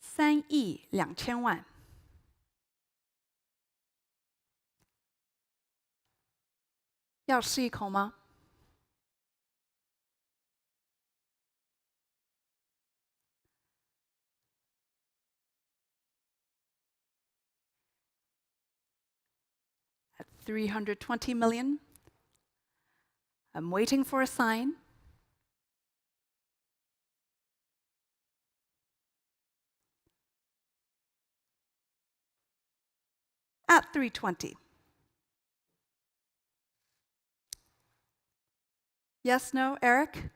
$3亿2千万. $要试一口吗? At 320 million. I'm waiting for a sign. At 320. Yes, no, Eric?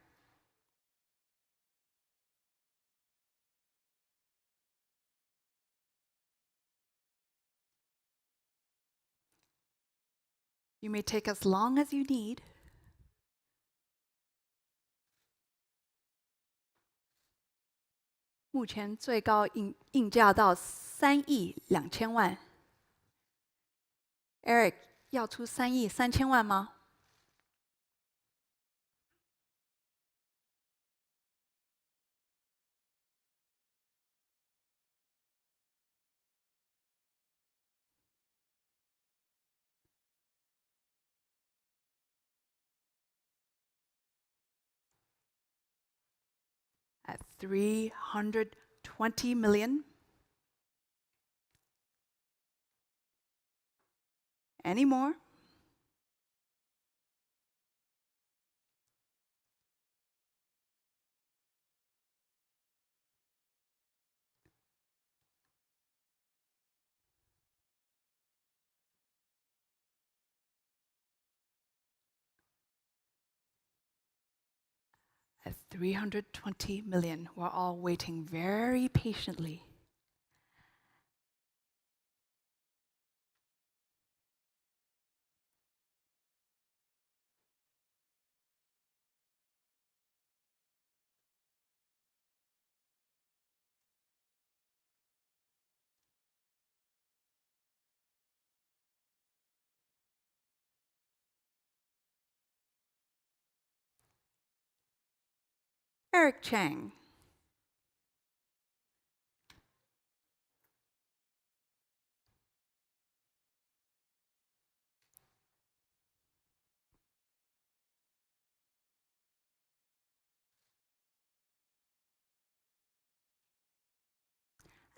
You may take as long as you need.目前最高应价到3亿2千万。Eric 要出3亿3千万吗？At 320 million. Any more? At 320 million, we're all waiting very patiently. Eric Chang.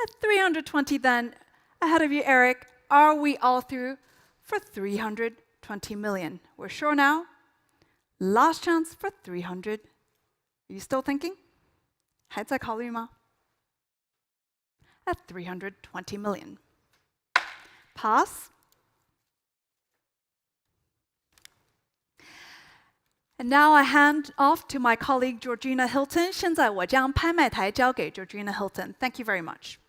At 320 then, ahead of you, Eric, are we all through for 320 million? We're sure now? Last chance for 300. Are you still thinking? 还在考虑吗? At 320 million. Pass. And now I hand off to my colleague Georgina Hilton. 现在我将拍卖台交给 Georgina Hilton. Thank you very much.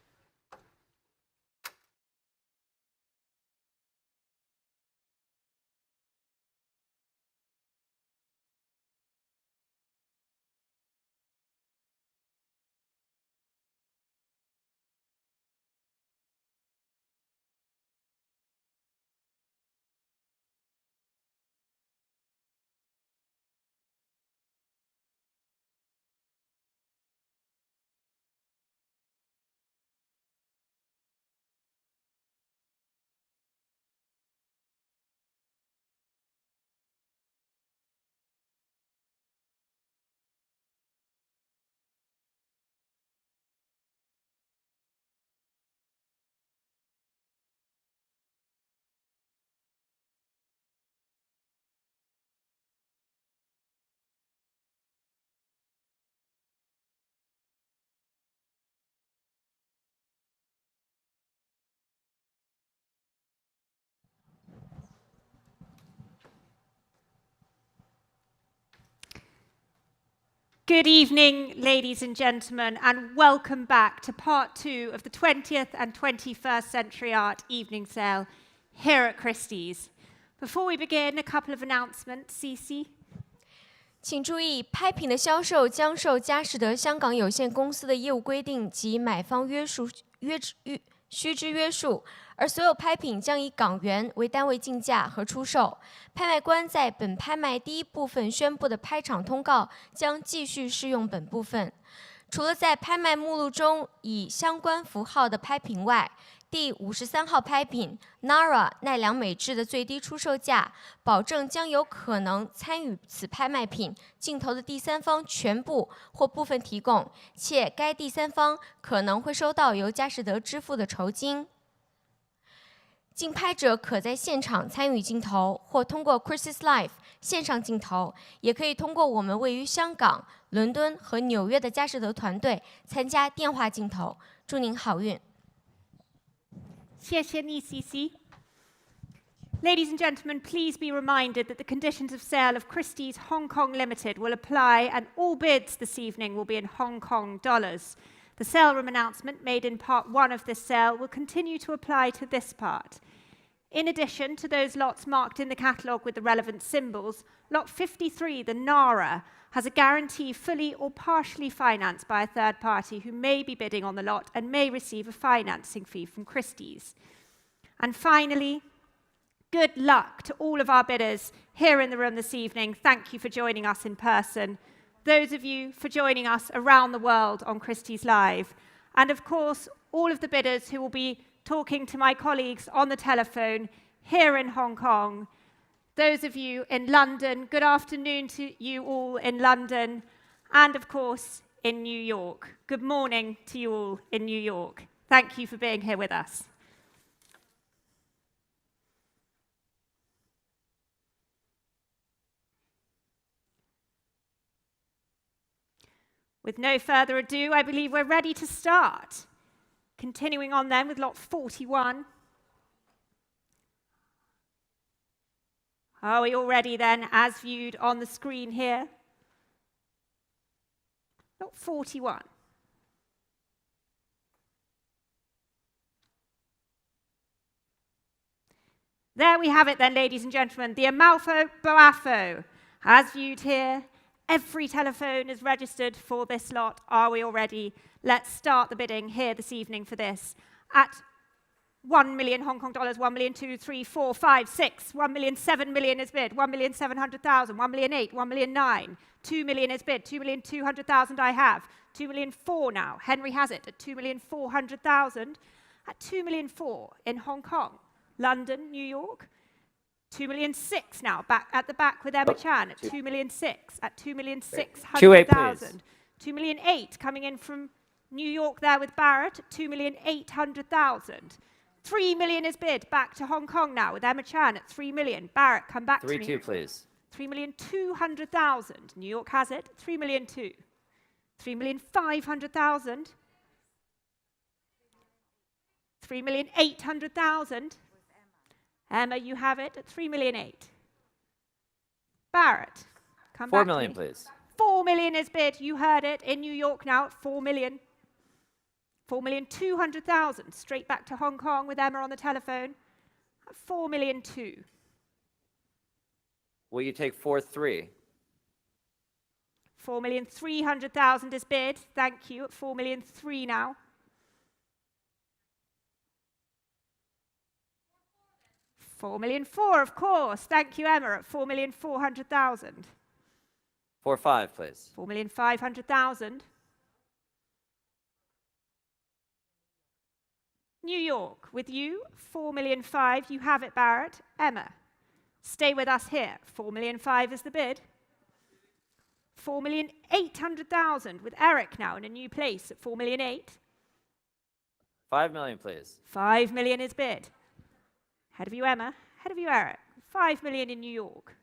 Good evening, ladies and gentlemen, and welcome back to part 2 of the 20th and 21st Century Art Evening Sale here at Christie's. Before we begin, a couple of announcements. Cece? 请注意，拍品的销售将受佳士得香港有限公司的业务规定及买方须知约束，而所有拍品将以港元为单位竞价和出售。拍卖官在本拍卖第一部分宣布的拍场通告将继续适用本部分。除了在拍卖目录中以相关符号的拍品外，第53号拍品 Nara 奈良美智的最低出售价，保证将有可能参与此拍卖品竞投的第三方全部或部分提供，且该第三方可能会收到由佳士得支付的酬金。竞拍者可在现场参与竞投，或通过 Christie's Live 线上竞投，也可以通过我们位于香港、伦敦和纽约的佳士得团队参加电话竞投。祝您好运！谢谢你, Cece. Ladies and gentlemen, please be reminded that the conditions of sale of Christie's Hong Kong Limited will apply, and all bids this evening will be in Hong Kong dollars. The sale room announcement made in part 1 of this sale will continue to apply to this part. In addition to those lots marked in the catalogue with the relevant symbols, lot 53, the Nara, has a guarantee fully or partially financed by a third party who may be bidding on the lot and may receive a financing fee from Christie's. And finally, good luck to all of our bidders here in the room this evening. Thank you for joining us in person. Those of you for joining us around the world on Christie's Live. And of course, all of the bidders who will be talking to my colleagues on the telephone here in Hong Kong. Those of you in London, good afternoon to you all in London, and of course in New York. Good morning to you all in New York. Thank you for being here with us. With no further ado, I believe we're ready to start. Continuing on then with lot 41. Are we all ready then, as viewed on the screen here? Lot 41. There we have it then, ladies and gentlemen, the Amalfi Boafo, as viewed here. Every telephone is registered for this lot. Are we all ready? Let's start the bidding here this evening for this. At 1 million Hong Kong dollars, 1 million, 2, 3, 4, 5, 6, 1 million, 7 million is bid, 1,700,000, 1 million 8, 1 million 9, 2 million is bid, 2,200,000 I have, 2 million 4 now. Henry has it at 2,400,000, at 2 million 4 in Hong Kong, London, New York. 2 million 6 now, back at the back with Emma Chan at 2 million 6, at 2 million 600,000. 2 million 8 coming in from New York there with Barrett at 2 million 800,000. 3 million is bid, back to Hong Kong now with Emma Chan at 3 million. Barrett, come back to me. 3-2, please. 3,200,000. New York has it, 3 million 2. 3,500,000. 3,800,000. Emma, you have it at 3 million 8. Barrett, come back 4 to million, me. please. 4 million is bid. You heard it in New York now at 4 million. 4,200,000. Straight back to Hong Kong with Emma on the telephone at 4 million 2. Will you take 4-3? 4,300,000 is bid. Thank you at 4 million 3 now. 4 million 4, of course. Thank you, Emma, at 4,400,000. 4-5, please. 4,500,000. New York, with you, 4 million 5. You have it, Barrett. Emma, stay with us here. 4 million 5 is the bid. 4,800,000 with Eric now in a new place at 4 million 8. 5 million, please. 5 million is bid. Ahead of you, Emma. Ahead of you, Eric. 5 million in New York.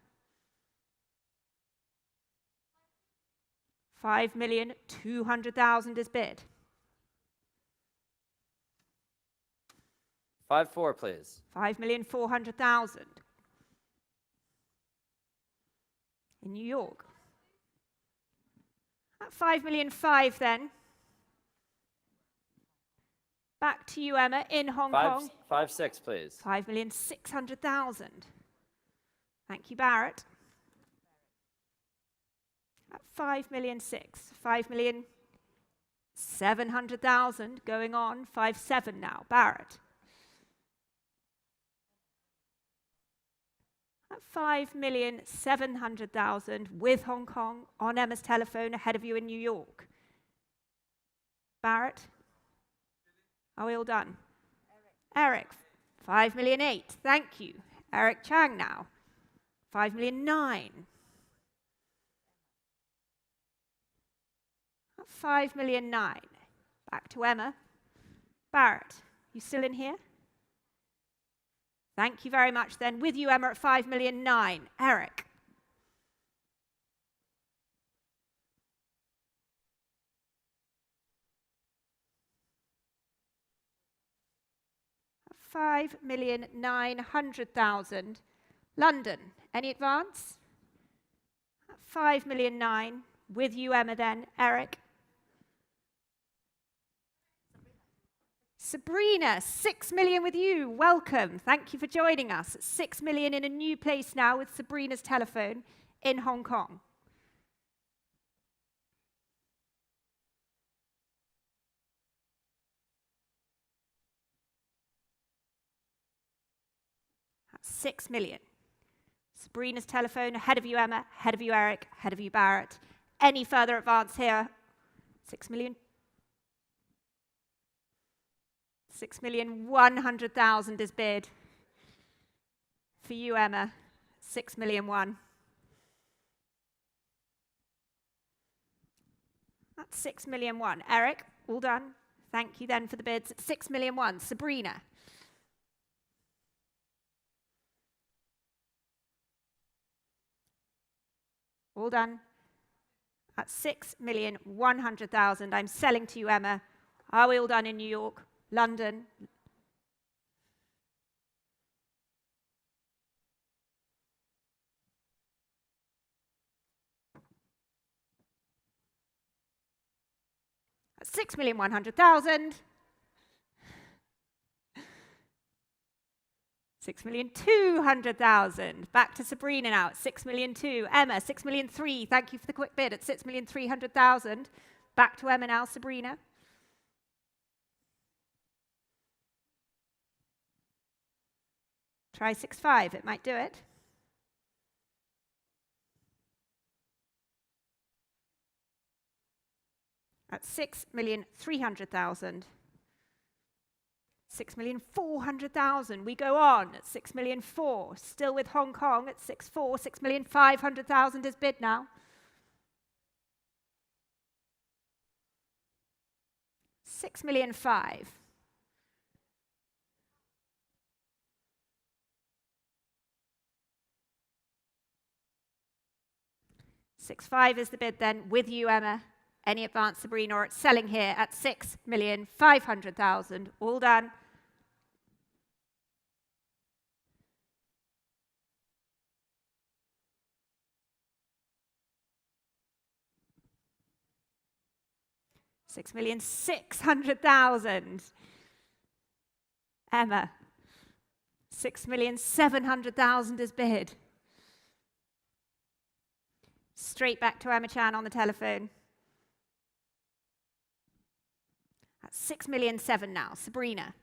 5,200,000 is bid. 5-4, please. 5,400,000 in New York. At 5,000,005 then. Back to you, Emma, in Hong Kong. 5.6, please. 5,600,000. Thank you, Barrett. At 5,006,000, 5,700,000 going on. 5.7 now, Barrett. At 5,700,000 with Hong Kong on Emma's telephone ahead of you in New York. Barrett. Are we all done? Eric, 5,000,008. Thank you. Eric Chang now. 5,000,009. 5,000,009. Back to Emma. Barrett, you still in here? Thank you very much then. With you, Emma, at 5,000,009. Eric. $5,900,000. London, any advance? 5,000,009. With you, Emma, then. Eric. Sabrina, 6 million with you. Welcome. Thank you for joining us. 6 million in a new place now with Sabrina's telephone in Hong Kong. That's 6 million. Sabrina's telephone ahead of you, Emma, ahead of you, Eric, ahead of you, Barrett. Any further advance here? 6 million. 6,100,000 is bid. For you, Emma, 6,000,001. That's 6,000,001. Eric, all done. Thank you then for the bids. 6,000,001. Sabrina. All done. At 6,100,000. I'm selling to you, Emma. Are we all done in New York? London. At 6,100,000. 6,200,000. Back to Sabrina now at 6,200,000. Emma, 6,300,000. Thank you for the quick bid at 6,300,000. Back to Emma now, Sabrina. Try 6,500, it might do it. At 6,300,000. 6,400,000. We go on at 6,400,000. Still with Hong Kong at 6,400,000. 6,500,000 is bid now. 6,500,000. 6,500,000 is the bid then, with you, Emma. Any advance, Sabrina, or it's selling here at 6,500,000. All done. $6,600,000. Emma. 6,700,000 is bid. Straight back to Emma Chan on the telephone. At 6,700,000 now. Sabrina.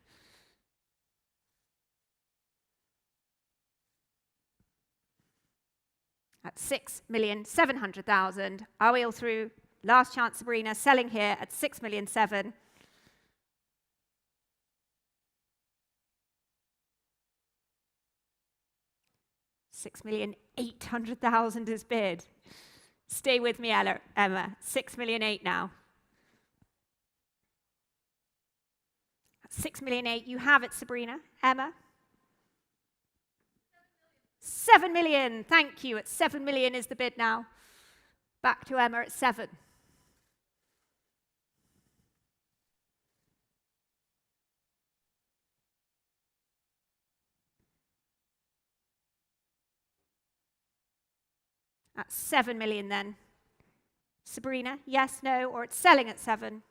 At 6,700,000. Are we all through? Last chance, Sabrina. Selling here at 6,700,000. $6,800,000 is bid. Stay with me, Emma. 6,800,000 now. 6,800,000. You have it, Sabrina. Emma. 7 million. Thank you. At 7 million is the bid now. Back to Emma at 7. At 7 million then. Sabrina, yes, no, or it's selling at 7.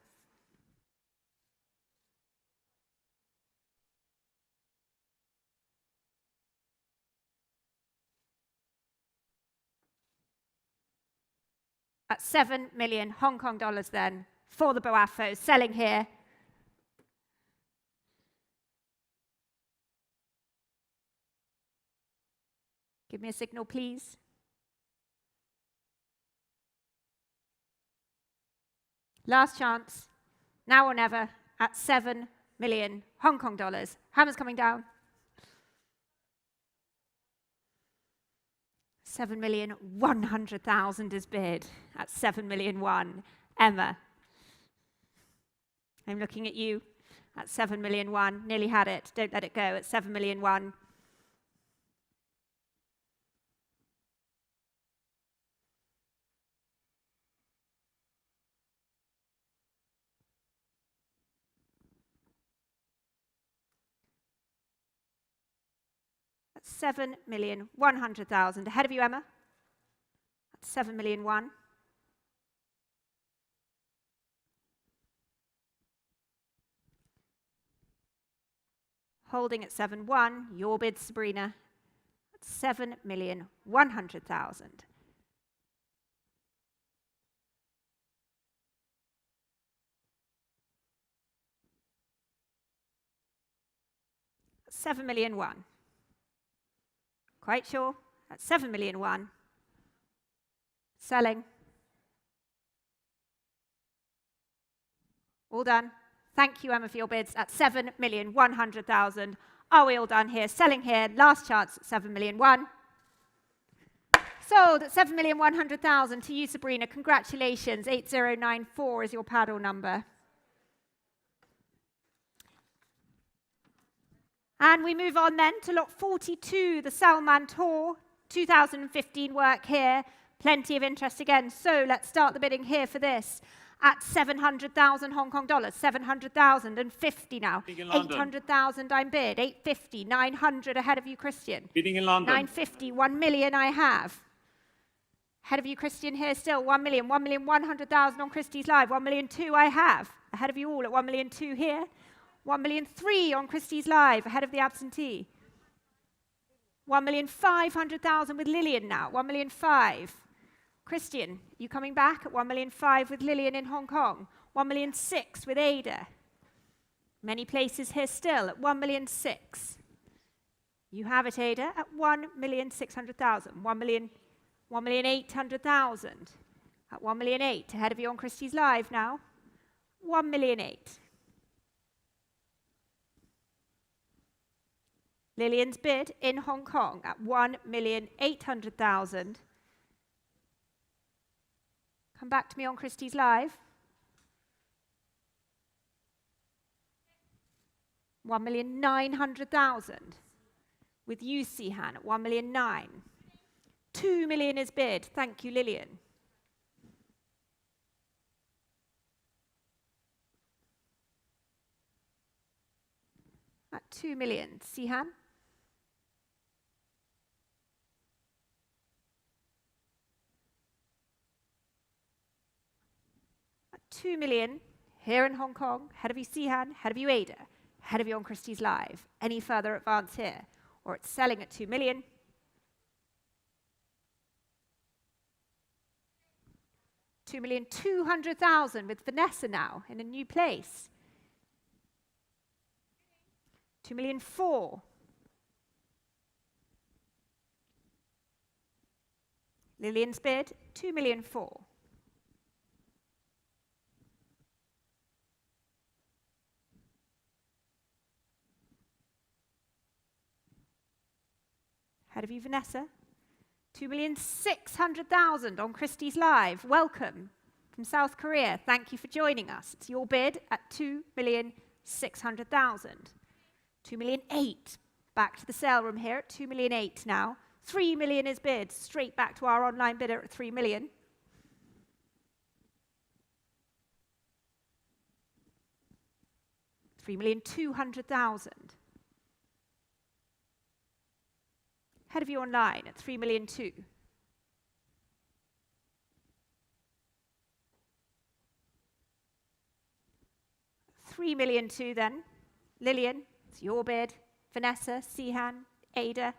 At 7 million Hong Kong dollars then for the Boafo, selling here. Give me a signal, please. Last chance, now or never, at 7 million Hong Kong dollars. Hammer's coming down. 7,100,000 is bid at 7,000,001. Emma, I'm looking at you at 7,000,001. Nearly had it. Don't let it go at 7,000,001. At 7,100,000. Ahead of you, Emma. At 7,000,001. Holding at 7,100,000. Your bid, Sabrina. At 7,100,000. 7,000,001. Quite sure? At 7,000,001. Selling. All done. Thank you, Emma, for your bids at 7,100,000. Are we all done here? Selling here. Last chance at 7,000,001. Sold at 7,100,000 to you, Sabrina. Congratulations. 8094 is your paddle number. And we move on then to lot 42, the Salman Tour, 2015 work here. Plenty of interest again. So let's start the bidding here for this at 700,000 Hong Kong dollars. 700,050 now. 800,000 I'm bid. 850, 900 ahead of you, Christian. Bidding in London. 950, 1 million I have. Ahead of you, Christian, here still. 1 million, 1,100,000 on Christie's Live. 1,000,002 I have. Ahead of you all at 1,000,002 here. 1,000,003 on Christie's Live, ahead of the absentee. 1,500,000 with Lillian now. 1,005,000. Christian, you coming back at 1,005,000 with Lillian in Hong Kong. 1,006,000 with Ada. Many places here still at 1,006,000. You have it, Ada, at 1,600,000. 1,800,000. At 1,008,000. Ahead of you on Christie's Live now. 1,008,000. Lillian's bid in Hong Kong at 1,800,000. Come back to me on Christie's Live. 1,900,000 with you, Sihan, at 1,900,000. 2 million is bid. Thank you, Lillian. At 2 million, Sihan. At 2 million, here in Hong Kong, ahead of you, Sihan, ahead of you, Ada, ahead of you on Christie's Live. Any further advance here? Or it's selling at 2 million. 2,200,000 with Vanessa now in a new place. 2,004,000. Lillian's bid, 2,004,000. Ahead of you, Vanessa. 2,600,000 on Christie's Live. Welcome from South Korea. Thank you for joining us. It's your bid at 2,600,000. 2,008,000. Back to the sale room here at 2,008,000 now. 3 million is bid. Straight back to our online bidder at 3 million. $3,200,000. Ahead of you online at 3,002,000. 3 million too then. Lillian, it's your bid. Vanessa, Sihan, Ada.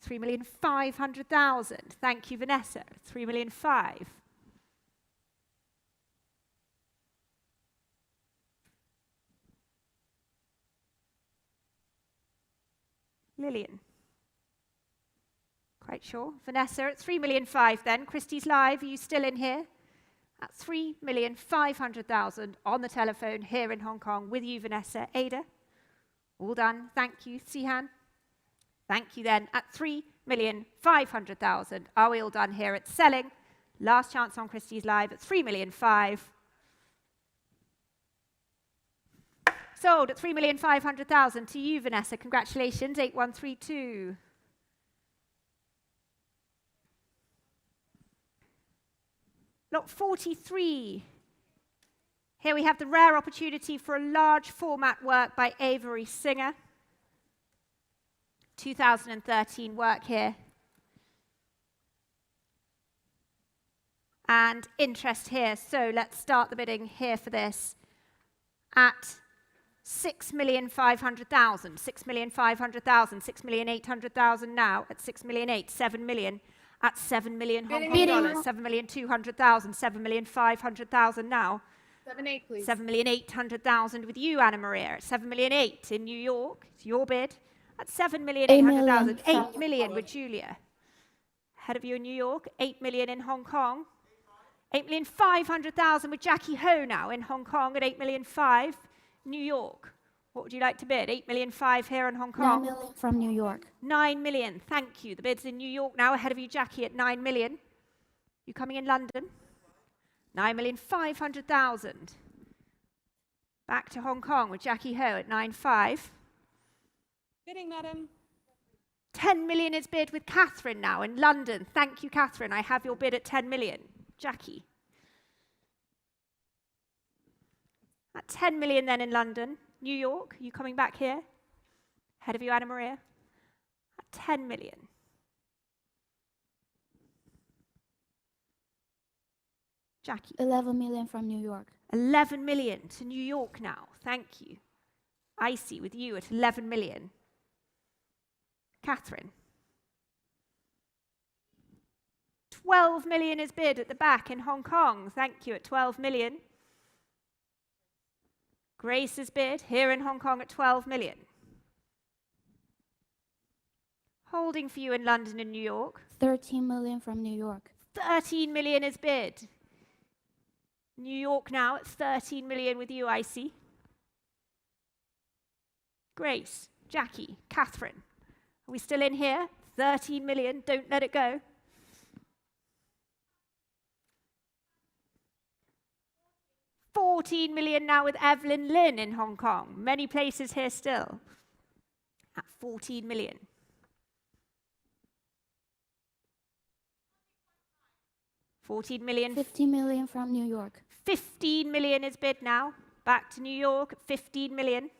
3,500,000. Thank you, Vanessa. 3,500,000. Lillian. Quite sure. Vanessa at 3,500,000 then. Christie's live. Are you still in here? At 3,500,000 on the telephone here in Hong Kong with you, Vanessa. Ada. All done. Thank you. Sihan. Thank you then. At 3,500,000. Are we all done here at selling? Last chance on Christie's live at 3,500,000. Sold at 3,500,000 to you, Vanessa. Congratulations. 8132. Lot 43. Here we have the rare opportunity for a large format work by Avery Singer. 2013 work here. And interest here. So let's start the bidding here for this at 6,500,000, 6,500,000, 6,800,000 now at 6,800,000, 7 million at 7 million Hong Kong dollars, 7,200,000, 7,500,000 now. 7,800,000, please. 7,800,000 with you, Anna Maria, at 7,800,000 in New York. It's your bid at 7,800,000. 8 million with Julia. Ahead of you in New York, 8 million in Hong Kong. 8,500,000 with Jackie Ho now in Hong Kong at 8,500,000. New York. What would you like to bid? 8,500,000 here in Hong Kong. 9 million from New York. 9 million. Thank you. The bid's in New York now. Ahead of you, Jackie, at 9 million. You coming in London? 9,500,000. Back to Hong Kong with Jackie Ho at 9,500,000. Bidding, madam. 10 million is bid with Catherine now in London. Thank you, Catherine. I have your bid at 10 million. Jackie. At 10 million then in London. New York, you coming back here? Ahead of you, Anna Maria. At 10 million. Jackie. 11 million from New York. 11 million to New York now. Thank you. Icy with you at 11 million. Catherine. 12 million is bid at the back in Hong Kong. Thank you at 12 million. Grace is bid here in Hong Kong at 12 million. Holding for you in London and New York. 13 million from New York. 13 million is bid. New York now at 13 million with you, Icy. Grace, Jackie, Catherine. Are we still in here? 13 million, don't let it go. $14 million now with Evelyn Lin in Hong Kong. Many places here still. At 14 million. $14 million. 15 million from New York. 15 million is bid now. Back to New York at 15 million.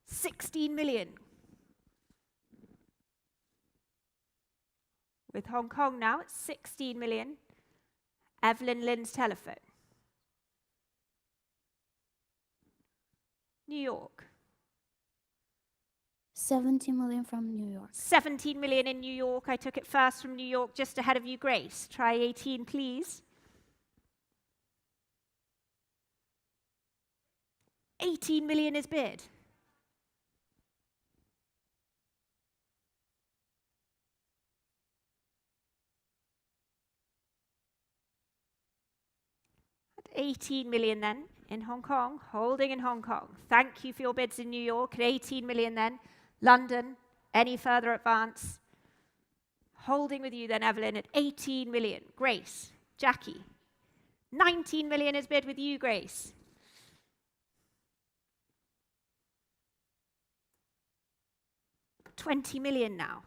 16 million. With Hong Kong now at 16 million. Evelyn Lin's telephone. New York. 17 million from New York. 17 million in New York. I took it first from New York, just ahead of you, Grace. Try 18, please. 18 million is bid. At 18 million then in Hong Kong, holding in Hong Kong. Thank you for your bids in New York. At 18 million then. London, any further advance? Holding with you then, Evelyn, at 18 million. Grace, Jackie. 19 million is bid with you, Grace. $20 million now.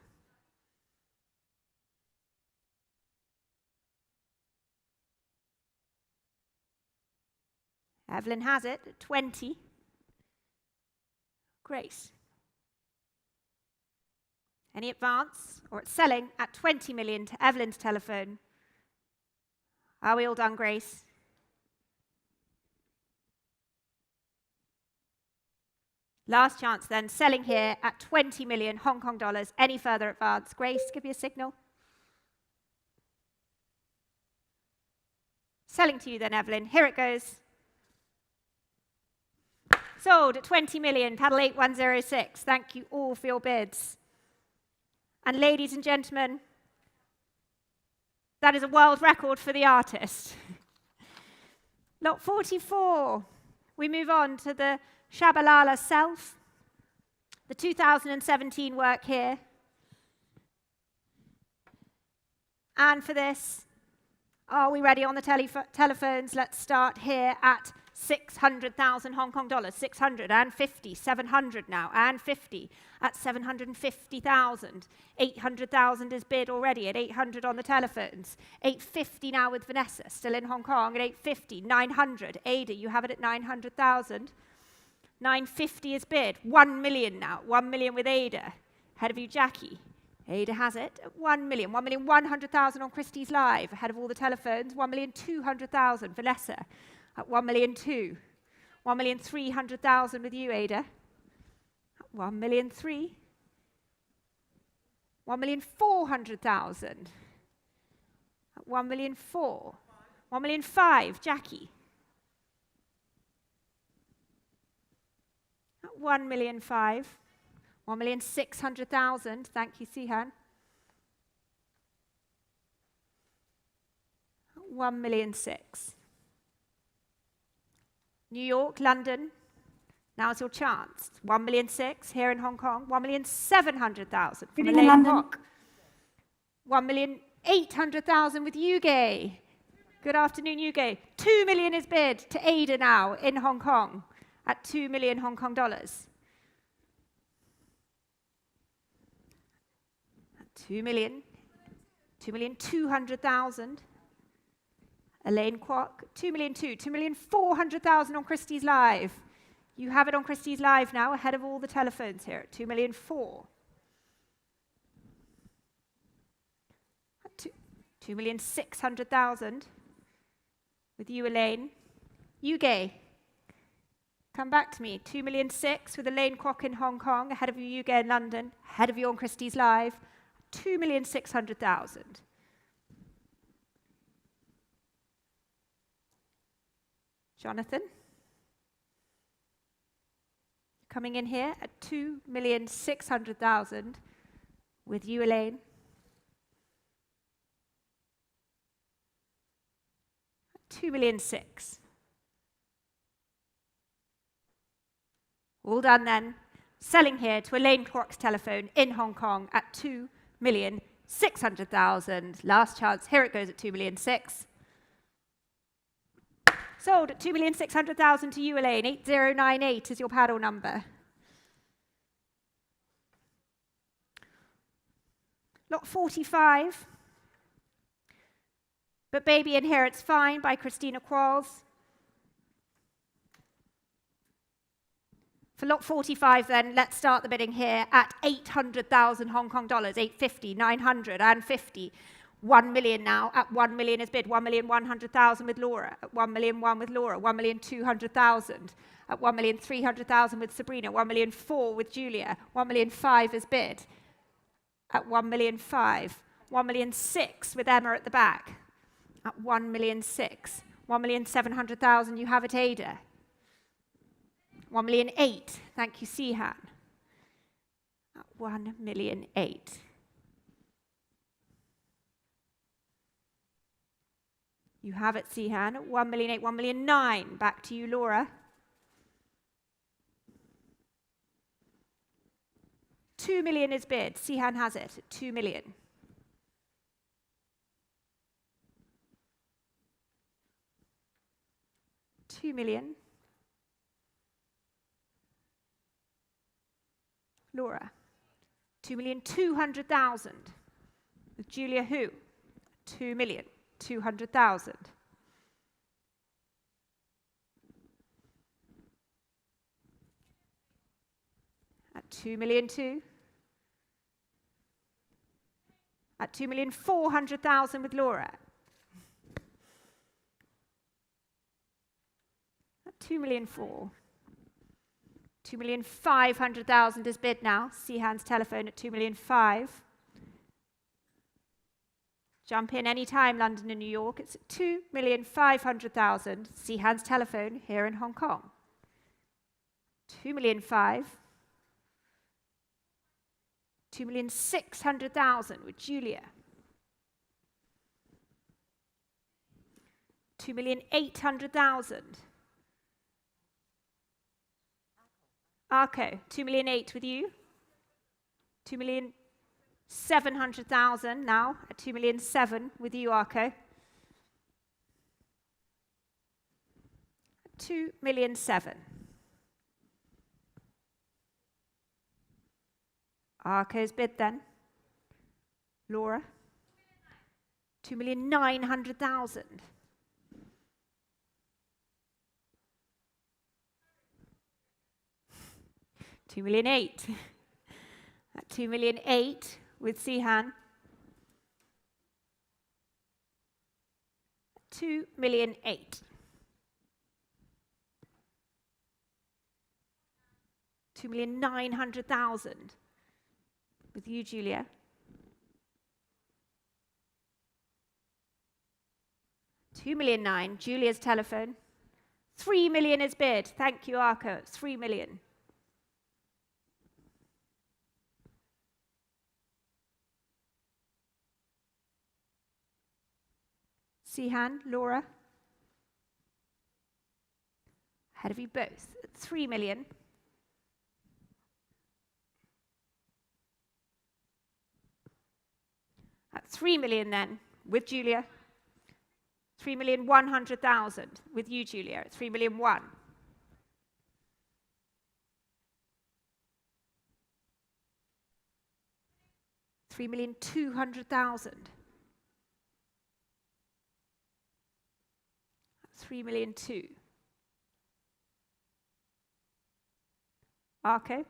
Evelyn has it at 20. Grace. Any advance? Or it's selling at 20 million to Evelyn's telephone. Are we all done, Grace? Last chance then, selling here at 20 million Hong Kong dollars. Any further advance? Grace, give me a signal. Selling to you then, Evelyn. Here it goes. Sold at 20 million, paddle 8106. Thank you all for your bids. And ladies and gentlemen, that is a world record for the artist. Lot 44. We move on to the Shabalala Self, the 2017 work here. And for this, are we ready on the telephones? Let's start here at 600,000 Hong Kong dollars, 650, 700 now, and 50 at 750,000. 800,000 is bid already at 800 on the telephones. 850 now with Vanessa, still in Hong Kong at 850, 900. Ada, you have it at 900,000. 950 is bid. 1 million now, 1 million with Ada. Ahead of you, Jackie. Ada has it at 1 million. 1,100,000 on Christie's Live, ahead of all the telephones. 1,200,000, Vanessa. At 1,200,000. 1,300,000 with you, Ada. 1,300,000. 1,400,000. 1,400,000. 1,500,000, Jackie. 1,500,000. 1,600,000. Thank you, Sihan. 1,600,000. New York, London, now's your chance. 1,600,000 here in Hong Kong. 1,700,000 from Elaine Hock. 1,800,000 with Yuge. Good afternoon, Yuge. 2 million is bid to Ada now in Hong Kong at 2 million Hong Kong dollars. 2 million. 2,200,000. Elaine Kwok, 2,200,000, 2,400,000 on Christie's Live. You have it on Christie's Live now, ahead of all the telephones here at 2,400,000. 2,600,000 with you, Elaine. Yuge, come back to me. 2,600,000 with Elaine Kwok in Hong Kong, ahead of you, Yuge in London, ahead of you on Christie's Live. 2,600,000. Jonathan, coming in here at 2,600,000 with you, Elaine. 2,600,000. All done then. Selling here to Elaine Kwok's telephone in Hong Kong at 2,600,000. Last chance. Here it goes at 2,600,000. Sold at 2,600,000 to you, Elaine. 8098 is your paddle number. Lot 45. But Baby in Here It's Fine by Christina Qualls. For lot 45 then, let's start the bidding here at 800,000 Hong Kong dollars. 850, 950. 1 million now. At 1 million is bid. 1,100,000 with Laura. At 1,100,000 with Laura. 1,200,000. At 1,300,000 with Sabrina. 1,400,000 with Julia. 1,500,000 is bid. At 1,500,000. 1,600,000 with Emma at the back. At 1,600,000. 1,700,000. You have it, Ada. 1,800,000. Thank you, Sihan. At 1,800,000. You have it, Sihan, at 1,800,000, 1,900,000. Back to you, Laura. 2 million is bid. Sihan has it at 2 million. 2 million. Laura. 2,200,000. With Julia Hu. 2,200,000. At 2,200,000. At 2,400,000 with Laura. 2,000,004. 2,500,000 is bid now. Seahan's telephone at 2,005,000. Jump in any time, London and New York. It's 2,500,000. Seahan's telephone here in Hong Kong. 2,500,000. 2,600,000 with Julia. 2,800,000. Arco, 2,008,000 with you. 2,700,000 now at 2,007,000 with you, Arco. 2,007,000. Arco's bid then. Laura. 2,900,000. 2,008,000. At 2,008,000 with Seahan. 2,008,000. 2,900,000 with you, Julia. 2,009,000. Julia's telephone. 3 million is bid. Thank you, Arco. 3 million. Seahan, Laura. Ahead of you both at 3 million. At 3 million then, with Julia. 3,100,000 with you, Julia, at 3,001,000. 3,200,000. 3,002,000. Arco.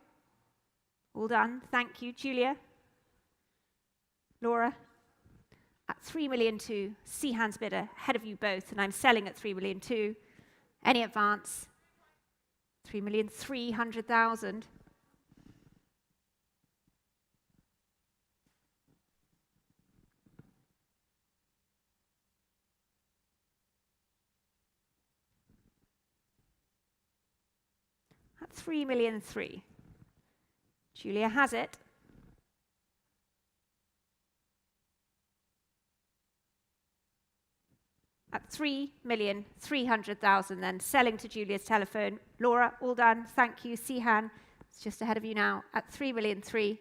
All done. Thank you, Julia. Laura. At 3,002,000, Seahan's bidder, ahead of you both, and I'm selling at 3,002,000. Any advance? 3,300,000. At 3,003,000. Julia has it. At 3,300,000 then, selling to Julia's telephone. Laura, all done. Thank you. Seahan, it's just ahead of you now at 3,003,000.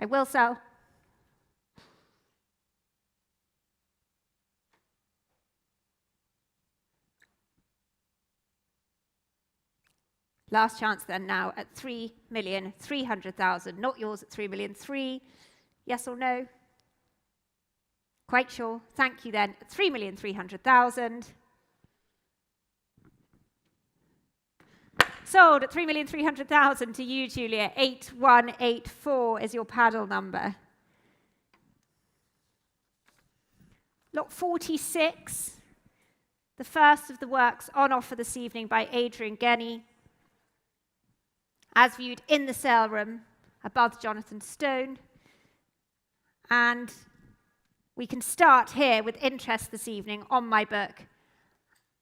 I will sell. Last chance then now at 3,300,000. Not yours at 3,003,000. Yes or no? Quite sure. Thank you then. At 3,300,000. Sold at 3,300,000 to you, Julia. 8184 is your paddle number. Lot 46. The first of the works on offer this evening by Adrian Genny, as viewed in the sale room above Jonathan Stone. And we can start here with interest this evening on my book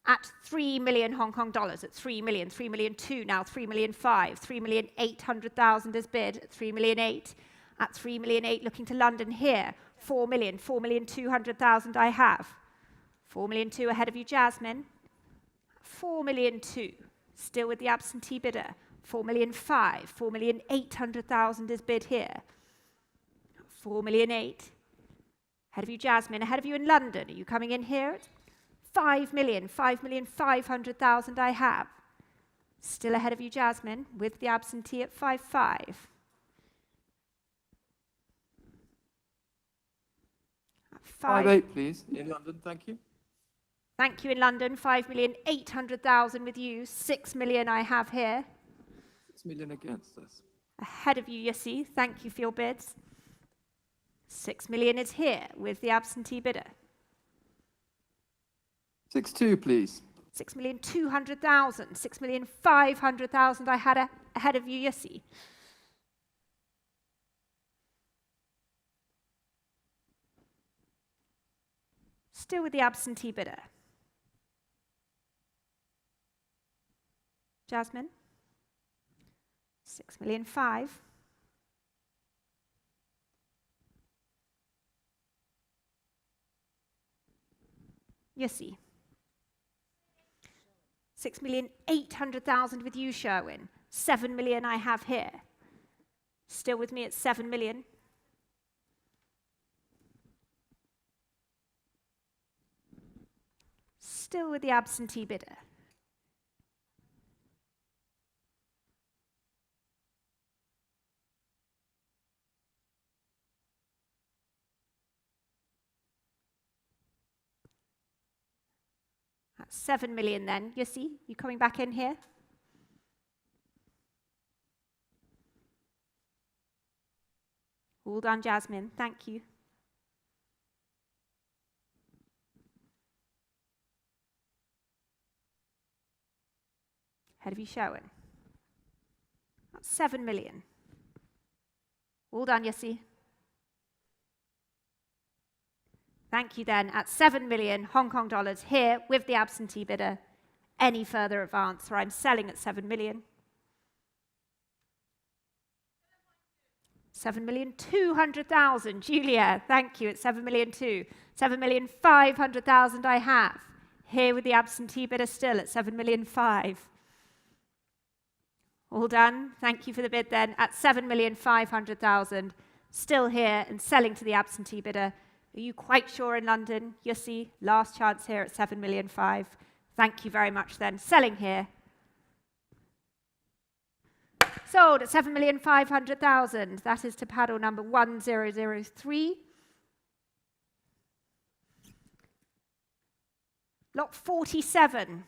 at 3 million Hong Kong dollars, at 3 million, 3,002,000 now, 3,005,000, 3,800,000 is bid at 3,008,000, at 3,008,000 looking to London here, 4 million, 4,200,000 I have. 4,200,000 ahead of you, Jasmine. 4,200,000, still with the absentee bidder. 4,500,000, 4,800,000 is bid here. 4,800,000. Ahead of you, Jasmine. Ahead of you in London. Are you coming in here? 5 million, 5,500,000 I have. Still ahead of you, Jasmine, with the absentee at 5,500,000. 5,800,000, please, in London, thank you. Thank you in London. 5,800,000 with you. 6 million I have here. 6 million against us. Ahead of you, Yussi. Thank you for your bids. 6 million is here with the absentee bidder. 6.2, please. 6,200,000. 6,500,000 I had ahead of you, Yussi. Still with the absentee bidder. Jasmine. 6,500,000. Yussi. 6,800,000 with you, Sherwin. 7 million I have here. Still with me at 7 million. Still with the absentee bidder. That's 7 million then. Yussi, you coming back in here? All done, Jasmine. Thank you. Ahead of you, Sherwin. That's 7 million. All done, Yussi. Thank you then. At 7 million Hong Kong dollars here with the absentee bidder. Any further advance, or I'm selling at 7 million. 7,200,000. Julia, thank you. At 7 million too. 7,500,000 I have. Here with the absentee bidder still at 7,500,000. All done. Thank you for the bid then. At 7,500,000. Still here and selling to the absentee bidder. Are you quite sure in London? Yussi, last chance here at 7,500,000. Thank you very much then. Selling here. Sold at 7,500,000. That is to paddle number 1003. Lot 47.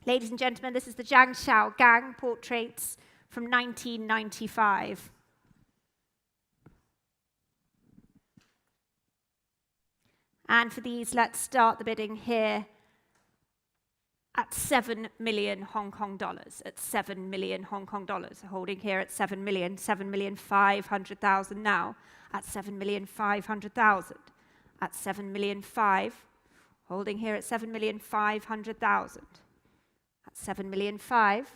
Ladies and gentlemen, this is the Zhang Xiao Gang portraits from 1995. And for these, let's start the bidding here at 7 million Hong Kong dollars. At 7 million Hong Kong dollars. Holding here at 7 million, 7,500,000 now. At 7,500,000. At 7,500,000. Holding here at 7,500,000. At 7,500,000.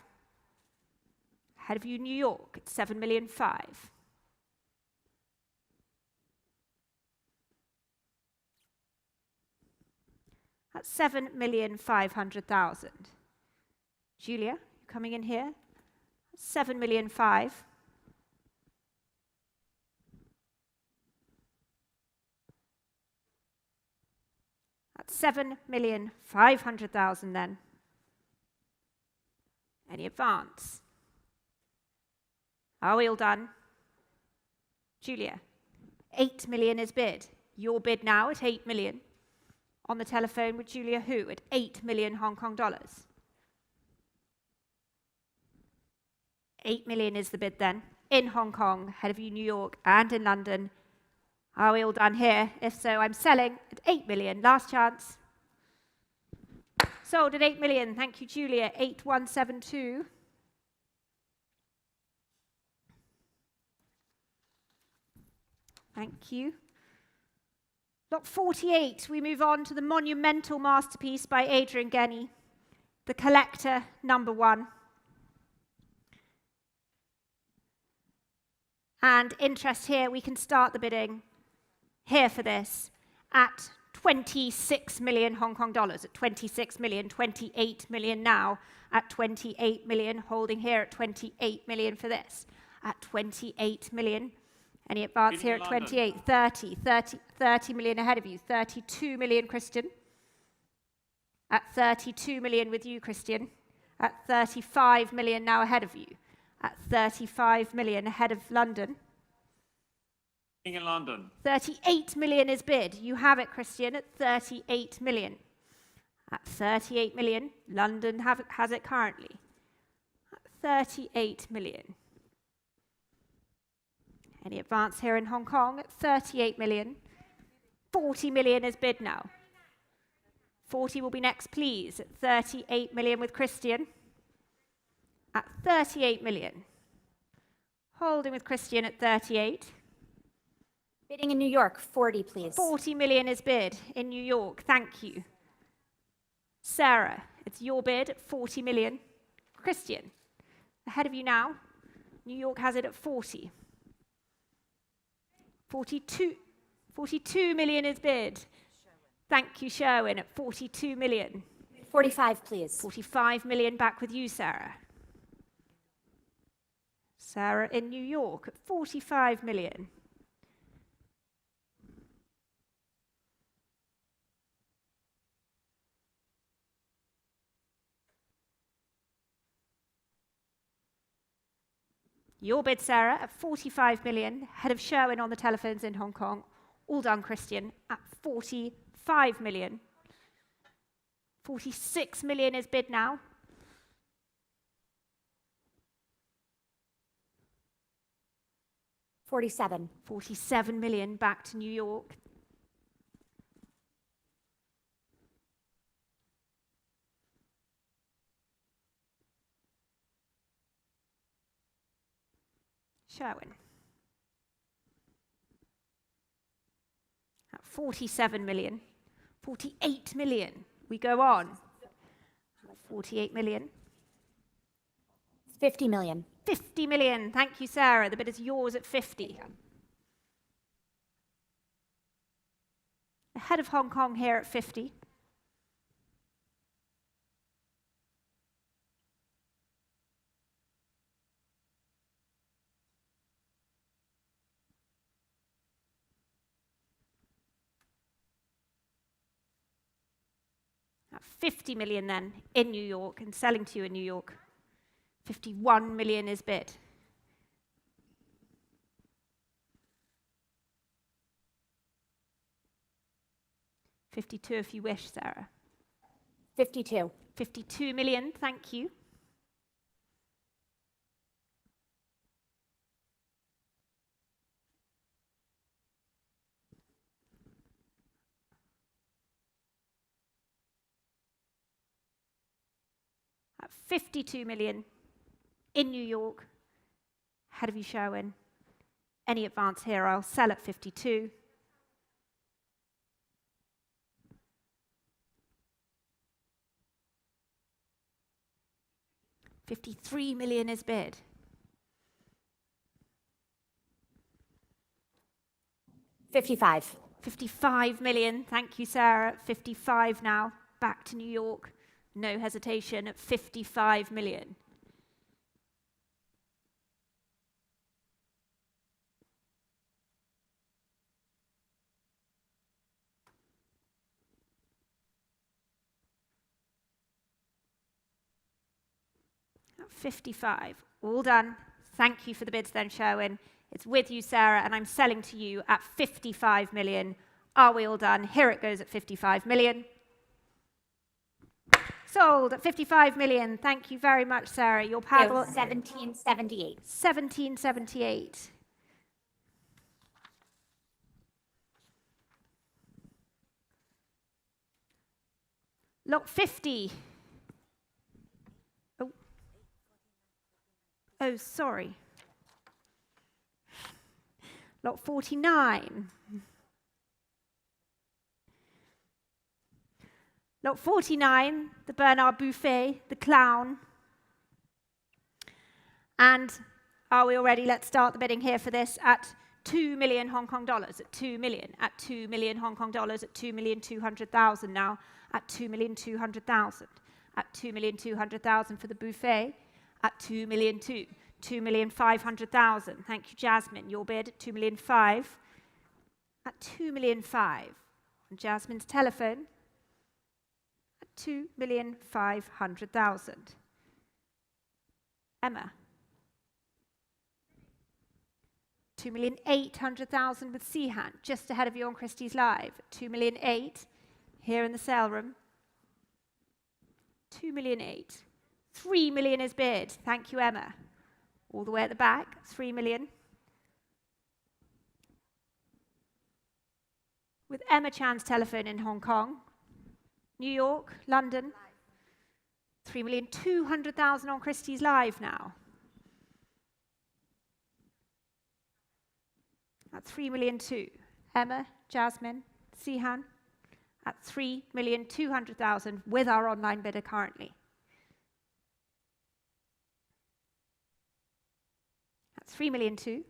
Ahead of you, New York, at 7,500,000. At 7,500,000. Julia, you coming in here? 7,500,000. At 7,500,000 then. Any advance? Are we all done? Julia, 8 million is bid. Your bid now at 8 million. On the telephone with Julia Hu at 8 million Hong Kong dollars. 8 million is the bid then. In Hong Kong, ahead of you, New York, and in London. Are we all done here? If so, I'm selling at 8 million. Last chance. Sold at 8 million. Thank you, Julia. 8172. Thank you. Lot 48, we move on to the monumental masterpiece by Adrian Genny, The Collector, #1. And interest here, we can start the bidding here for this at 26 million Hong Kong dollars, at 26 million, 28 million now, at 28 million, holding here at 28 million for this, at 28 million. Any advance here at 28, 30 million ahead of you, 32 million, Christian. At 32 million with you, Christian. At 35 million now ahead of you. At 35 million ahead of London. In London. 38 million is bid. You have it, Christian, at 38 million. At 38 million, London has it currently. At 38 million. Any advance here in Hong Kong at 38 million. 40 million is bid now. 40 will be next, please, at 38 million with Christian. At 38 million. Holding with Christian at 38. Bidding in New York, 40, please. 40 million is bid in New York. Thank you. Sarah, it's your bid at 40 million. Christian, ahead of you now. New York has it at 40. 42 million is bid. Thank you, Sherwin, at 42 million. 45, please. 45 million back with you, Sarah. Sarah in New York at 45 million. Your bid, Sarah, at 45 million, head of Sherwin on the telephones in Hong Kong. All done, Christian, at 45 million. 46 million is bid now. $47 million back to New York. Sherwin. At 47 million. 48 million. We go on. 48 million. 50 million. 50 million. Thank you, Sarah. The bid is yours at 50. Ahead of Hong Kong here at 50. At 50 million then in New York and selling to you in New York. 51 million is bid. $52 if you wish, Sarah. 52. 52 million, thank you. At 52 million in New York, ahead of you, Sherwin. Any advance here, I'll sell at 52. $53 million is bid. $55 million. Thank you, Sarah. 55 now. Back to New York. No hesitation at 55 million. At 55. All done. Thank you for the bids then, Sherwin. It's with you, Sarah, and I'm selling to you at 55 million. Are we all done? Here it goes at 55 million. Sold at 55 million. Thank you very much, Sarah. Your paddle. 1778. 1778. Lot 50. Oh, sorry. Lot 49. Lot 49, the Bernard Buffet, the clown. And are we all ready? Let's start the bidding here for this at 2 million Hong Kong dollars, at 2 million, at 2 million Hong Kong dollars, at 2,200,000 now, at 2,200,000, at 2,200,000 for the buffet, at 2 million 2,500,000. Thank you, Jasmine. Your bid at 2,500,000. At 2,500,000. On Jasmine's telephone. At 2,500,000. Emma. 2,800,000 with Seahan, just ahead of you on Christie's Live. 2,800,000 here in the sale room. 2,800,000. 3 million is bid. Thank you, Emma. All the way at the back, 3 million. with Emma Chan's telephone in Hong Kong. New York, London, 3,200,000 on Christie's Live now. At 3,200,000. Emma, Jasmine, Sihan, at 3,200,000 with our online bidder currently. At 3,200,000.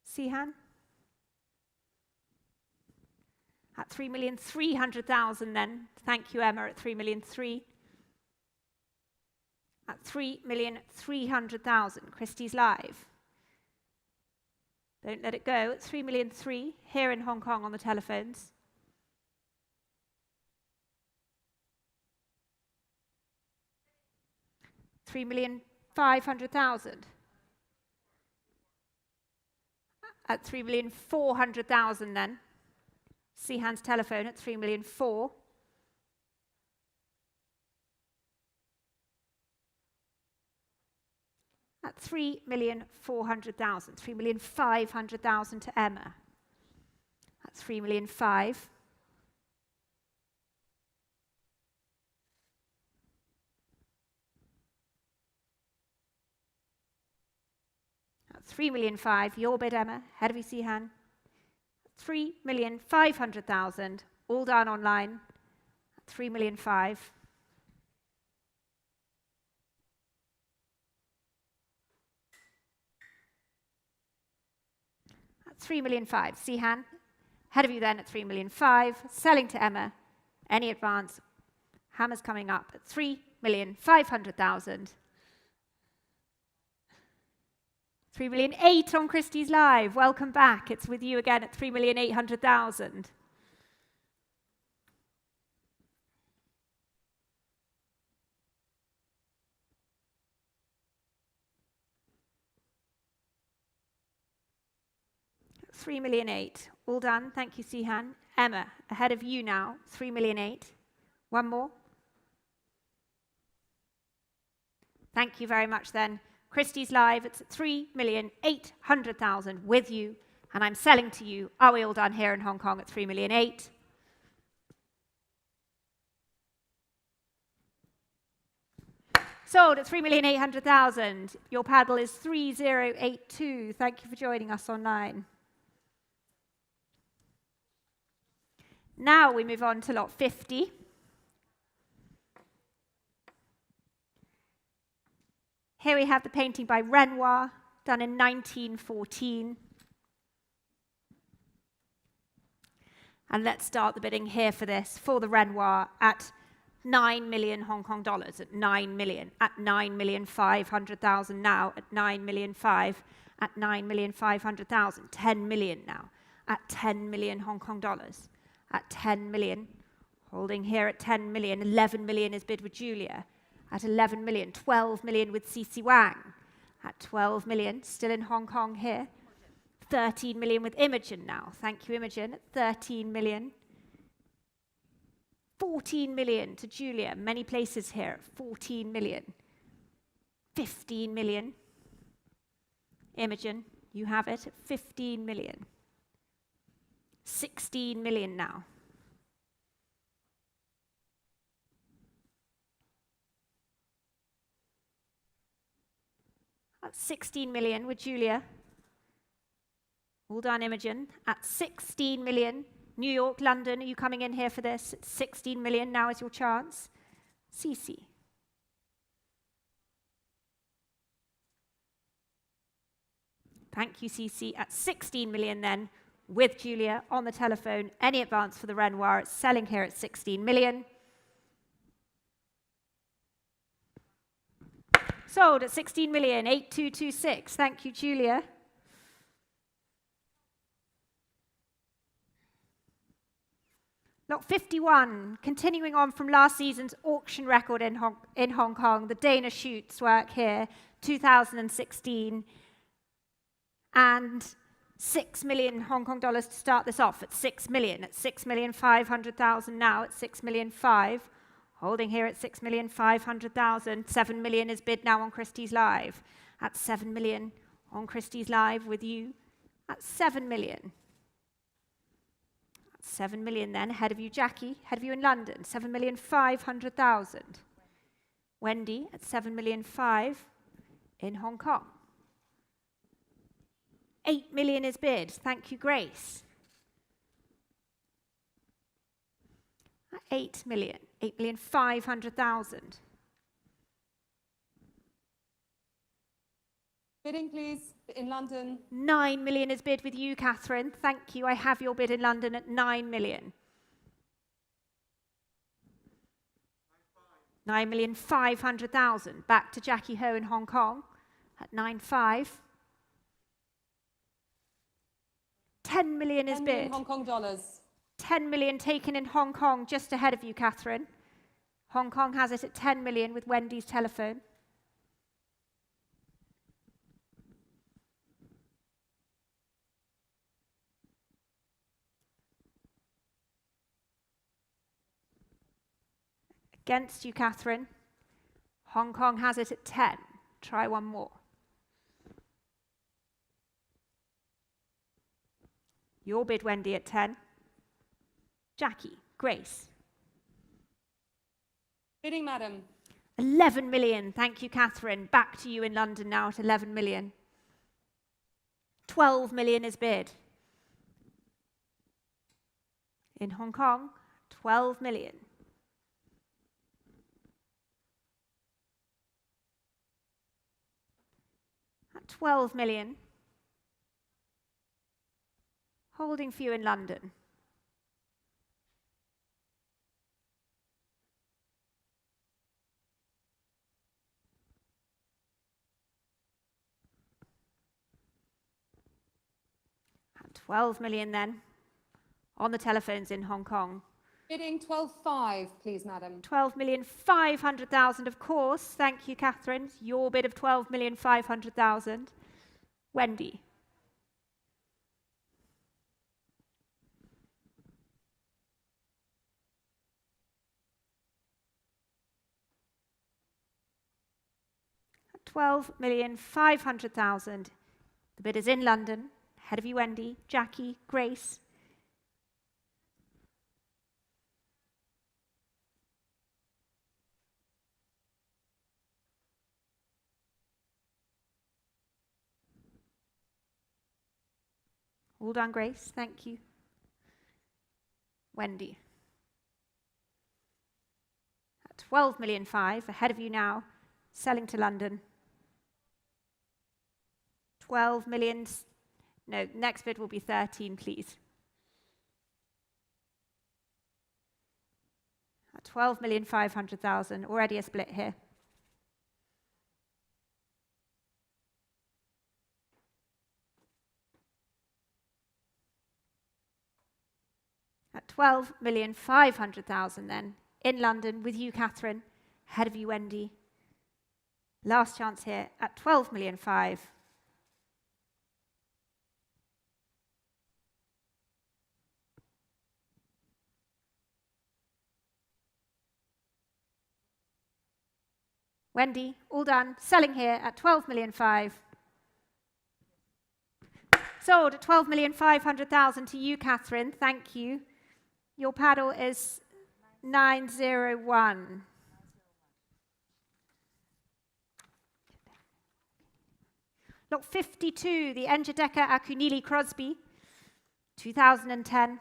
Sihan at 3,300,000 then. Thank you, Emma, at 3,300,000. At 3,300,000, Christie's Live. Don't let it go. At 3,300,000 here in Hong Kong on the telephones. $3,500,000. At 3,400,000 then. Sihan's telephone at 3,400,000. At 3,400,000. 3,500,000 to Emma. At 3,500,000. At 3,500,000, your bid, Emma. Ahead of you, Sihan. 3,500,000, all done online. 3,500,000. At 3,500,000, Sihan. Ahead of you then at 3,500,000, selling to Emma. Any advance? Hammer's coming up at 3,500,000. 3,800,000 on Christie's Live. Welcome back. It's with you again at 3,800,000. $3,800,000. All done. Thank you, Sihan. Emma, ahead of you now. 3,800,000. One more. Thank you very much then. Christie's Live, it's at 3,800,000 with you, and I'm selling to you. Are we all done here in Hong Kong at 3,800,000? Sold at 3,800,000. Your paddle is 3082. Thank you for joining us online. Now we move on to lot 50. Here we have the painting by Renoir, done in 1914. And let's start the bidding here for this, for the Renoir, at 9 million Hong Kong dollars, at 9 million, at 9,500,000 now, at 9,500,000, at 9,500,000, 10 million now, at 10 million Hong Kong dollars, at 10 million, holding here at 10 million, 11 million is bid with Julia. At 11 million, 12 million with Cici Wang. At 12 million, still in Hong Kong here. 13 million with Imogen now. Thank you, Imogen. At 13 million. 14 million to Julia. Many places here at 14 million. 15 million. Imogen, you have it at 15 million. 16 million now. At 16 million with Julia. All done, Imogen. At 16 million, New York, London, are you coming in here for this? At 16 million, now is your chance. Cici. Thank you, Cici. At 16 million then, with Julia on the telephone. Any advance for the Renoir? It's selling here at 16 million. Sold at 16 million, 8226. Thank you, Julia. Lot 51, continuing on from last season's auction record in Hong Kong, the Dana Schutz work here, 2016. And 6 million Hong Kong dollars to start this off at 6 million, at 6,500,000 now, at 6,500,000. Holding here at 6,500,000. 7 million is bid now on Christie's Live. At 7 million on Christie's Live with you. At 7 million. At 7 million then, ahead of you Jackie, ahead of you in London, 7,500,000. Wendy at 7,500,000 in Hong Kong. 8 million is bid. Thank you, Grace. 8 million. 8,500,000. Bidding, please, in London. 9 million is bid with you, Catherine. Thank you. I have your bid in London at 9 million. 9,500,000. Back to Jackie Ho in Hong Kong at 9.5. 10 million is 10 bid. million Hong Kong dollars. 10 million taken in Hong Kong, just ahead of you, Catherine. Hong Kong has it at 10 million with Wendy's telephone. Against you, Catherine. Hong Kong has it at 10. Try one more. Your bid, Wendy, at 10. Jackie, Grace. Bidding, madam. 11 million. Thank you, Catherine. Back to you in London now at 11 million. 12 million is bid. In Hong Kong, 12 million. At 12 million. Holding for you in London. At 12 million then, on the telephones in Hong Kong. Bidding 12.5, please, madam. 12,500,000, of course. Thank you, Catherine. Your bid of 12,500,000. Wendy. At 12,500,000. The bid is in London. Ahead of you, Wendy, Jackie, Grace. All done, Grace. Thank you. Wendy. At 12,500,000, ahead of you now, selling to London. 12 million. No, next bid will be 13, please. At 12,500,000, already a split here. At 12,500,000 then, in London with you, Catherine, ahead of you, Wendy. Last chance here at 12,500,000. Wendy, all done, selling here at 12,500,000. Sold at 12,500,000 to you, Catherine. Thank you. Your paddle is 901. Lot 52, the Enjadeka Akunili Crosby, 2010.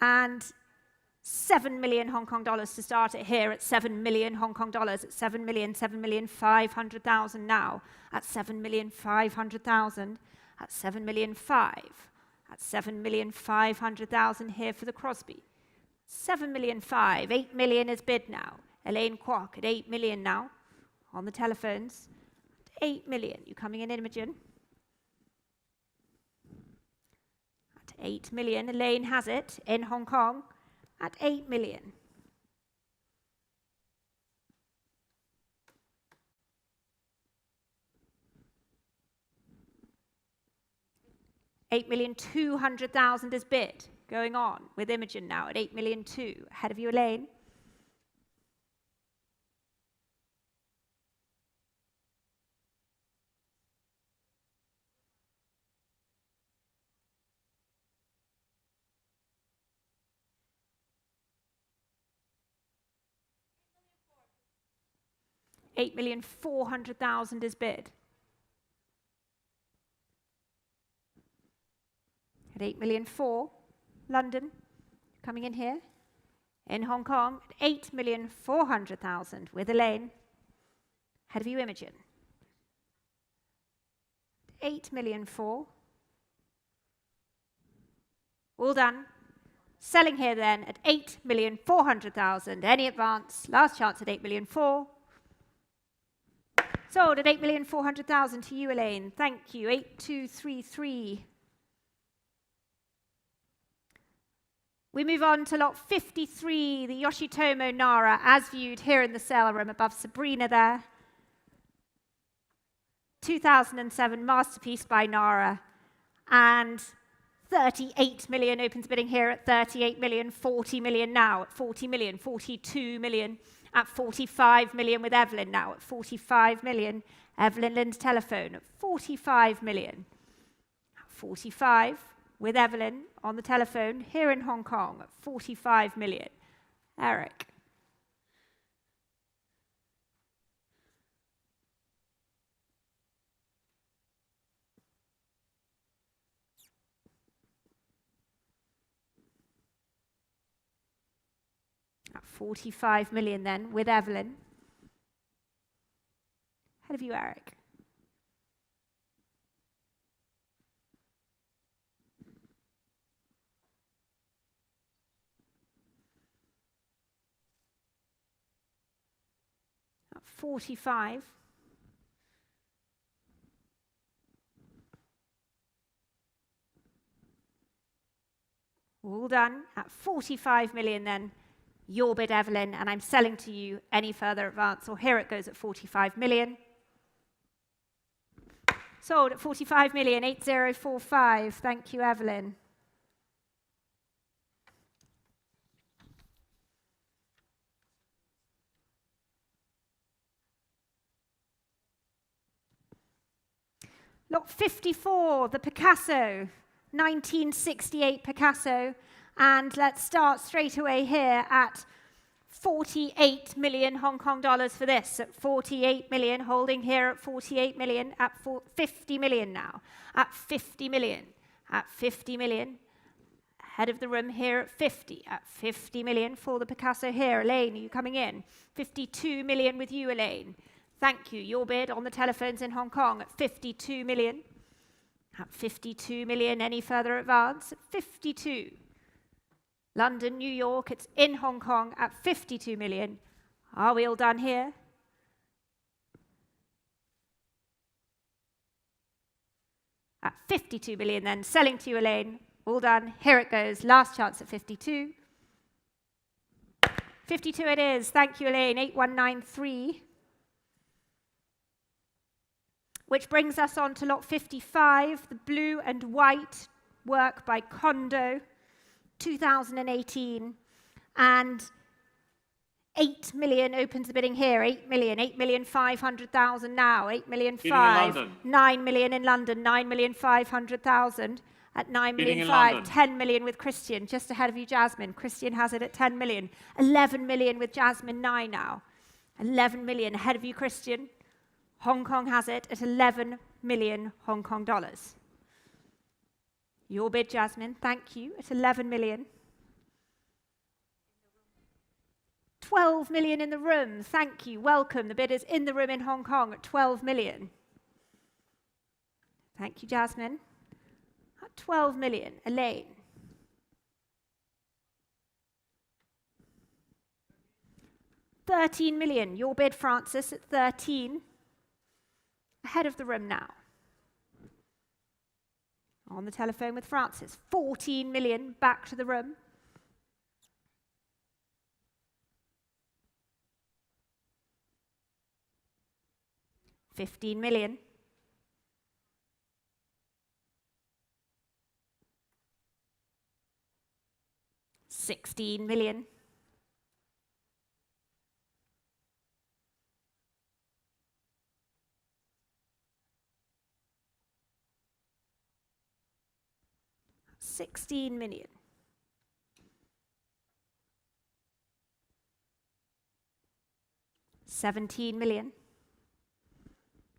And 7 million Hong Kong dollars to start it here at 7 million Hong Kong dollars at 7,500,000 now at 7,500,000 at 7,500,000 at 7,500,000 here for the Crosby. 7,500,000, 8 million is bid now. Elaine Kwok at 8 million now on the telephones. 8 million. You coming in, Imogen? At 8 million, Elaine has it in Hong Kong. At 8 million. 8,200,000 is bid. Going on with Imogen now at 8,200,000. Ahead of you, Elaine. $8,400,000 is bid. At 8,400,000, London, coming in here. In Hong Kong, at 8,400,000 with Elaine. Ahead of you, Imogen. 8,400,000. All done. Selling here then at 8,400,000. Any advance? Last chance at 8,400,000. Sold at 8,400,000 to you, Elaine. Thank you. 8233. We move on to lot 53, the Yoshitomo Nara, as viewed here in the sale room above Sabrina there. 2007 masterpiece by Nara. And 38 million opens bidding here at 38 million, 40 million now at 40 million, 42 million at 45 million with Evelyn now at 45 million. Evelyn Lynn's telephone at 45 million. At 45 with Evelyn on the telephone here in Hong Kong at 45 million. Eric. At 45 million then with Evelyn. Ahead of you, Eric. At 45. All done. At 45 million then. Your bid, Evelyn, and I'm selling to you any further advance. Or here it goes at 45 million. Sold at 45 million, 8045. Thank you, Evelyn. Lot 54, the Picasso, 1968 Picasso. And let's start straight away here at 48 million Hong Kong dollars for this. At 48 million, holding here at 48 million, at 50 million now. At 50 million, at 50 million. Head of the room here at 50. At 50 million for the Picasso here. Elaine, are you coming in? 52 million with you, Elaine. Thank you. Your bid on the telephones in Hong Kong at 52 million. At 52 million, any further advance? At 52. London, New York, it's in Hong Kong at 52 million. Are we all done here? At 52 million then, selling to you, Elaine. All done. Here it goes. Last chance at 52. 52 it is. Thank you, Elaine. 8193. Which brings us on to lot 55, the blue and white work by Kondo. 2018, and 8 million opens the bidding here. 8 million, 8,500,000 now. 8 million 5. 9 million in London. 9,500,000 at 9 million 5. 10 million with Christian, just ahead of you, Jasmine. Christian has it at 10 million. 11 million with Jasmine 9 now. 11 million ahead of you, Christian. Hong Kong has it at 11 million Hong Kong dollars. Your bid, Jasmine, thank you, at 11 million. 12 million in the room, thank you, welcome. The bid is in the room in Hong Kong at 12 million. Thank you, Jasmine. At 12 million, Elaine. $13 million, your bid, Francis, at 13. Ahead of the room now. On the telephone with Francis. 14 million, back to the room. $15 million. 16 million. $16 million. $17 million.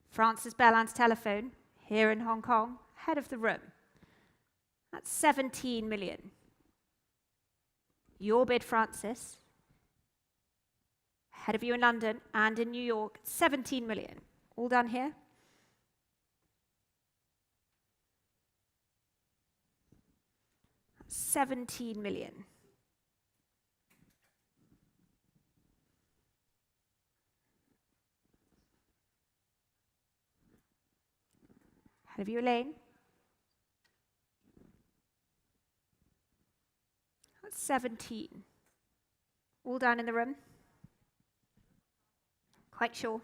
Francis Belland's telephone here in Hong Kong, head of the room. That's 17 million. Your bid, Francis. Head of you in London and in New York, 17 million. All done here? $17 million. Head of you, Elaine. That's 17. All done in the room? Quite sure.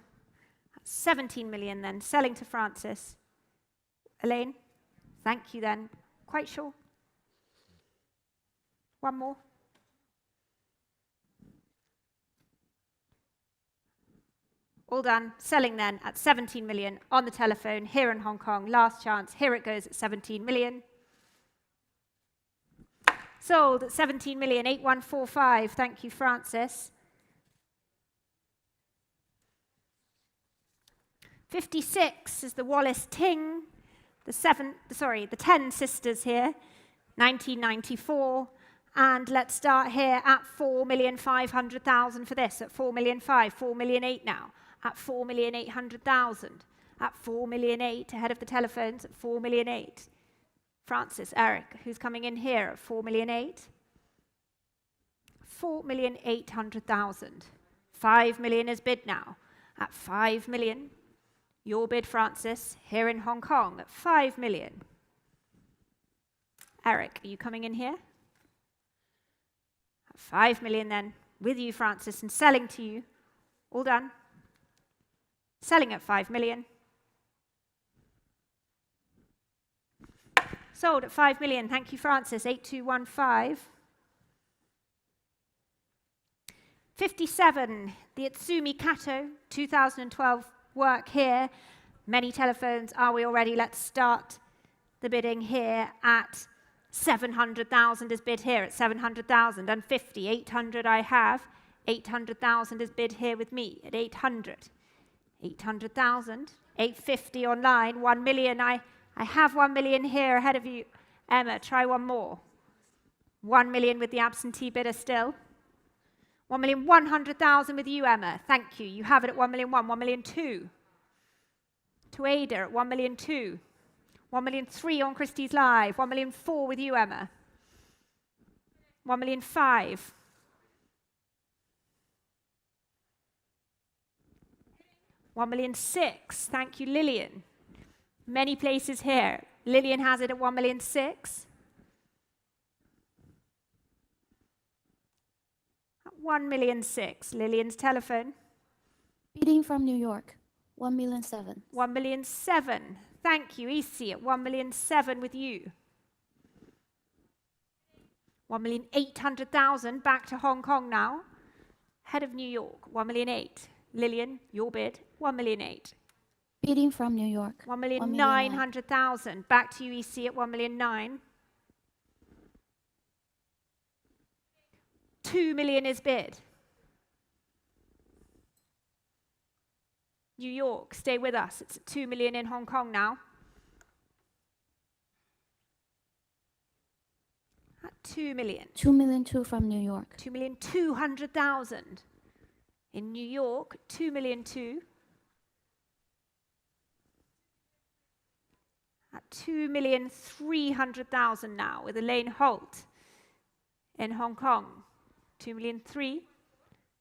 That's 17 million then, selling to Francis. Elaine, thank you then. Quite sure. One more. All done. Selling then at 17 million on the telephone here in Hong Kong. Last chance. Here it goes at 17 million. Sold at 17 million, 8145. Thank you, Francis. 56 is the Wallace Ting, the 10 sisters here, 1994. And let's start here at 4,500,000 for this, at 4,500,000, 4,800,000 now, at 4,800,000, at 4,800,000 ahead of the telephones at 4,800,000. Francis, Eric, who's coming in here at 4,800,000? 4,800,000. 5 million is bid now, at 5 million. Your bid, Francis, here in Hong Kong at 5 million. Eric, are you coming in here? 5 million then, with you, Francis, and selling to you. All done. Selling at 5 million. Sold at 5 million. Thank you, Francis. 8215. 57, the Itsumi Kato, 2012 work here. Many telephones. Are we already? Let's start the bidding here at 700,000 is bid here at 700,000 and 50, 800 I have. 800,000 is bid here with me at 800. 800,000, 850 online, 1 million. I have 1 million here ahead of you. Emma, try one more. 1 million with the absentee bidder still. 1,100,000 with you, Emma. Thank you. You have it at 1,000,001, 1,000,002. To Ada at 1,000,002. 1,000,003 on Christie's Live. 1,000,004 with you, Emma. 1,000,005. 1,000,006. Thank you, Lillian. Many places here. Lillian has it at 1,000,006. 1,000,006. Lillian's telephone. Bidding from New York, 1,000,007. 1,000,007. Thank you, Isi, at 1,000,007 with you. 1,800,000 back to Hong Kong now. Head of New York, 1,000,008. Lillian, your bid, 1,000,008. Bidding from New York, 1,900,000. Back to you, Isi, at 1,000,009. 2 million is bid. New York, stay with us. It's at 2 million in Hong Kong now. At 2 million. 2,002,000 from New York. 2,200,000. In New York, 2,002,000. At 2,300,000 now with Elaine Holt in Hong Kong. 2,003,000.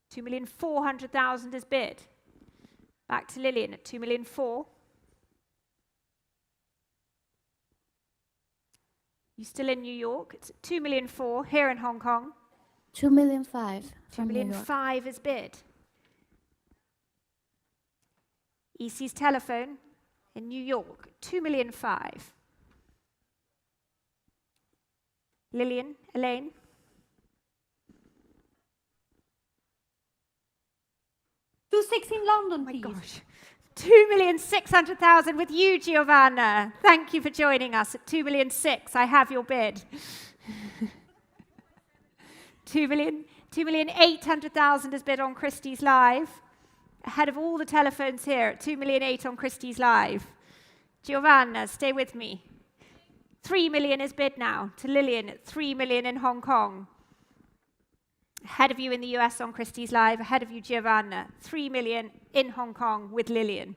2,400,000 is bid. Back to Lillian at 2,004,000. You still in New York? It's at 2,004,000 here in Hong Kong. 2,005,000 from New York. 2,005,000 is bid. EC's telephone in New York, 2,005,000. Lillian, Elaine. 2.6 in London, please. Gosh. 2,600,000 with you, Giovanna. Thank you for joining us at 2,600,000. I have your bid. 2,800,000 is bid on Christie's Live. Ahead of all the telephones here at 2,800,000 on Christie's Live. Giovanna, stay with me. 3 million is bid now to Lillian at 3 million in Hong Kong. Ahead of you in the US on Christie's Live, ahead of you, Giovanna. 3 million in Hong Kong with Lillian.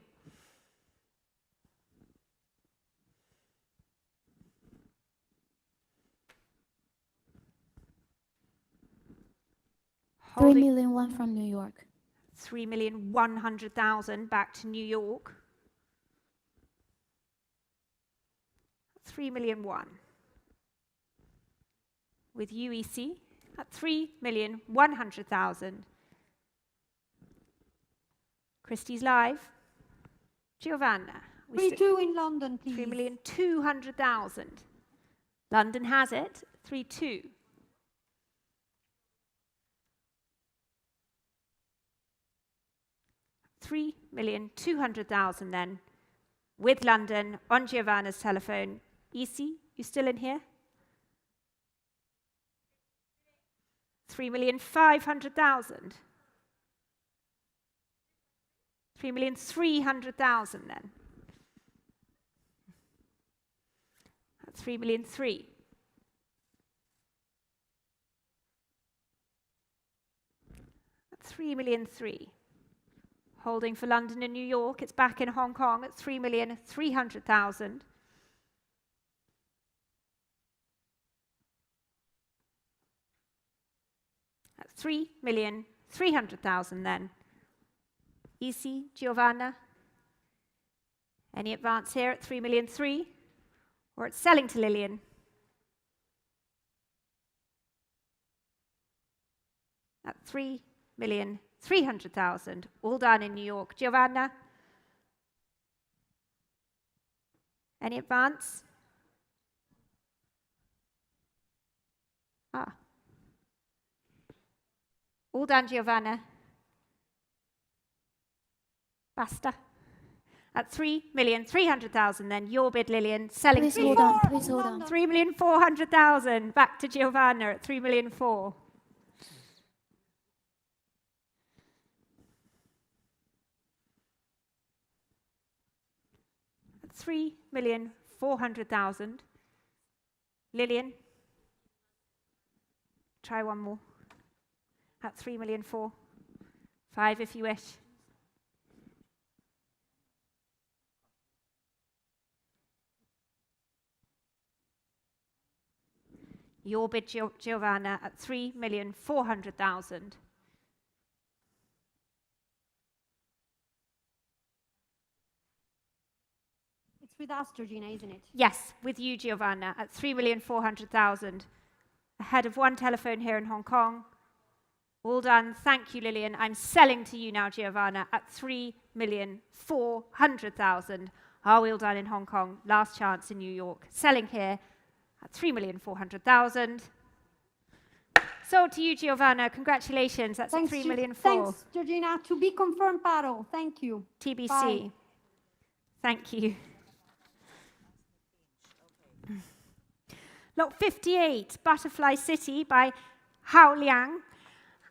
$3 million one from New York. 3,100,000 back to New York. 3 million one. With UEC at 3,100,000. Christie's Live. Giovanna. 3.2 in London, please. 3,200,000. London has it. 3.2. $3,200,000 then, with London on Giovanna's telephone. EC, you still in here? 3,500,000. 3,300,000 then. 3,300,000. 3,300,000. Holding for London and New York. It's back in Hong Kong at 3,300,000. At 3,300,000 then. EC, Giovanna. Any advance here at 3,300,000? Or it's selling to Lillian? At 3,300,000, all done in New York. Giovanna? Any advance? All done, Giovanna. Basta. At 3,300,000 then, your bid, Lillian, selling Please to hold you. on, please hold on. 3,400,000, back to Giovanna at 3,400,000. 3,400,000. Lillian, try one more. At 3,400,000. 5 if you wish. Your bid, Giovanna, at 3,400,000. With us, Georgina, isn't it? Yes, with you, Giovanna, at 3,400,000. Ahead of one telephone here in Hong Kong. All done. Thank you, Lillian. I'm selling to you now, Giovanna, at 3,400,000. Are we all done in Hong Kong? Last chance in New York. Selling here at 3,400,000. Sold to you, Giovanna. Congratulations. That's 3,400,000. Thanks, Georgina. To be confirmed, Paro. Thank you. TBC. Bye. Thank you. Lot 58, Butterfly City by Hao Liang.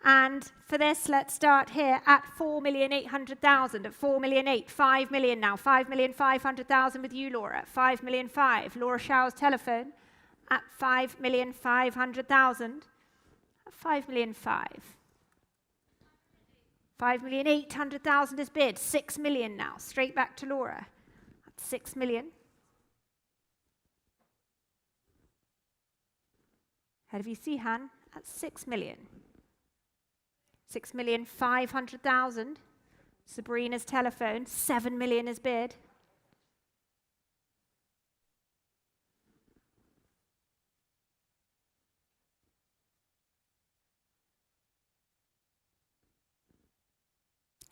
And for this, let's start here at 4,800,000. At 4,800,000, 5 million now. 5,500,000 with you, Laura. 5,500,000. Laura Shao's telephone at 5,500,000. 5,500,000. 5,800,000 is bid. 6 million now. Straight back to Laura. At 6 million. Head of you, Sihan, at 6 million. 6,500,000. Sabrina's telephone, 7 million is bid.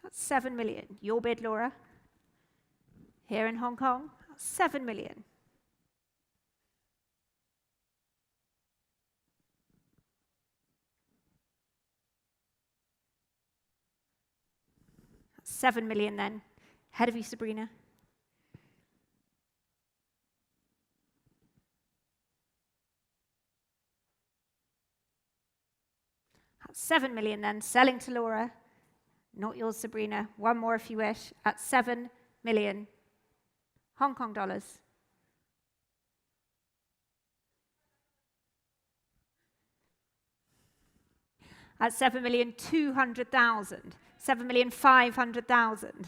That's 7 million. Your bid, Laura. Here in Hong Kong, 7 million. 7 million then. Ahead of you, Sabrina. At 7 million then, selling to Laura. Not yours, Sabrina. One more if you wish. At 7 million Hong Kong dollars. At 7,200,000. 7,500,000.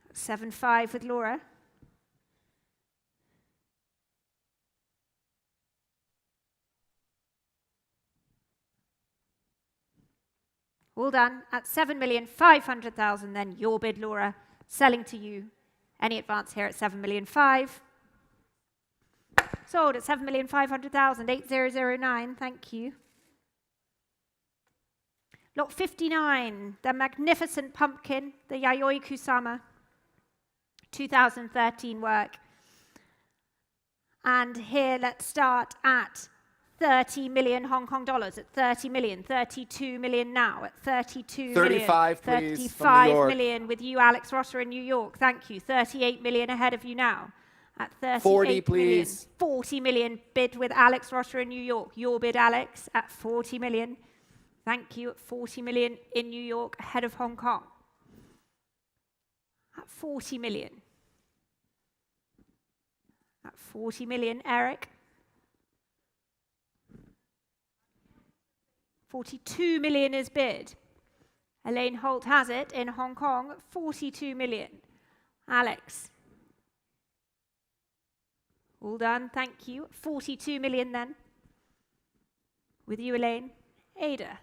At 7.5 with Laura. All done. At 7,500,000, then your bid, Laura. Selling to you. Any advance here at 7,500,000. Sold at 7,500,000. 8009. Thank you. Lot 59. The Magnificent Pumpkin. The Yayoi Kusama. 2013 work. And here let's start at 30 million Hong Kong dollars, at 30 million, 32 million now, at 32 35, million, please, 35 million with you, Alex Rosser in New York. Thank you. 38 million ahead of you now. At 38 40, please. million, 40 million bid with Alex Rosser in New York. Your bid, Alex, at 40 million. Thank you. At 40 million in New York, ahead of Hong Kong. At 40 million. At 40 million, Eric. 42 million is bid. Elaine Holt has it in Hong Kong, 42 million. Alex. All done, thank you. 42 million then. With you, Elaine. Ada.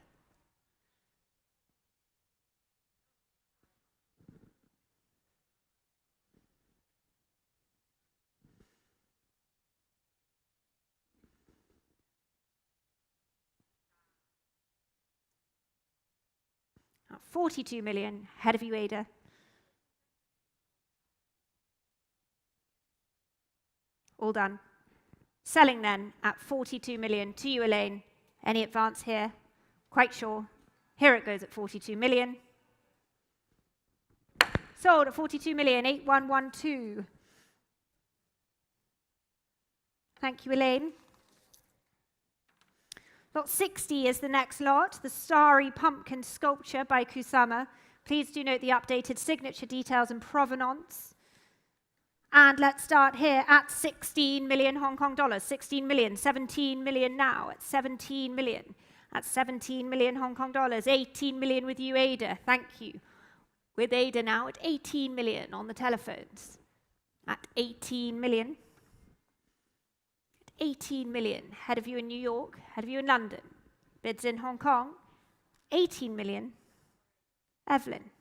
At 42 million, ahead of you, Ada. All done. Selling then at 42 million to you, Elaine. Any advance here? Quite sure. Here it goes at 42 million. Sold at 42 million, 8112. Thank you, Elaine. Lot 60 is the next lot, the Starry Pumpkin Sculpture by Kusama. Please do note the updated signature details and provenance. And let's start here at 16 million Hong Kong dollars. 16 million, 17 million now, at 17 million. At 17 million Hong Kong dollars, 18 million with you, Ada. Thank you. With Ada now at 18 million on the telephones. At 18 million. 18 million, ahead of you in New York, ahead of you in London. Bids in Hong Kong, 18 million. Evelyn.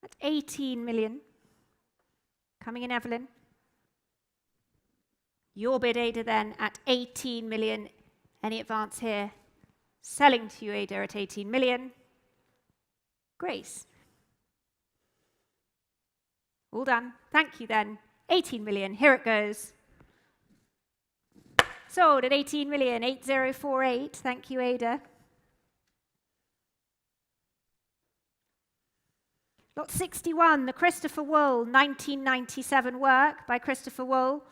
At 18 million. Coming in, Evelyn. Your bid, Ada, then at 18 million. Any advance here? Selling to you, Ada, at 18 million. Grace. All done. Thank you, then. 18 million. Here it goes. Sold at 18 million. 8048. Thank you, Ada. Lot 61, the Christopher Wool 1997 work by Christopher Wool.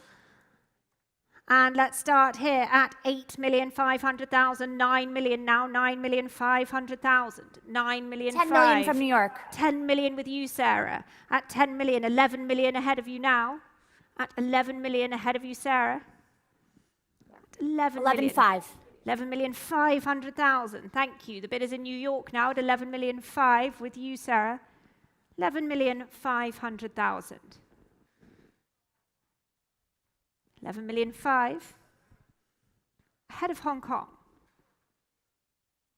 And let's start here at 8,500,000, 9 million now, 9,500,000, 9 million. 10 million from New York. 10 million with you, Sarah. At 10 million, 11 million ahead of you now. At 11 million ahead of you, Sarah. At 11.5. 11,500,000. Thank you. The bid is in New York now at 11,500,000 with you, Sarah. 11,500,000. 11,500,000. Ahead of Hong Kong.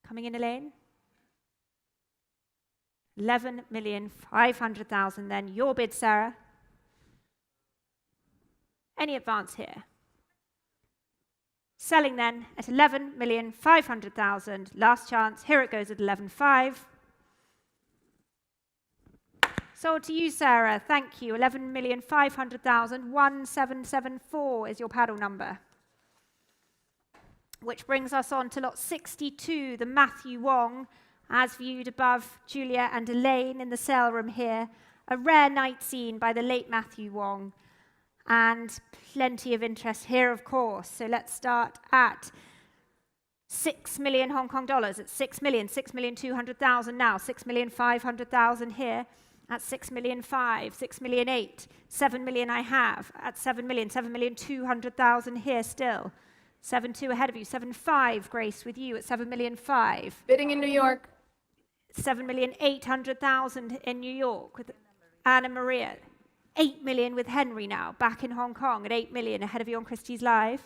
Coming in, Elaine. 11,500,000. Then your bid, Sarah. Any advance here? Selling then at 11,500,000. Last chance. Here it goes at 11.5. Sold to you, Sarah. Thank you. 11,500,000. 1774 is your paddle number. Which brings us on to lot 62, the Matthew Wong, as viewed above Julia and Elaine in the sale room here. A rare night scene by the late Matthew Wong. And plenty of interest here, of course. So let's start at 6 million Hong Kong dollars. At 6 million, 6,200,000 now. 6,500,000 here. At 6 million 5, 6 million 8, 7 million I have. At 7 million, 7,200,000 here still. 7.2 ahead of you. 7.5, Grace, with you at 7,000,005. Bidding in New York. 7,800,000 in New York with Anna Maria. 8 million with Henry now, back in Hong Kong at 8 million ahead of you on Christie's Live.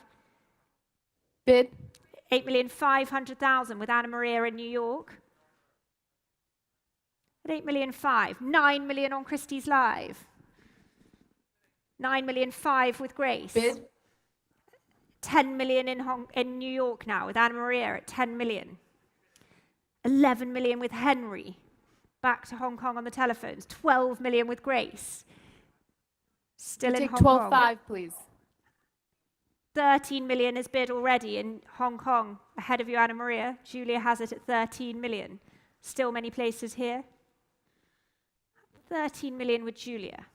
Bid. 8,500,000 with Anna Maria in New York. At 8,000,005. 9 million on Christie's Live. 9,000,005 with Grace. Bid. 10 million in New York now with Anna Maria at 10 million. 11 million with Henry. Back to Hong Kong on the telephones. 12 million with Grace. Still in Hong Kong. 12.5, please. 13 million is bid already in Hong Kong. Ahead of you, Anna Maria. Julia has it at 13 million. Still many places here. 13 million with Julia.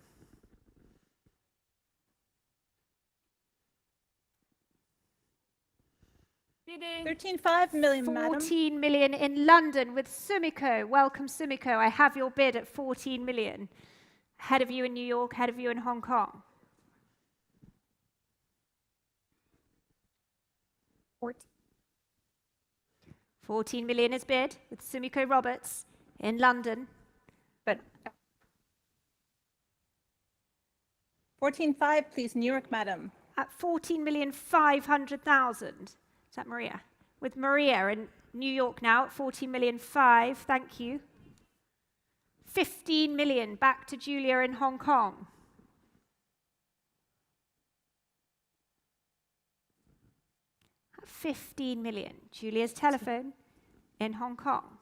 Bidding. 13.5 million, madam. 14 million in London with Sumiko. Welcome, Sumiko. I have your bid at 14 million. Ahead of you in New York, ahead of you in Hong Kong. 14 million is bid with Sumiko Roberts in London. But 14.5, please, New York, madam. At 14,500,000. Is that Maria? With Maria in New York now at 14,500,000. Thank you. 15 million back to Julia in Hong Kong. At 15 million. Julia's telephone in Hong Kong.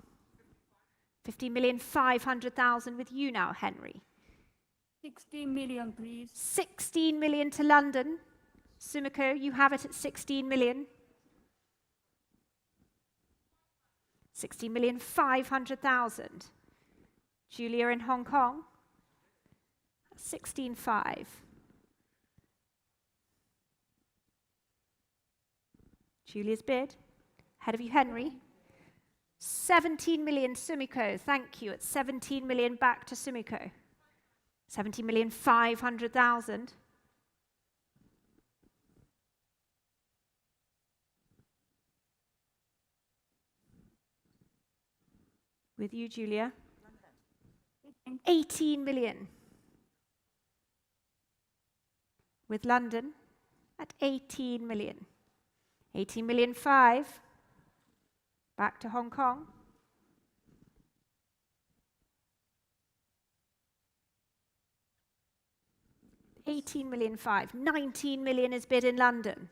15,500,000 with you now, Henry. 16 million, please. 16 million to London. Sumiko, you have it at 16 million. 16,500,000. Julia in Hong Kong. 16.5. Julia's bid. Ahead of you, Henry. 17 million, Sumiko. Thank you. At 17 million back to Sumiko. 17,500,000. With you, Julia. 18 million. With London at 18 million. 18,500,000. Back to Hong Kong. $18,500,000. 19 million is bid in London.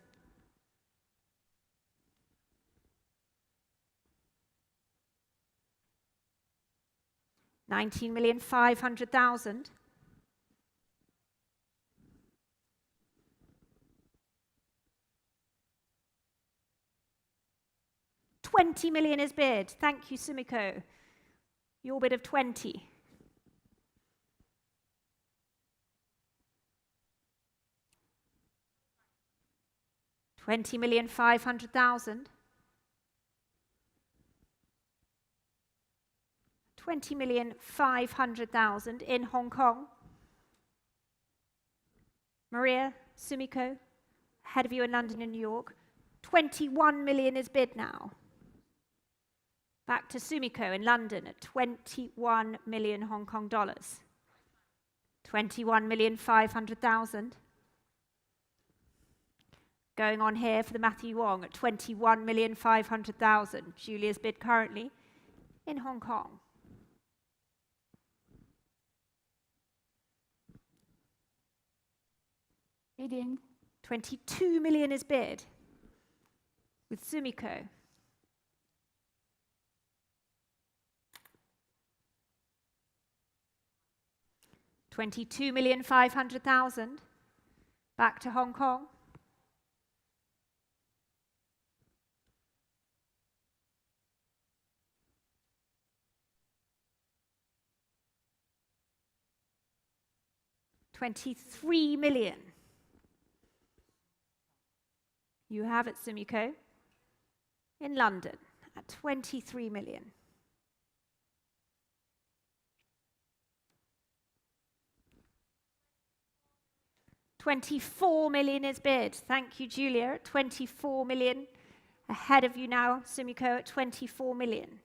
$19,500,000. $20 million is bid. Thank you, Sumiko. Your bid of 20. $20,500,000. 20,500,000 in Hong Kong. Maria, Sumiko, ahead of you in London and New York. 21 million is bid now. Back to Sumiko in London at 21 million Hong Kong dollars. 21,500,000. Going on here for the Matthew Wong at 21,500,000. Julia's bid currently in Hong Kong. Bidding. 22 million is bid with Sumiko. $22,500,000 back to Hong Kong. $23 million. You have it, Sumiko, in London at 23 million. $24 million is bid. Thank you, Julia, at 24 million. Ahead of you now, Sumiko, at 24 million.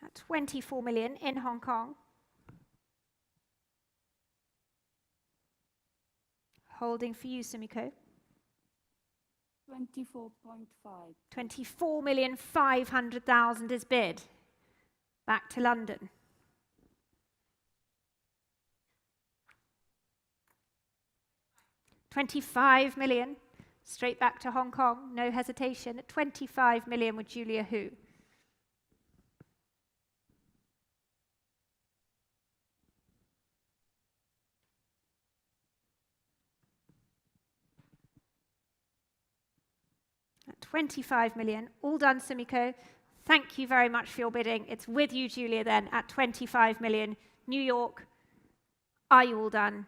At 24 million in Hong Kong. Holding for you, Sumiko. 24.5. 24,500,000 is bid. Back to London. $25 million. Straight back to Hong Kong. No hesitation. At 25 million with Julia Hu. At 25 million. All done, Sumiko. Thank you very much for your bidding. It's with you, Julia, then, at 25 million. New York, are you all done?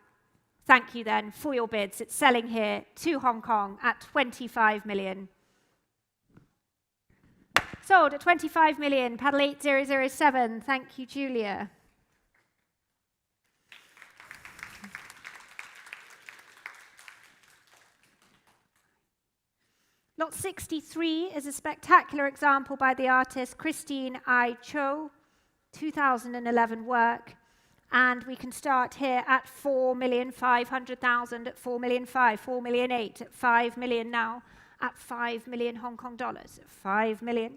Thank you, then, for your bids. It's selling here to Hong Kong at 25 million. Sold at 25 million. Paddle 8007. Thank you, Julia. Lot 63 is a spectacular example by the artist Christine I. Cho, 2011 work. And we can start here at 4,500,000, at 4,500,000, 4,800,000, at 5 million now, at 5 million Hong Kong dollars, at 5 million,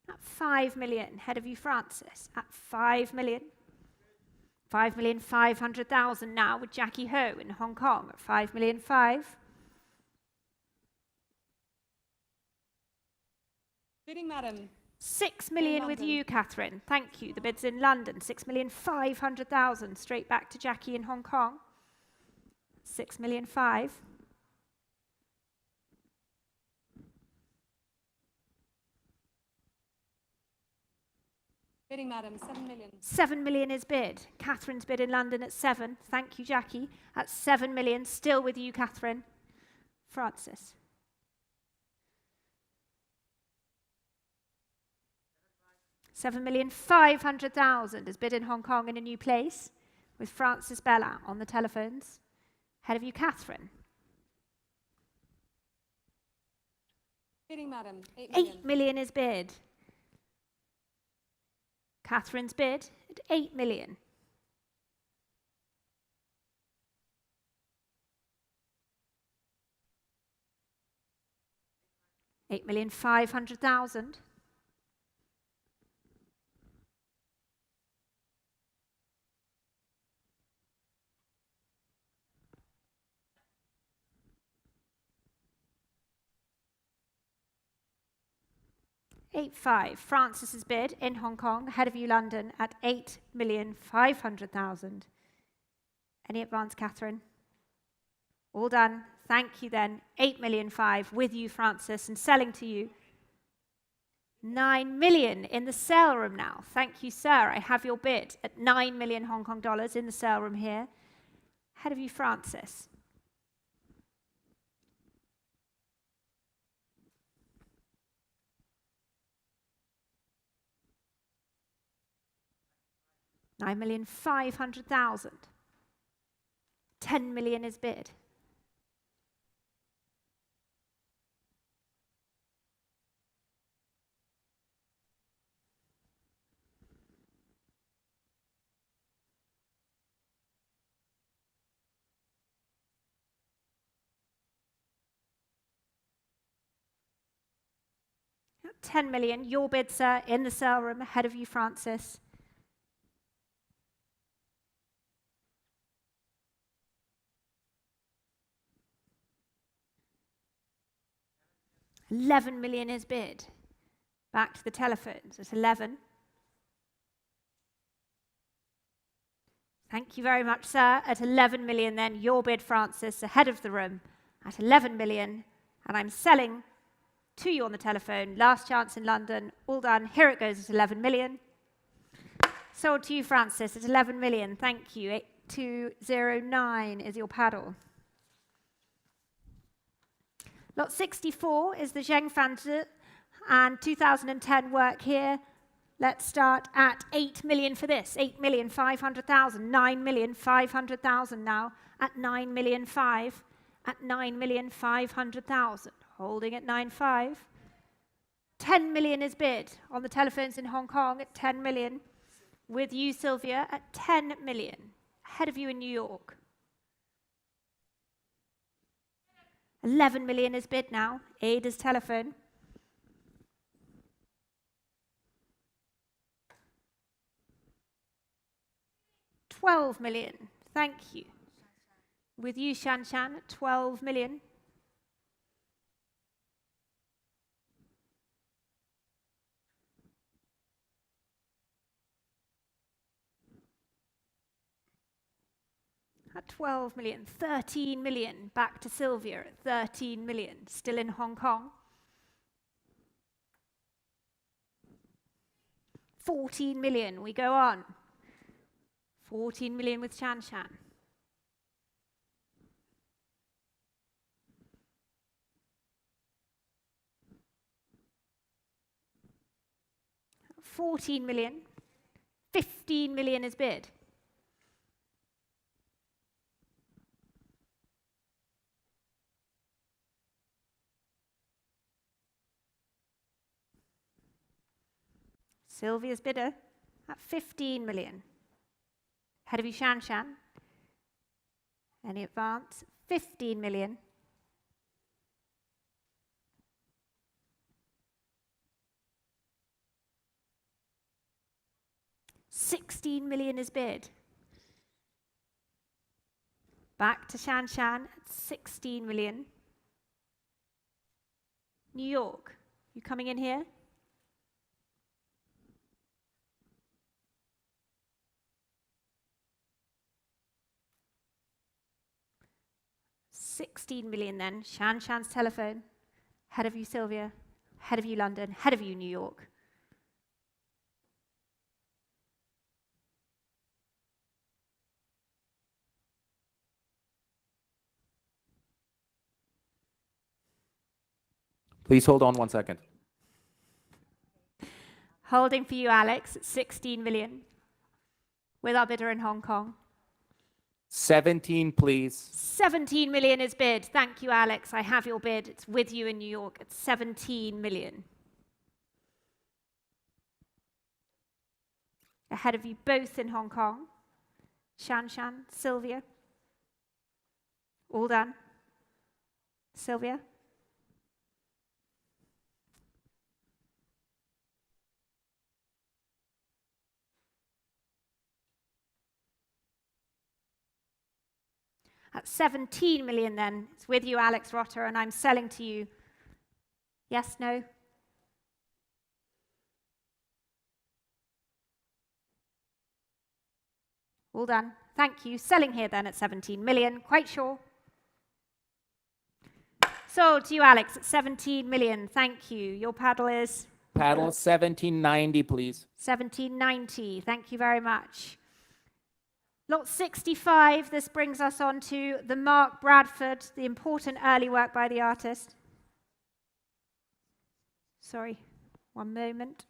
at 5 million. Head of you, Francis, at 5 million. 5,500,000 now with Jackie Ho in Hong Kong at 5,500,000. Bidding, madam. 6 million with you, Catherine. Thank you. The bid's in London. 6,500,000. Straight back to Jackie in Hong Kong. 6,500,000. Bidding, madam. 7 million. 7 million is bid. Catherine's bid in London at 7. Thank you, Jackie. At 7 million. Still with you, Catherine. Francis. 7,500,000 is bid in Hong Kong in a new place with Francis Bella on the telephones. Ahead of you, Catherine. Bidding, madam. 8 million. million. 8 million is bid. Catherine's bid at 8 million. $8,500,000. Francis's bid in Hong Kong, ahead of you, London, at 8,500,000. Any advance, Catherine? All done. Thank you, then. 8,500,000 with you, Francis, and selling to you. 9 million in the sale room now. Thank you, sir. I have your bid at 9 million Hong Kong dollars in the sale room here. Ahead of you, Francis. $9,500,000. 10 million is bid. 10 million. Your bid, sir, in the sale room. Ahead of you, Francis. £11 million is bid. Back to the telephones at 11. Thank you very much, sir. At 11 million then, your bid, Francis, ahead of the room at 11 million. And I'm selling to you on the telephone. Last chance in London. All done. Here it goes at 11 million. Sold to you, Francis, at 11 million. Thank you. 8209 is your paddle. Lot 64 is the Zhengfanzi and 2010 work here. Let's start at 8 million for this. 8,500,000. 9,500,000 now. At 9,500,000. At 9,500,000. Holding at 9.5. 10 million is bid on the telephones in Hong Kong at 10 million. With you, Sylvia, at 10 million. Ahead of you in New York. 11 million is bid now. Ada's telephone. $12 million. Thank you. With you, Shan Shan, at 12 million. At 12 million, 13 million, back to Sylvia at 13 million, still in Hong Kong. 14 million, we go on. 14 million with Shan Shan. $14 million, 15 million is bid. Sylvia's bidder at 15 million. Ahead of you, Shan Shan. Any advance? 15 million. $16 million is bid. Back to Shan Shan at 16 million. New York, you coming in here? $16 million then. Shan Shan's telephone. Ahead of you, Sylvia. Ahead of you, London. Ahead of you, New York. Please hold on 1 second. Holding for you, Alex, at 16 million. With our bidder in Hong Kong. 17, please. 17 million is bid. Thank you, Alex. I have your bid. It's with you in New York at 17 million. Ahead of you both in Hong Kong. Shan Shan, Sylvia. All done. Sylvia. At 17 million then, it's with you, Alex Rotter, and I'm selling to you. Yes, no? All done. Thank you. Selling here then at 17 million, quite sure. Sold to you, Alex, at 17 million. Thank you. Your paddle is? Paddle 1790, please. 1790. Thank you very much. Lot 65, this brings us on to the Mark Bradford, the important early work by the artist. Sorry, one moment.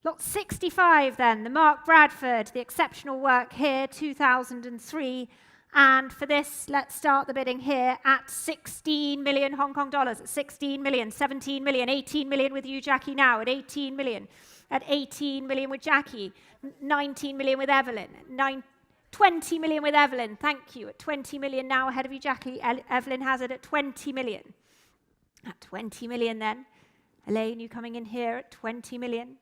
Lot 65 then, the Mark Bradford, the exceptional work here, 2003. And for this, let's start the bidding here at 16 million Hong Kong dollars. At 16 million, 17 million, 18 million with you, Jackie, now. At 18 million. At 18 million with Jackie. 19 million with Evelyn. 20 million with Evelyn. Thank you. At 20 million now ahead of you, Jackie. Evelyn has it at 20 million. At 20 million then. Elaine, you coming in here at 20 million.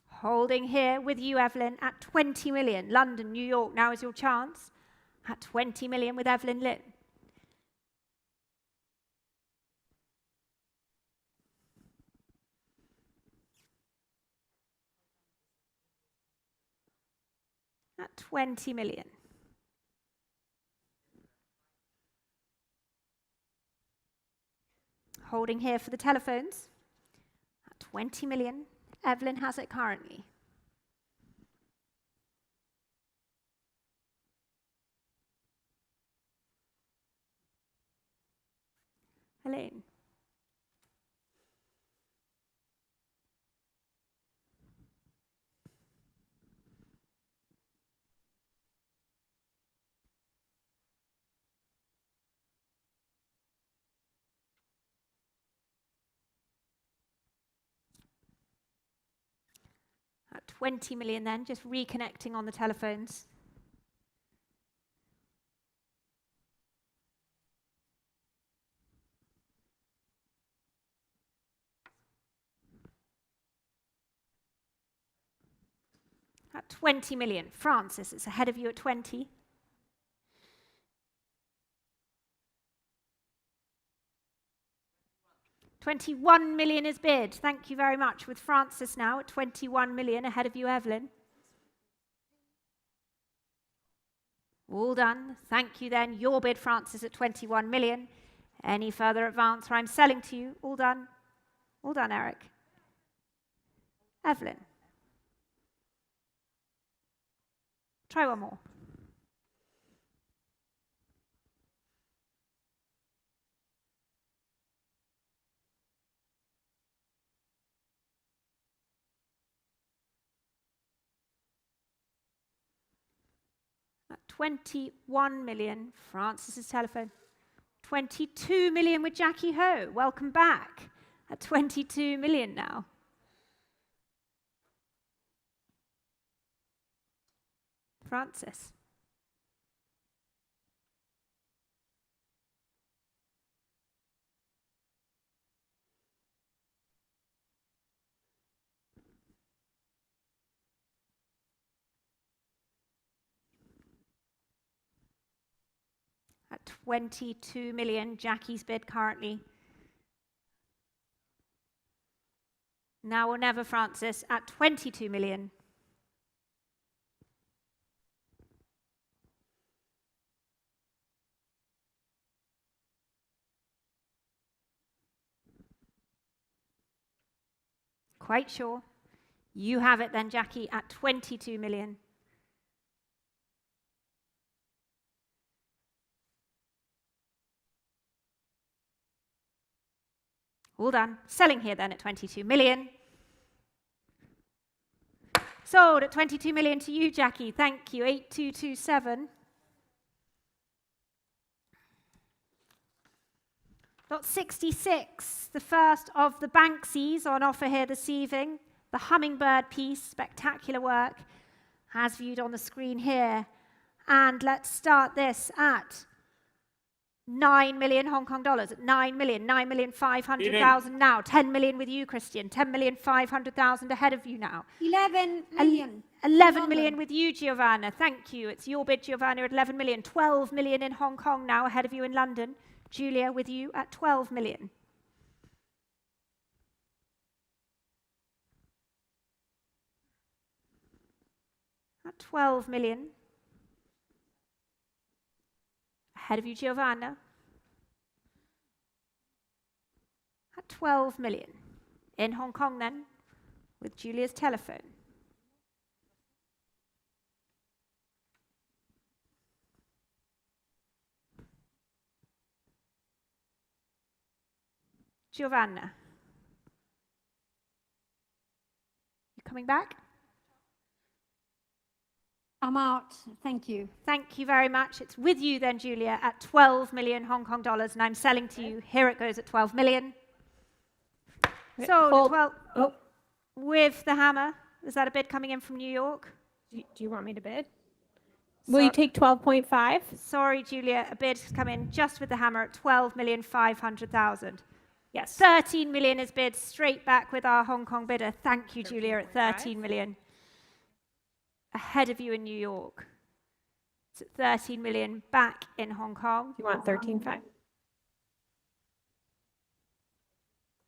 Holding here with you, Evelyn, at 20 million. London, New York, now is your chance. At 20 million with Evelyn Lynn. At 20 million. Holding here for the telephones. At 20 million. Evelyn has it currently. Elaine. At 20 million then, just reconnecting on the telephones. At 20 million. Francis, it's ahead of you at 20. $21 million is bid. Thank you very much. With Francis now at 21 million ahead of you, Evelyn. All done. Thank you then. Your bid, Francis, at 21 million. Any further advance or I'm selling to you? All done. All done, Eric. Evelyn. Try one more. At 21 million, Francis's telephone. 22 million with Jackie Ho. Welcome back. At 22 million now. Francis. At 22 million, Jackie's bid currently. Now or never, Francis, at 22 million. Quite sure. You have it then, Jackie, at 22 million. All done. Selling here then at 22 million. Sold at 22 million to you, Jackie. Thank you. 8227. Lot 66, the first of the Banksies on offer here this evening. The Hummingbird piece, spectacular work, as viewed on the screen here. And let's start this at 9 million Hong Kong dollars. At 9 million, 9,500,000 now. 10 million with you, Christian. 10,500,000 ahead of you now. 11 million. 11 million with you, Giovanna. Thank you. It's your bid, Giovanna, at 11 million. 12 million in Hong Kong now ahead of you in London. Julia with you at 12 million. At 12 million. Ahead of you, Giovanna. At 12 million. In Hong Kong then, with Julia's telephone. Giovanna. You coming back? I'm out. Thank you. Thank you very much. It's with you then, Julia, at 12 million Hong Kong dollars, and I'm selling to you. Here it goes at 12 million. Sold at 12. Oh. With the hammer. Is that a bid coming in from New York? Do you want me to bid? Will you take 12.5? Sorry, Julia, a bid has come in just with the hammer at 12,500,000. Yes. 13 million is bid straight back with our Hong Kong bidder. Thank you, Julia, at 13 million. Ahead of you in New York. It's at 13 million back in Hong Kong. You want 13.5?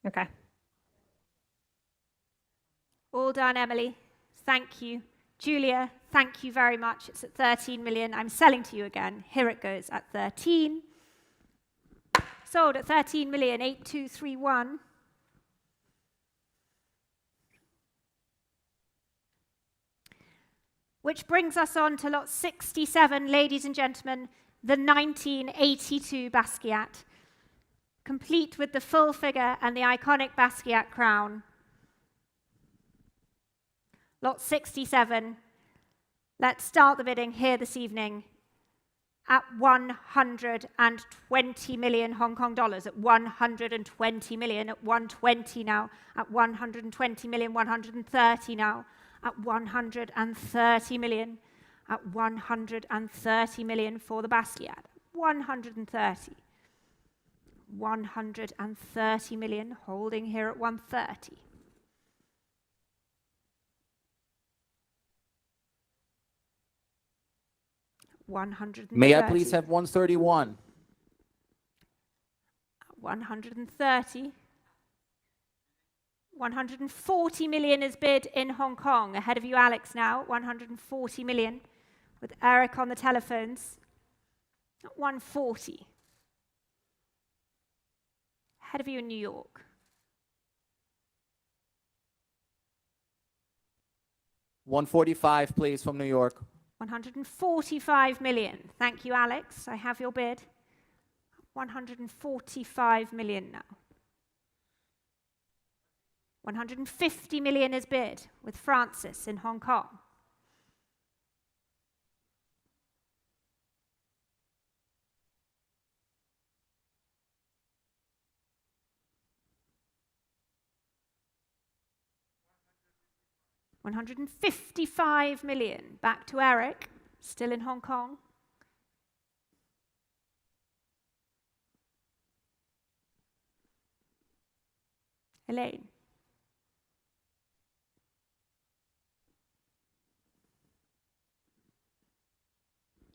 Okay. All done, Emily. Thank you. Julia, thank you very much. It's at 13 million. I'm selling to you again. Here it goes at 13. Sold at 13 million, 8231. Which brings us on to lot 67, ladies and gentlemen, the 1982 Basquiat. Complete with the full figure and the iconic Basquiat crown. Lot 67. Let's start the bidding here this evening at 120 million Hong Kong dollars, at 120 million, at 120 now, at 120 million, 130 now, at 130 million, at 130 million for the Basquiat. 130. 130 million, holding here at 130. May I please have 131? 130. 140 million is bid in Hong Kong. Ahead of you, Alex, now. 140 million, with Eric on the telephones. 140. Ahead of you in New York. 145, please, from New York. 145 million. Thank you, Alex. I have your bid. 145 million now. 150 million is bid with Francis in Hong Kong. $155 million. Back to Eric, still in Hong Kong. Elaine.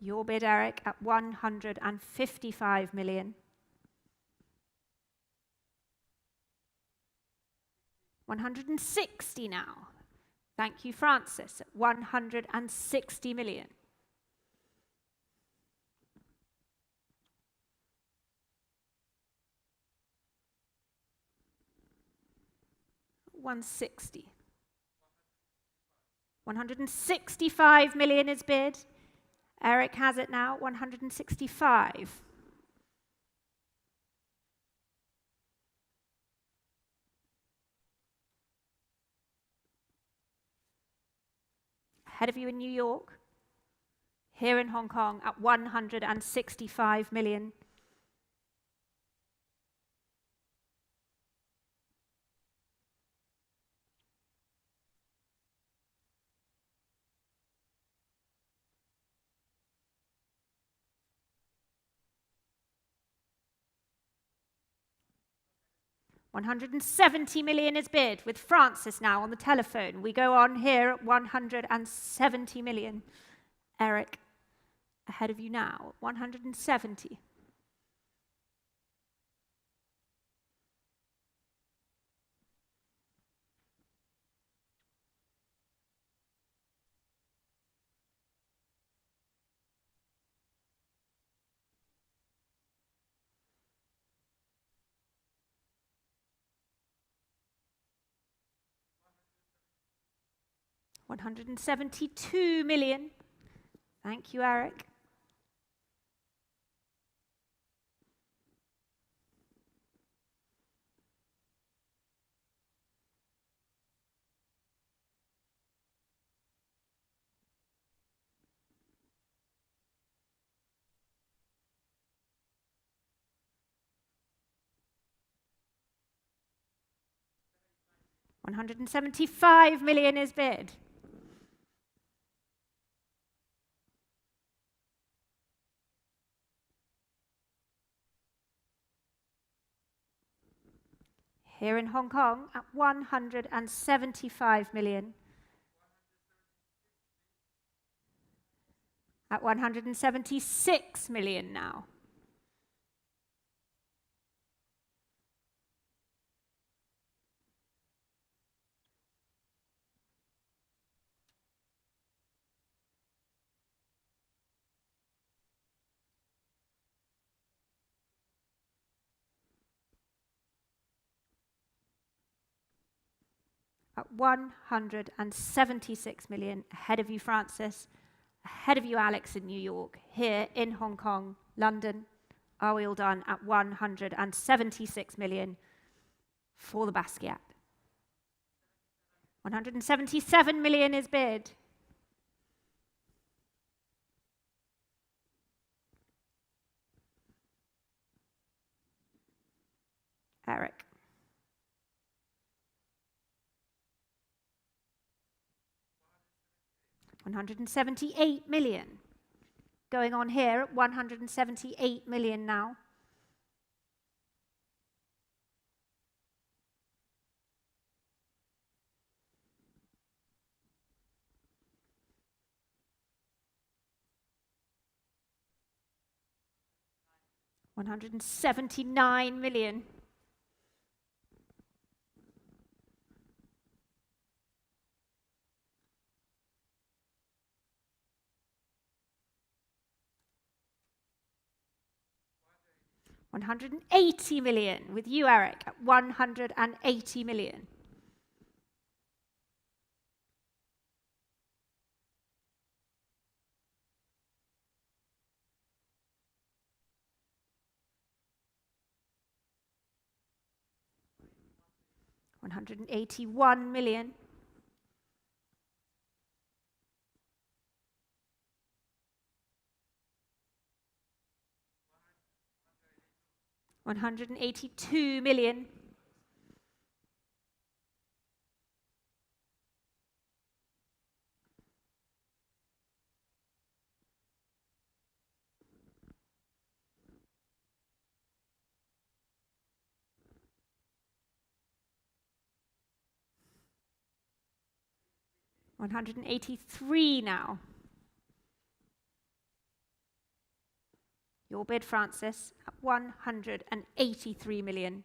Your bid, Eric, at 155 million. 160 now. Thank you, Francis, at 160 million. $160. 165 million is bid. Eric has it now, 165. Ahead of you in New York, here in Hong Kong at 165 million. $170 million is bid with Francis now on the telephone. We go on here at 170 million. Eric, ahead of you now, 170. $172 million. Thank you, Eric. 175 million is bid. Here in Hong Kong at 175 million. At 176 million now. At 176 million, ahead of you, Francis, ahead of you, Alex, in New York, here in Hong Kong, London. Are we all done? At 176 million for the Basquiat. 177 million is bid. Eric. $178 million. Going on here at 178 million now. $179 million. $180 million with you, Eric, at 180 million. $181 million. $182 million. $183 now. Your bid, Francis, at 183 million.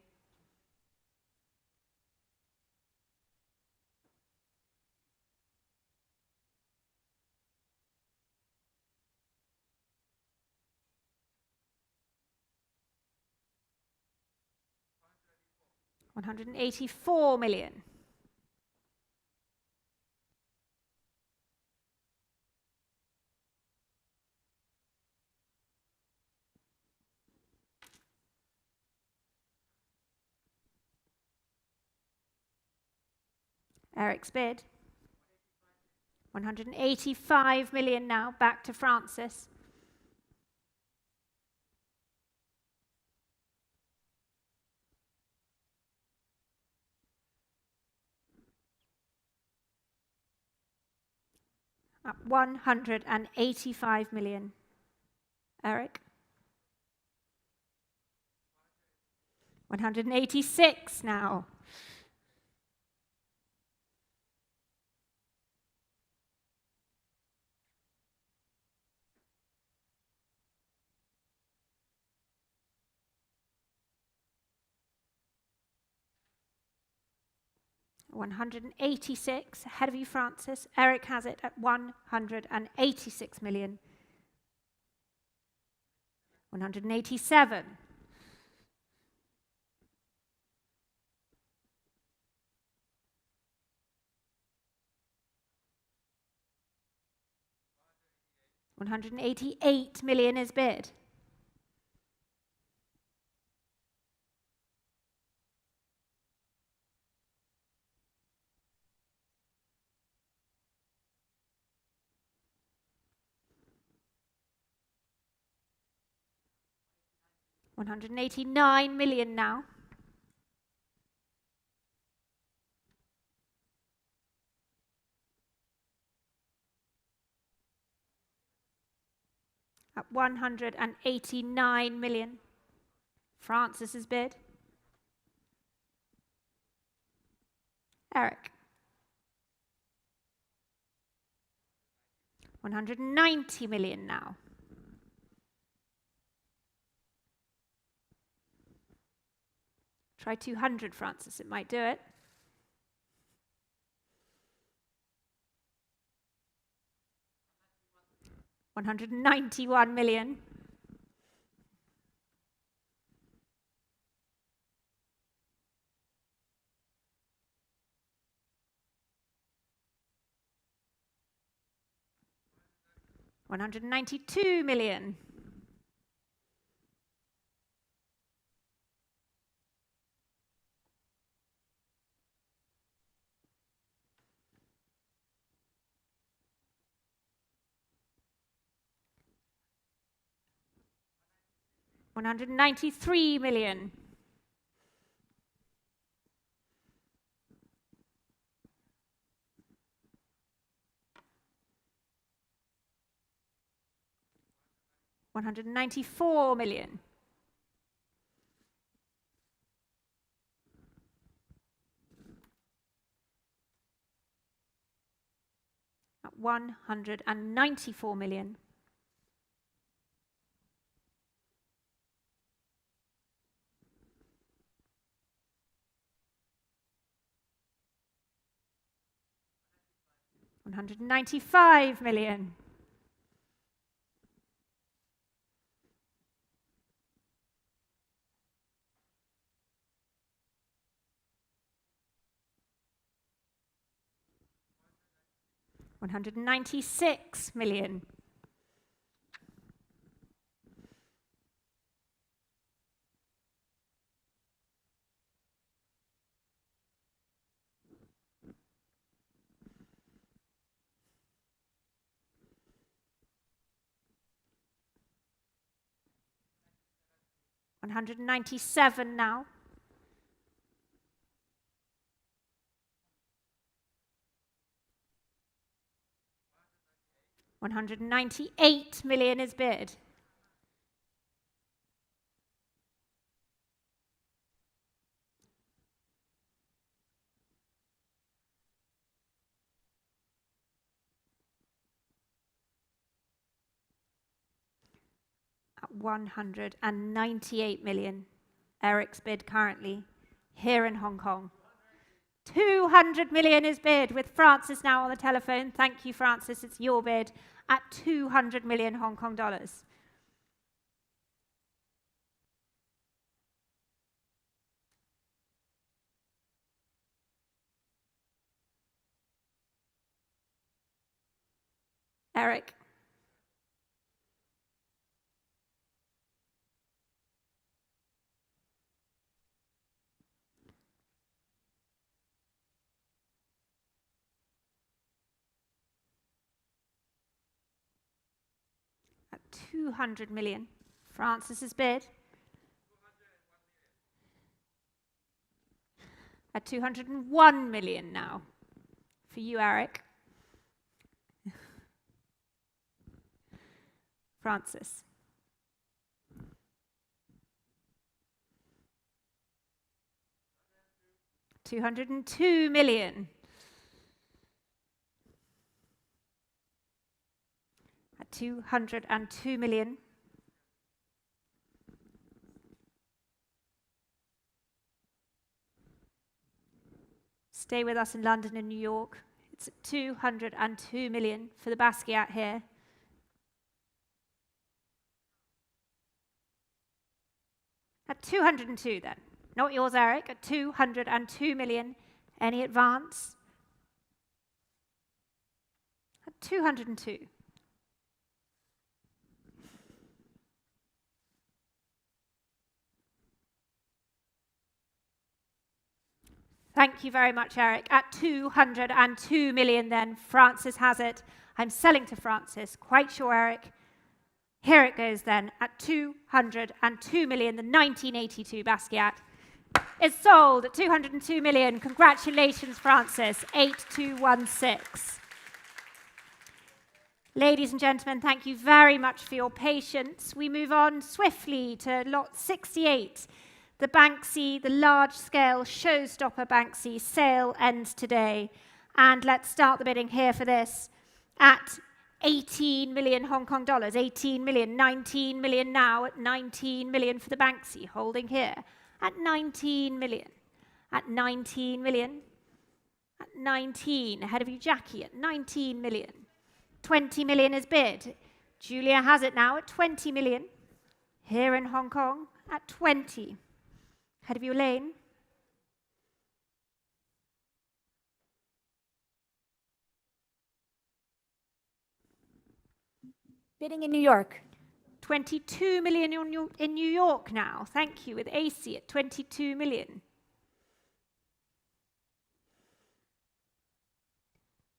$184 million. Eric's bid. 185 million now, back to Francis. At 185 million. Eric. 186 now. $186, ahead of you, Francis. Eric has it at 186 million. 187. $188 million is bid. $189 million now. at 189 million. Francis's bid. Eric. 190 million now. Try 200, Francis, it might do it. $191 million. $192 million. $193 million. $194 million. At $194 million. $195 million. $196 million. $197 now. $198 million is bid. At $198 million. Eric's bid currently here in Hong Kong. 200 million is bid, with Francis now on the telephone. Thank you, Francis. It's your bid at 200 million Hong Kong dollars. Eric. At 200 million. Francis's bid. At 201 million now. For you, Eric. Francis. $202 million. At 202 million. Stay with us in London and New York. It's at 202 million for the Basquiat here. At 202 then. Not yours, Eric. At 202 million. Any advance? At 202. Thank you very much, Eric. At 202 million then, Francis has it. I'm selling to Francis. Quite sure, Eric. Here it goes then, at 202 million, the 1982 Basquiat is sold at 202 million. Congratulations, Francis. 8216. Ladies and gentlemen, thank you very much for your patience. We move on swiftly to lot 68. The Banksy, the large-scale showstopper Banksy sale ends today. And let's start the bidding here for this at 18 million Hong Kong dollars. 18 million, 19 million now at 19 million for the Banksy, holding here at 19 million. At 19 million. At 19, ahead of you, Jackie, at 19 million. 20 million is bid. Julia has it now at 20 million. Here in Hong Kong at 20. Ahead of you, Elaine. Bidding in New York. 22 million in New York now. Thank you, with AC at 22 million.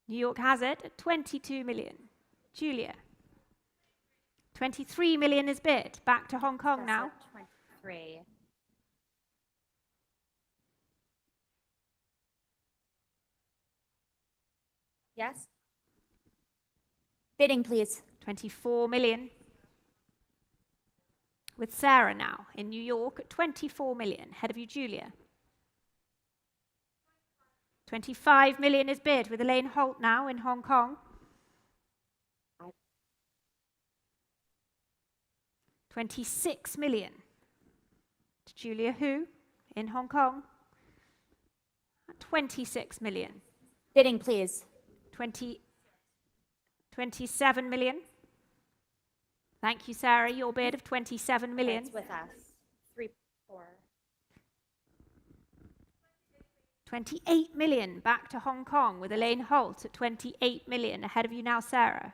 New York has it at 22 million. Julia. 23 million is bid. Back to Hong Kong now. 23. Yes? Bidding, please. 24 million. With Sarah now in New York at 24 million. Ahead of you, Julia. 25 million is bid with Elaine Holt now in Hong Kong. 26 million. To Julia Hu in Hong Kong. 26 million. Bidding, please. 27 million. Thank you, Sarah. Your bid of 27 million. It's with us. 3, 4. 28 million back to Hong Kong with Elaine Holt at 28 million. Ahead of you now, Sarah.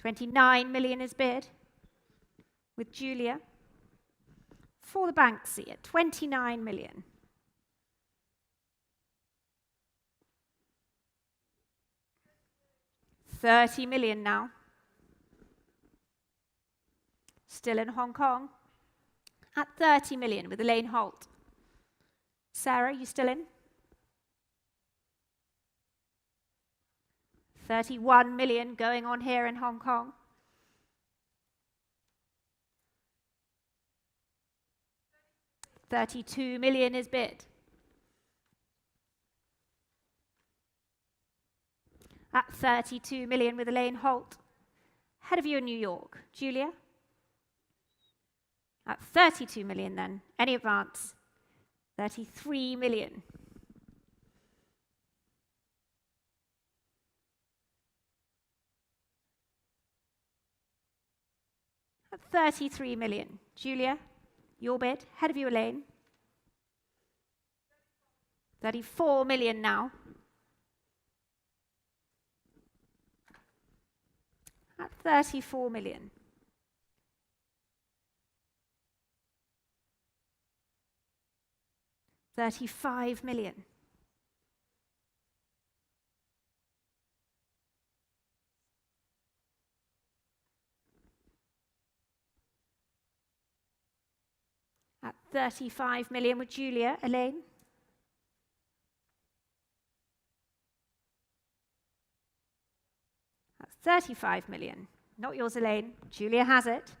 $29 million is bid with Julia for the Banksy at 29 million. $30 million now. Still in Hong Kong at 30 million with Elaine Holt. Sarah, you still in? 31 million going on here in Hong Kong. $32 million is bid. At 32 million with Elaine Holt. Ahead of you in New York. Julia? At 32 million then. Any advance? 33 million. At 33 million. Julia, your bid. Ahead of you, Elaine. 34 million now. At 34 million. $35 million. At 35 million with Julia. Elaine? At 35 million. Not yours, Elaine. Julia has it.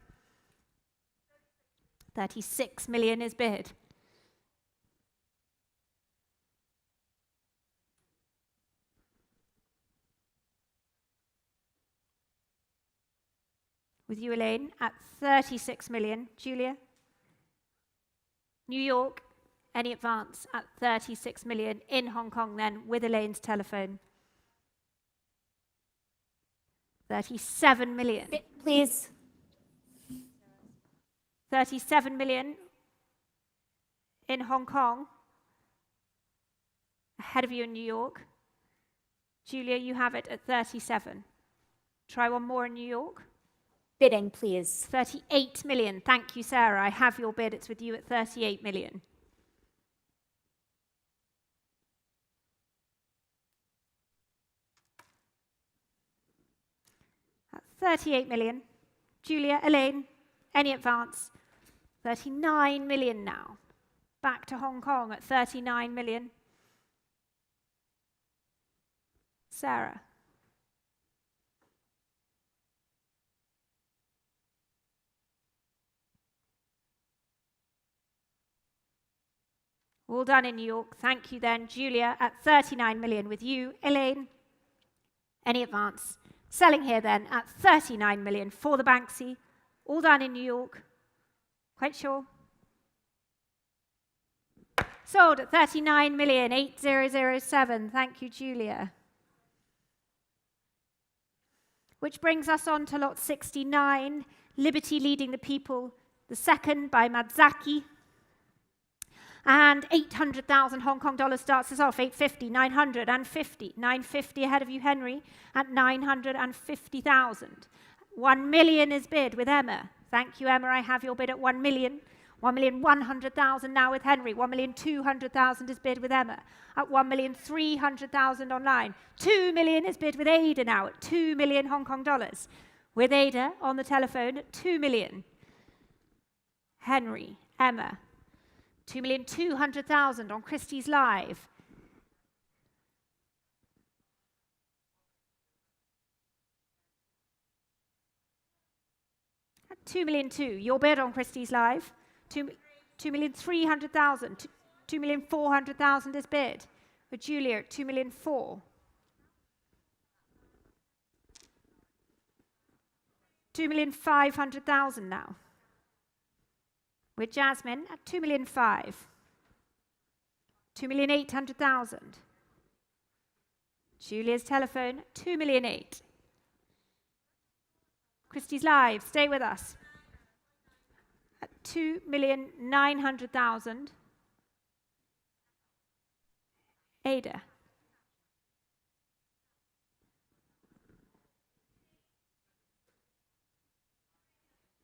36 million is bid. With you, Elaine, at 36 million. Julia? New York, any advance at 36 million in Hong Kong then with Elaine's telephone. 37 million. Please. 37 million in Hong Kong. Ahead of you in New York. Julia, you have it at 37. Try one more in New York. Bidding, please. 38 million. Thank you, Sarah. I have your bid. It's with you at 38 million. At 38 million. Julia, Elaine, any advance? 39 million now. Back to Hong Kong at 39 million. Sarah. All done in New York. Thank you then. Julia at 39 million with you. Elaine, any advance? Selling here then at 39 million for the Banksy. All done in New York. Quite sure? Sold at 39 million, 8007. Thank you, Julia. Which brings us on to lot 69, Liberty Leading the People, the second by Madzaki. And 800,000 Hong Kong dollars starts us off, 850, 950, 950 ahead of you, Henry, at 950,000. 1 million is bid with Emma. Thank you, Emma. I have your bid at 1 million. 1,100,000 now with Henry. 1,200,000 is bid with Emma. At 1,300,000 online. 2 million is bid with Ada now at 2 million Hong Kong dollars. With Ada on the telephone at 2 million. Henry, Emma. 2,200,000 on Christie's Live. At 2,200,000, your bid on Christie's Live. 2,300,000. 2,400,000 is bid. With Julia at 2,400,000. 2,500,000 now. With Jasmine at 2,500,000. 2,800,000. Julia's telephone, 2,800,000. Christie's Live, stay with us. At 2,900,000. Ada.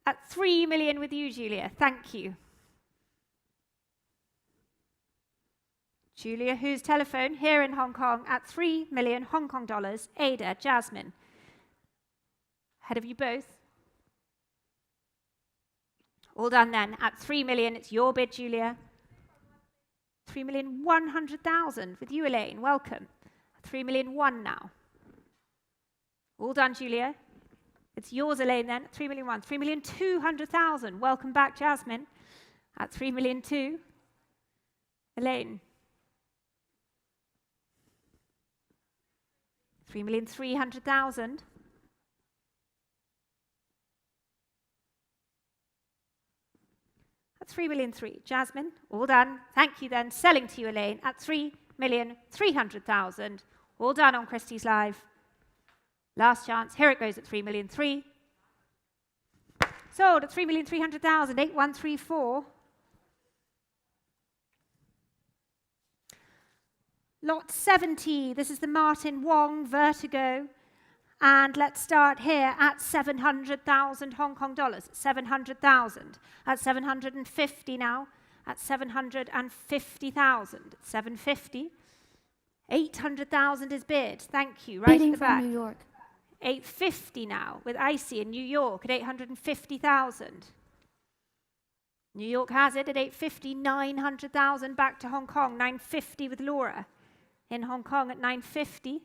At 3 million with you, Julia. Thank you. Julia, whose telephone here in Hong Kong at 3 million Hong Kong dollars. Ada, Jasmine. Ahead of you both. All done then. At 3 million, it's your bid, Julia. 3,100,000 with you, Elaine. Welcome. 3,100,000 now. All done, Julia. It's yours, Elaine, then. 3,100,000. 3,200,000. Welcome back, Jasmine. At 3,200,000. Elaine. 3,300,000. At 3,300,000. Jasmine, all done. Thank you then. Selling to you, Elaine, at 3,300,000. All done on Christie's Live. Last chance. Here it goes at 3,300,000. Sold at 3,300,000. 8134. Lot 70. This is the Martin Wong Vertigo. And let's start here at 700,000 Hong Kong dollars. 700,000. At 750 now. At 750,000. 750. 800,000 is bid. Thank you. Right Bidding at the back. from New York. 850 now with Icy in New York at 850,000. New York has it at 850, 900,000 back to Hong Kong, 950 with Laura. In Hong Kong at 950.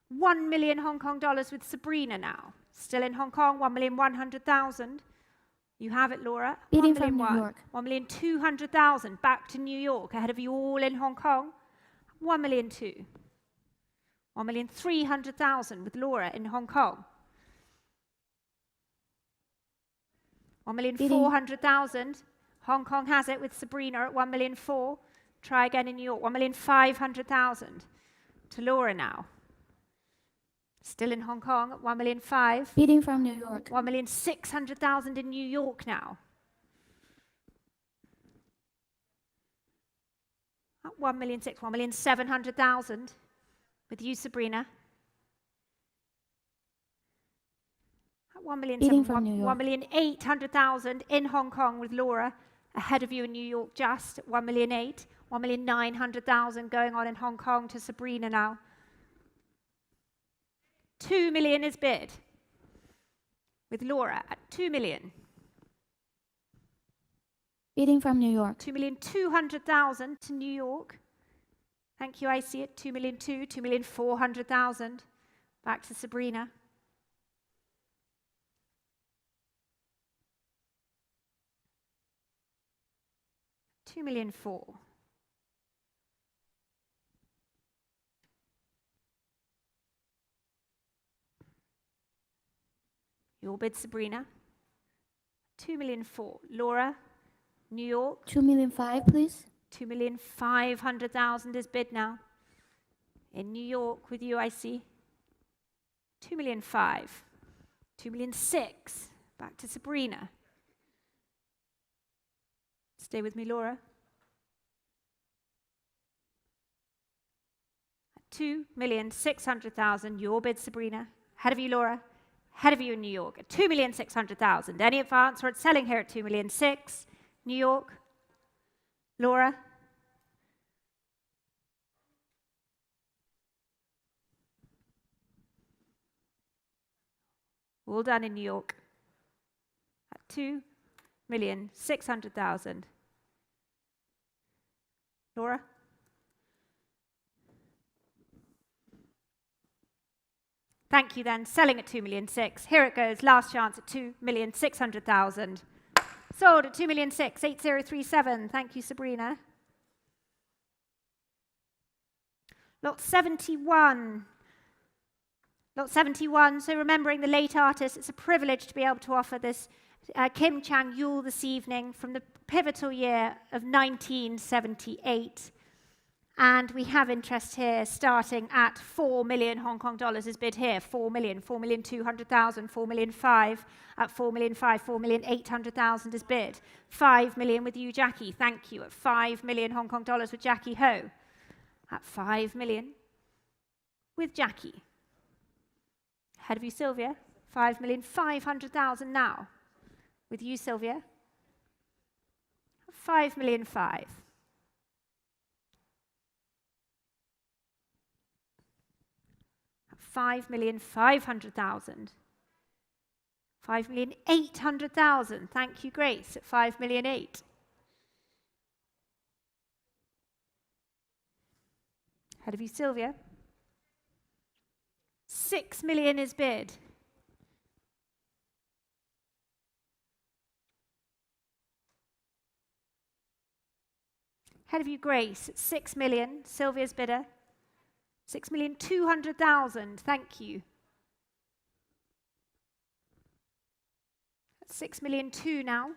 1 million Hong Kong dollars with Sabrina now. Still in Hong Kong, 1,100,000. You have it, Laura. Bidding from New York. 1,200,000 back to New York ahead of you all in Hong Kong. 1,200,000. 1,300,000 with Laura in Hong Kong. 1,400,000. Hong Kong has it with Sabrina at 1,400,000. Try again in New York. 1,500,000 to Laura now. Still in Hong Kong at 1,500,000. Bidding from New York. 1,600,000 in New York now. At 1,600,000. 1,700,000 with you, Sabrina. At 1,700,000. 1,800,000 in Hong Kong with Laura. Ahead of you in New York just at 1,800,000. 1,900,000 going on in Hong Kong to Sabrina now. 2 million is bid with Laura at 2 million. Bidding from New York. 2,200,000 to New York. Thank you, I see it. 2,200,000, 2,400,000. Back to Sabrina. $2,400,000. Your bid, Sabrina. 2,400,000. Laura, New York. 2,500,000, please. 2,500,000 is bid now. In New York with you, I see. 2,500,000. 2,600,000. Back to Sabrina. Stay with me, Laura. 2,600,000. Your bid, Sabrina. Ahead of you, Laura. Ahead of you in New York at 2,600,000. Any advance or it's selling here at 2,600,000. New York. Laura. All done in New York at 2,600,000. Laura. Thank you then. Selling at 2,600,000. Here it goes. Last chance at 2,600,000. Sold at 2,600,000. 8037. Thank you, Sabrina. Lot 71. Lot 71. So remembering the late artist, it's a privilege to be able to offer this Kim Chang-yul this evening from the pivotal year of 1978. And we have interest here starting at 4 million Hong Kong dollars is bid here. 4 million, 4,200,000, 4,500,000 at 4,500,000, 4,800,000 is bid. 5 million with you, Jackie. Thank you. At 5 million Hong Kong dollars with Jackie Ho. At 5 million with Jackie. Ahead of you, Sylvia. 5,500,000 now with you, Sylvia. 5,500,000. 5,500,000. 5,800,000. Thank you, Grace, at 5,800,000. Ahead of you, Sylvia. 6 million is bid. Ahead of you, Grace, at 6 million. Sylvia's bidder. 6,200,000. Thank you. 6,200,000 now.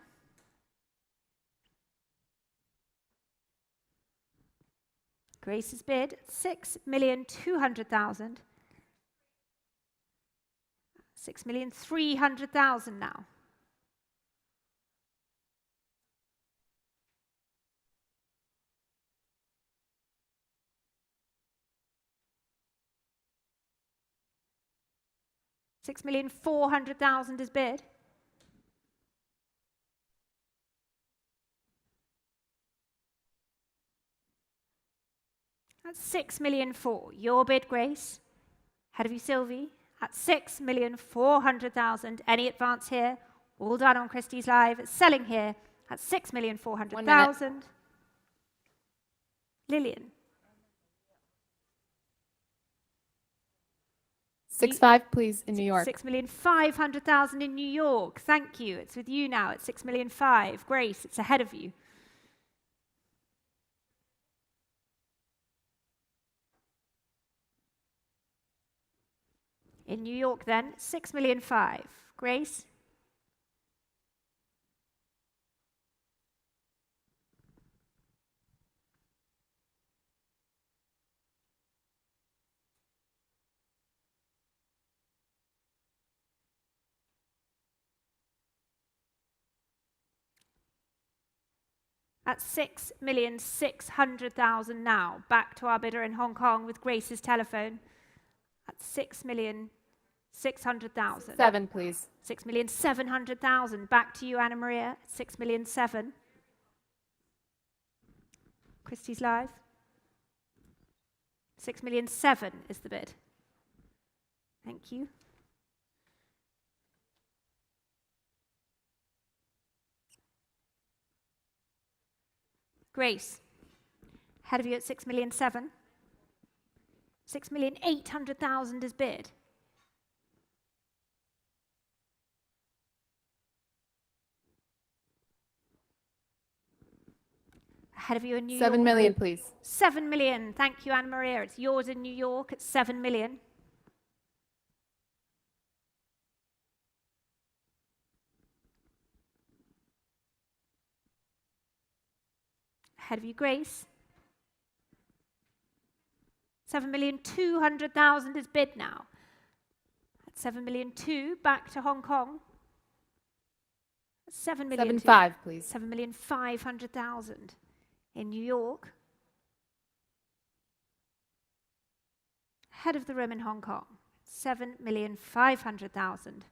Grace's bid, 6,200,000. 6,300,000 now. $6,400,000 is bid. That's 6,400,000. Your bid, Grace. Ahead of you, Sylvie. At 6,400,000. Any advance here? All done on Christie's Live. It's selling here at 6,400,000. Lillian. 6,500,000, please, in New York. 6,500,000 in New York. Thank you. It's with you now at 6,500,000. Grace, it's ahead of you. In New York, then, 6,500,000. Grace. At 6,600,000 now. Back to our bidder in Hong Kong with Grace's telephone. At 6,600,000. 7, please. 6,700,000. Back to you, Anna Maria. 6,700,000. Christie's Live. 6,700,000 is the bid. Thank you. Grace, ahead of you at 6,700,000. 6,800,000 is bid. Ahead of you in New York. 7 million, please. 7 million. Thank you, Anna Maria. It's yours in New York at 7 million. Ahead of you, Grace. 7,200,000 is bid now. At 7,200,000, back to Hong Kong. 7.5, please. 7,500,000 in New York. Head of the room in Hong Kong. 7,500,000.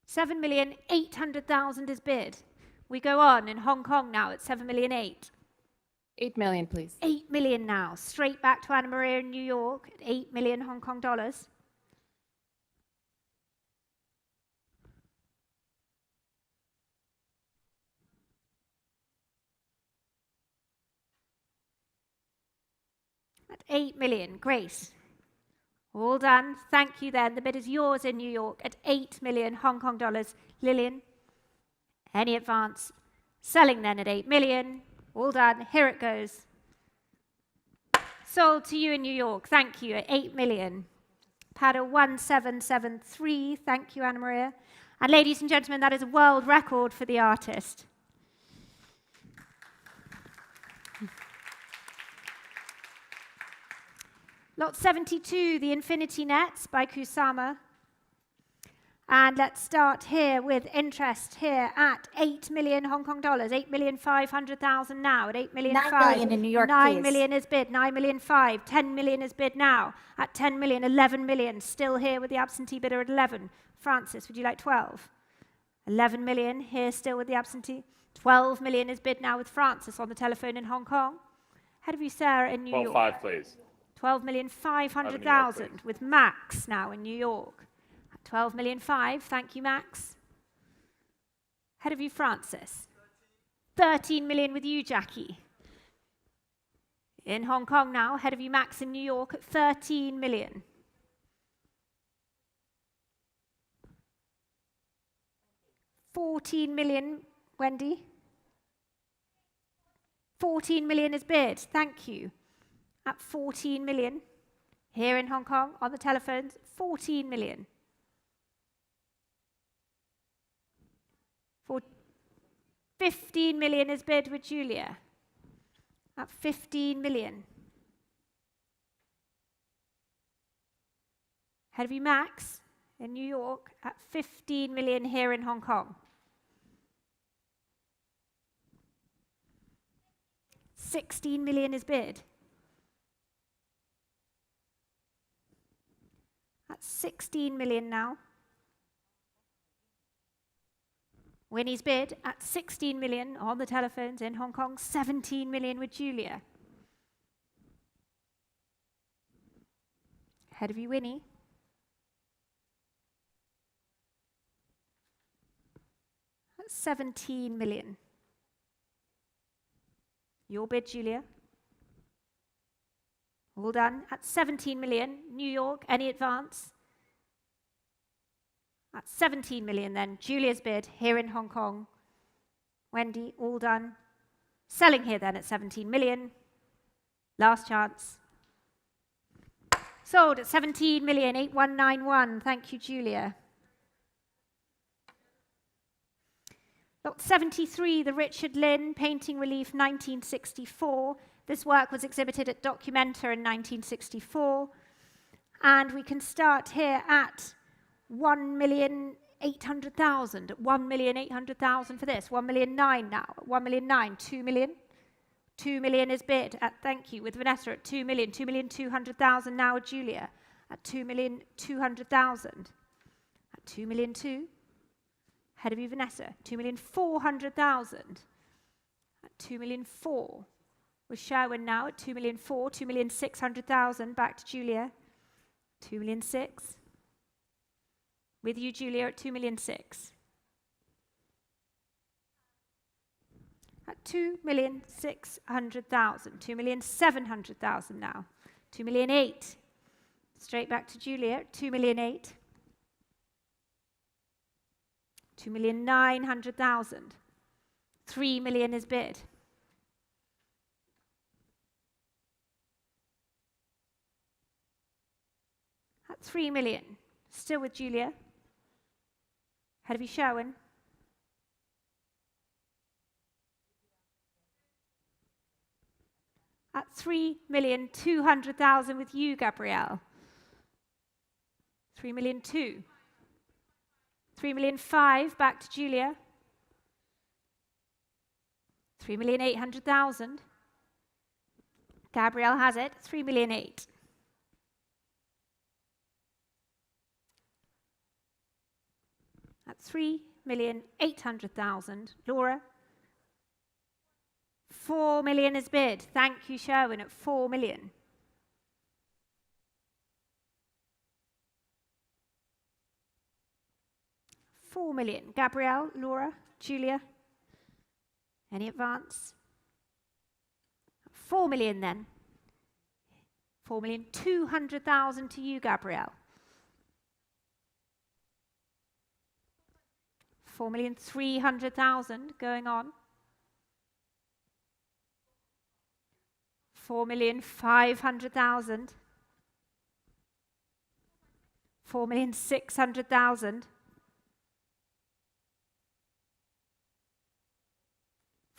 $7,800,000 is bid. We go on in Hong Kong now at 7,800,000. 8 million, please. 8 million now. Straight back to Anna Maria in New York at 8 million Hong Kong dollars. At 8 million, Grace. All done. Thank you then. The bid is yours in New York at 8 million Hong Kong dollars. Lillian, any advance? Selling then at 8 million. All done. Here it goes. Sold to you in New York. Thank you at 8 million. Paddle 1773. Thank you, Anna Maria. And ladies and gentlemen, that is a world record for the artist. Lot 72, the Infinity Nets by Kusama. And let's start here with interest here at 8 million Hong Kong dollars, 8,500,000 now at 8 million. 9 million in New York, 9 please. million is bid, 9 million 5, 10 million is bid now at 10 million, 11 million, still here with the absentee bidder at 11. Francis, would you like 12? 11 million here still with the absentee. 12 million is bid now with Francis on the telephone in Hong Kong. Head of you, Sarah, in New York. 12.5, please. 12,500,000 with Max now in New York. 12,500,000, thank you, Max. Head of you, Francis. 13 million with you, Jackie. In Hong Kong now, head of you, Max in New York at 13 million. $14 million, Wendy. 14 million is bid, thank you. At 14 million, here in Hong Kong, on the telephones, 14 million. For 15 million is bid with Julia. At 15 million. Head of you, Max, in New York, at 15 million here in Hong Kong. 16 million is bid. That's 16 million now. Winnie's bid at 16 million on the telephones in Hong Kong, 17 million with Julia. Head of you, Winnie. That's 17 million. Your bid, Julia. All done. At 17 million, New York, any advance? At 17 million then, Julia's bid here in Hong Kong. Wendy, all done. Selling here then at 17 million. Last chance. Sold at 17 million, 8191. Thank you, Julia. Lot 73, the Richard Lynn Painting Relief 1964. This work was exhibited at Documenta in 1964. And we can start here at 1,800,000. 1,800,000 for this. 1,900,000 now. 1,900,000. 2 million. 2 million is bid at, thank you, with Vanessa at 2 million. 2,200,000 now with Julia at 2,200,000. At 2,200,000. Head of you, Vanessa. 2,400,000. At 2,400,000. With Sherwin now at 2,400,000. 2,600,000. Back to Julia. 2,600,000. With you, Julia, at 2,600,000. At 2,600,000. 2,700,000 now. 2,000,008. Straight back to Julia. 2,000,008. 2,900,000. 3 million is bid. At 3 million. Still with Julia. Ahead of you, Sherwin. At 3,200,000 with you, Gabrielle. 3,200,000. 3,500,000 back to Julia. 3,800,000. Gabrielle has it. 3,800,000. At 3,800,000. Laura. 4 million is bid. Thank you, Sherwin, at 4 million. $4 million. Gabrielle, Laura, Julia. Any advance? 4 million then. 4,200,000 to you, Gabrielle. 4,300,000 going on. 4,500,000. 4,600,000.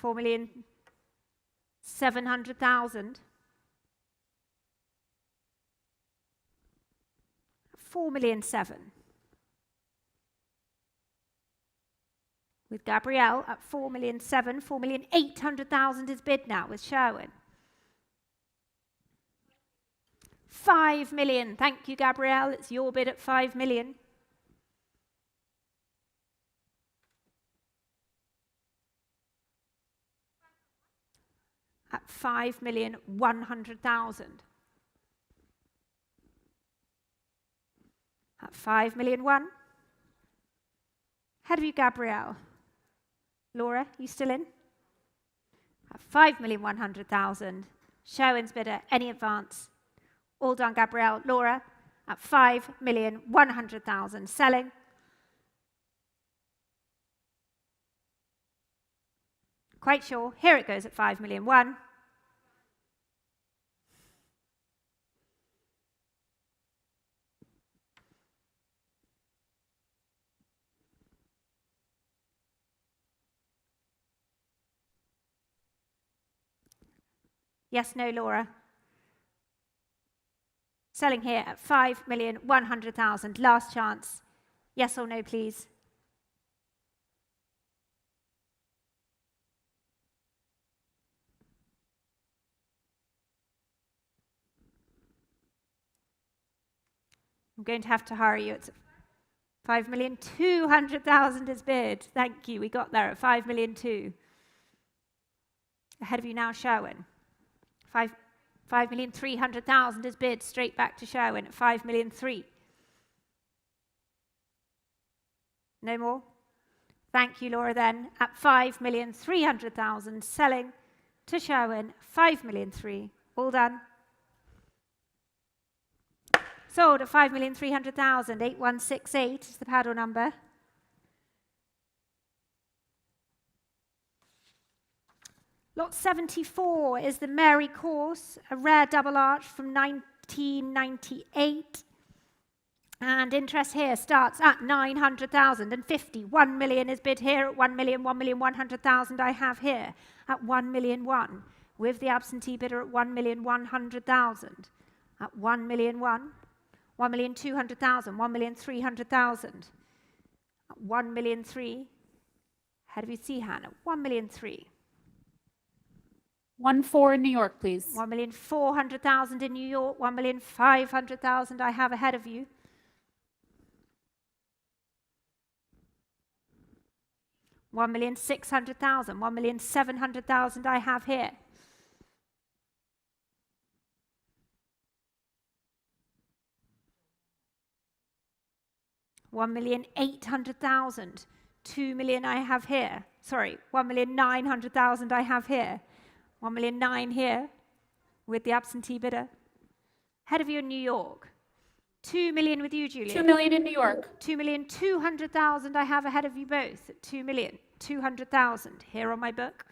4,700,000. 4,700,000. With Gabrielle at 4,700,000. 4,800,000 is bid now with Sherwin. 5 million. Thank you, Gabrielle. It's your bid at 5 million. At 5,100,000. At 5,000,001. Ahead of you, Gabrielle. Laura, you still in? At 5,100,000. Sherwin's bidder, any advance? All done, Gabrielle. Laura, at 5,100,000. Selling. Quite sure. Here it goes at 5,000,001. Yes, no, Laura. Selling here at 5,100,000. Last chance. Yes or no, please. I'm going to have to hurry you. It's 5,200,000 is bid. Thank you. We got there at 5,200,000. Ahead of you now, Sherwin. 5,300,000 is bid. Straight back to Sherwin at 5,300,000. No more? Thank you, Laura, then. At 5,300,000. Selling to Sherwin, 5,300,000. All done. Sold at 5,300,000. 8168 is the paddle number. Lot 74 is the Mary Course, a rare double arch from 1998. And interest here starts at 900,050. 1 million is bid here at 1 million, 1,100,000 I have here at 1,000,001, with the absentee bidder at 1,100,000. At 1,000,001, 1,200,000, 1,300,000. At 1,000,003, ahead of you, Sihan, at 1,000,003. 1,400,000 in New York, please. 1,400,000 in New York, 1,500,000 I have ahead of you. 1,600,000, 1,700,000 I have here. 1,800,000, 2 million I have here. sorry, 1,900,000 I have here. 1,900,000 here with the absentee bidder. Ahead of you in New York. 2 million with you, Julia. 2 million in New York. 2,200,000 I have ahead of you both. 2,200,000 here on my book.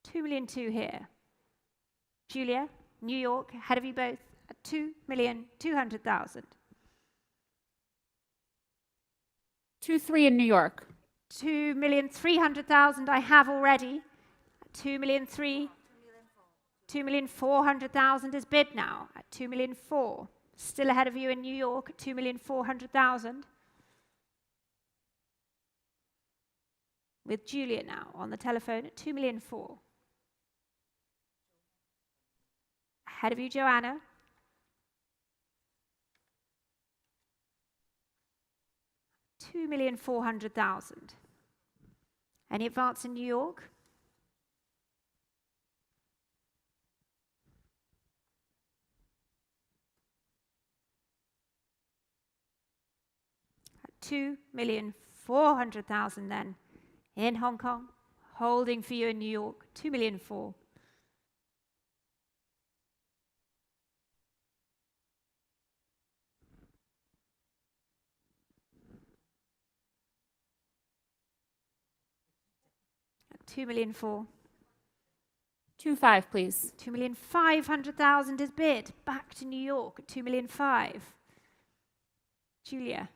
$2 million here. Julia, New York, ahead of you both at 2,200,000. 2-3 in New York. 2,300,000 I have already. 2,300,000. 2,400,000 is bid now at 2,400,000. Still ahead of you in New York at 2,400,000. With Julia now on the telephone at 2,400,000. Ahead of you, Joanna. $2,400,000. Any advance in New York? $2,400,000 then in Hong Kong, holding for you in New York, 2,400,000. $2,400,000. 2-5, please. 2,500,000 is bid. Back to New York at 2,500,000. Julia.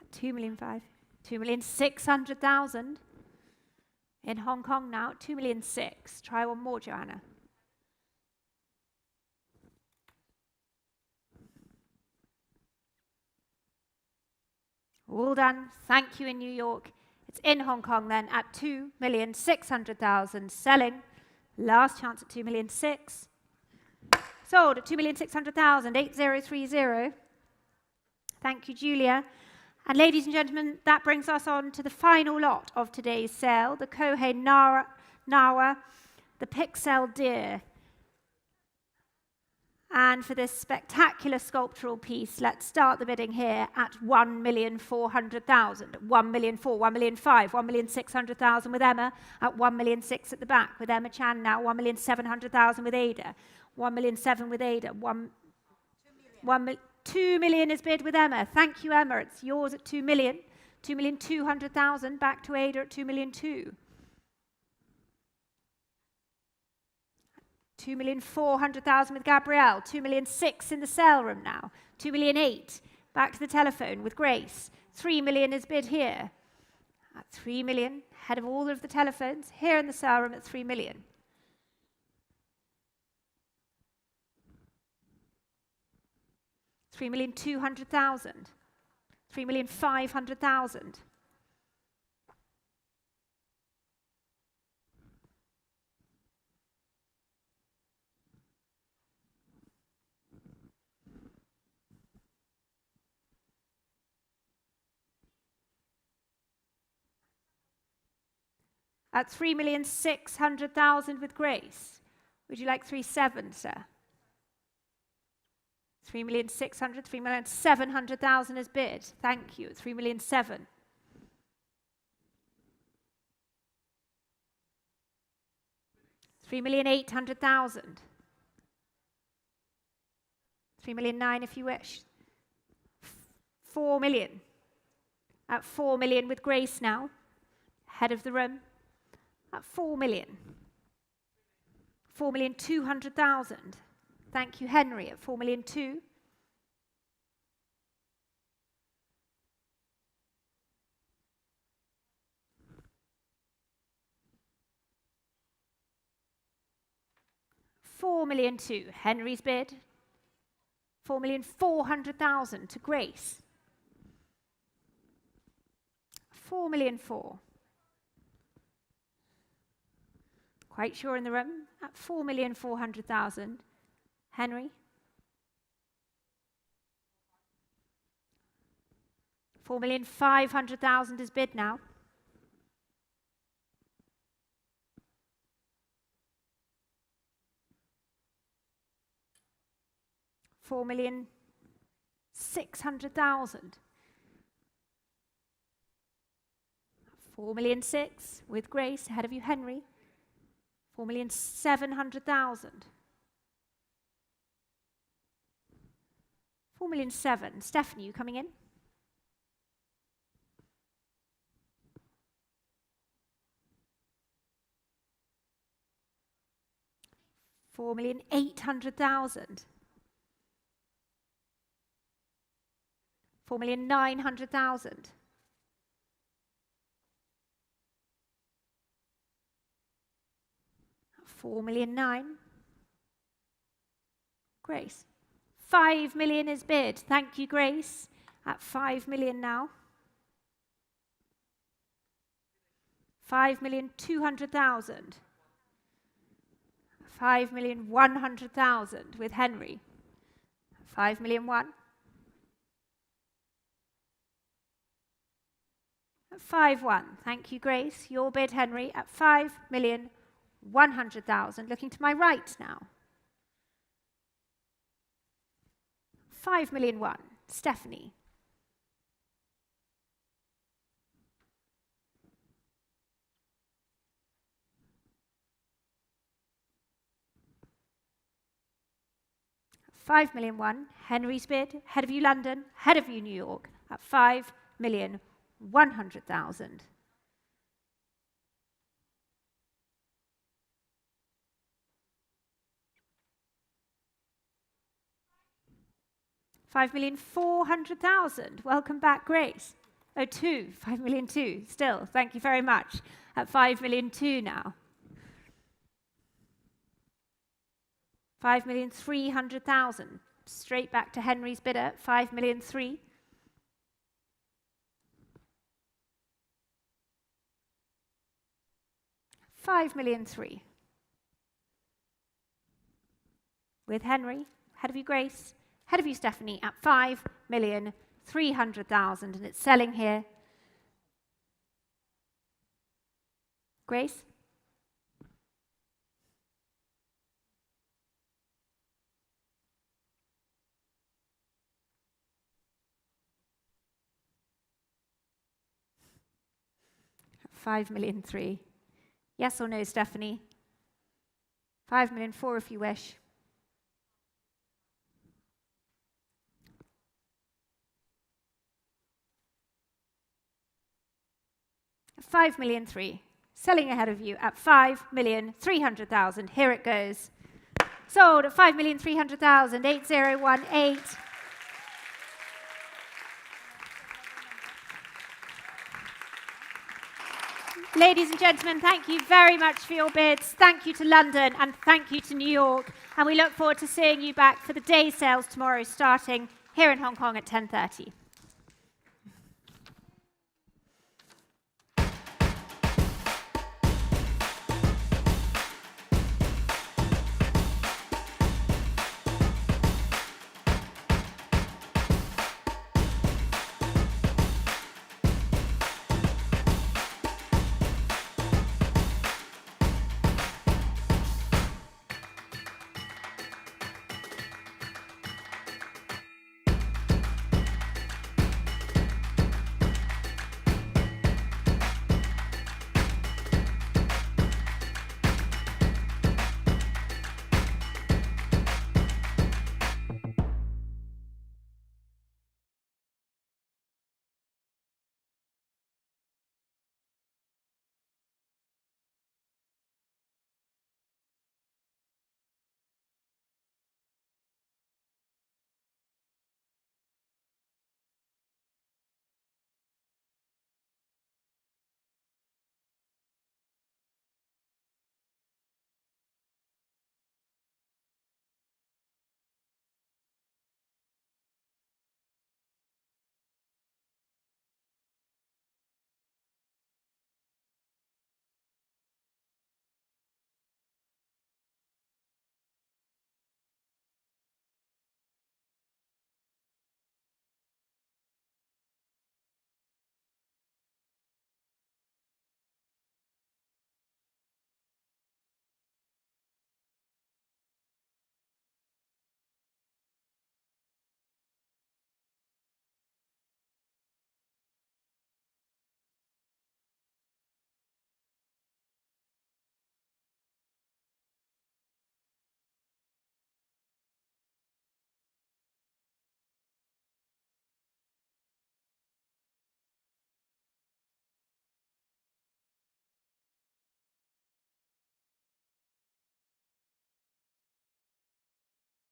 At 2,500,000. 2,600,000 in Hong Kong now. 2,600,000. Try one more, Joanna. All done. Thank you in New York. It's in Hong Kong then at 2,600,000 selling. Last chance at 2,600,000. Sold at 2,600,000, 8030. Thank you, Julia. And ladies and gentlemen, that brings us on to the final lot of today's sale, the Kohei Nawa, the Pixel Deer. And for this spectacular sculptural piece, let's start the bidding here at 1,400,000. 1,400,000, 1,500,000, 1,600,000 with Emma at 1,600,000 at the back with Emma Chan now. 1,700,000 with Ada. 1,700,000 with Ada. 2 million is bid with Emma. Thank you, Emma. It's yours at 2 million. 2,200,000 back to Ada at 2,200,000. 2,400,000 with Gabrielle. 2,600,000 in the sale room now. 2,800,000 back to the telephone with Grace. 3 million is bid here. At 3 million, head of all of the telephones, here in the sale room at 3 million. 3,200,000. 3,500,000. At 3,600,000 with Grace. Would you like 3,700,000, sir? 3,600,000, 3,700,000 is bid. Thank you. 3,700,000. 3,800,000. 3,900,000 if you wish. 4 million. At 4 million with Grace now. Head of the room. At 4 million. 4,200,000. Thank you, Henry, at 4,200,000. 4,200,000. Henry's bid. 4,400,000 to Grace. 4,400,000. Quite sure in the room at 4,400,000. Henry. 4,500,000 is bid now. 4,600,000. 4,006,000 with Grace, ahead of you, Henry. 4,700,000. 4,007,000. Stephanie, you coming in? $4,800,000. 4,900,000. 4,009,000. Grace. 5 million is bid. Thank you, Grace. At 5 million now. 5,200,000. 5,100,000 with Henry. 5,001,000. 5,100,000. Thank you, Grace. Your bid, Henry, at 5,100,000. Looking to my right now. 5,001,000. Stephanie. 5,001,000. Henry's bid. Head of you, London. Head of you, New York. At 5,100,000. 5,400,000. Welcome back, Grace. Oh, 5,002,000 still. Thank you very much. At 5,002,000 now. 5,300,000. Straight back to Henry's bidder. 5,003,000. 5,003,000. With Henry, head of you, Grace. Head of you, Stephanie, at 5,300,000, and it's selling here. Grace? $5,003,000. Yes or no, Stephanie? 5,004,000 if you wish. $5,003,000. Selling ahead of you at 5,300,000. Here it goes. Sold at 5,300,000. 8018. Ladies and gentlemen, thank you very much for your bids. Thank you to London and thank you to New York. And we look forward to seeing you back for the day sales tomorrow, starting here in Hong Kong at 10:30.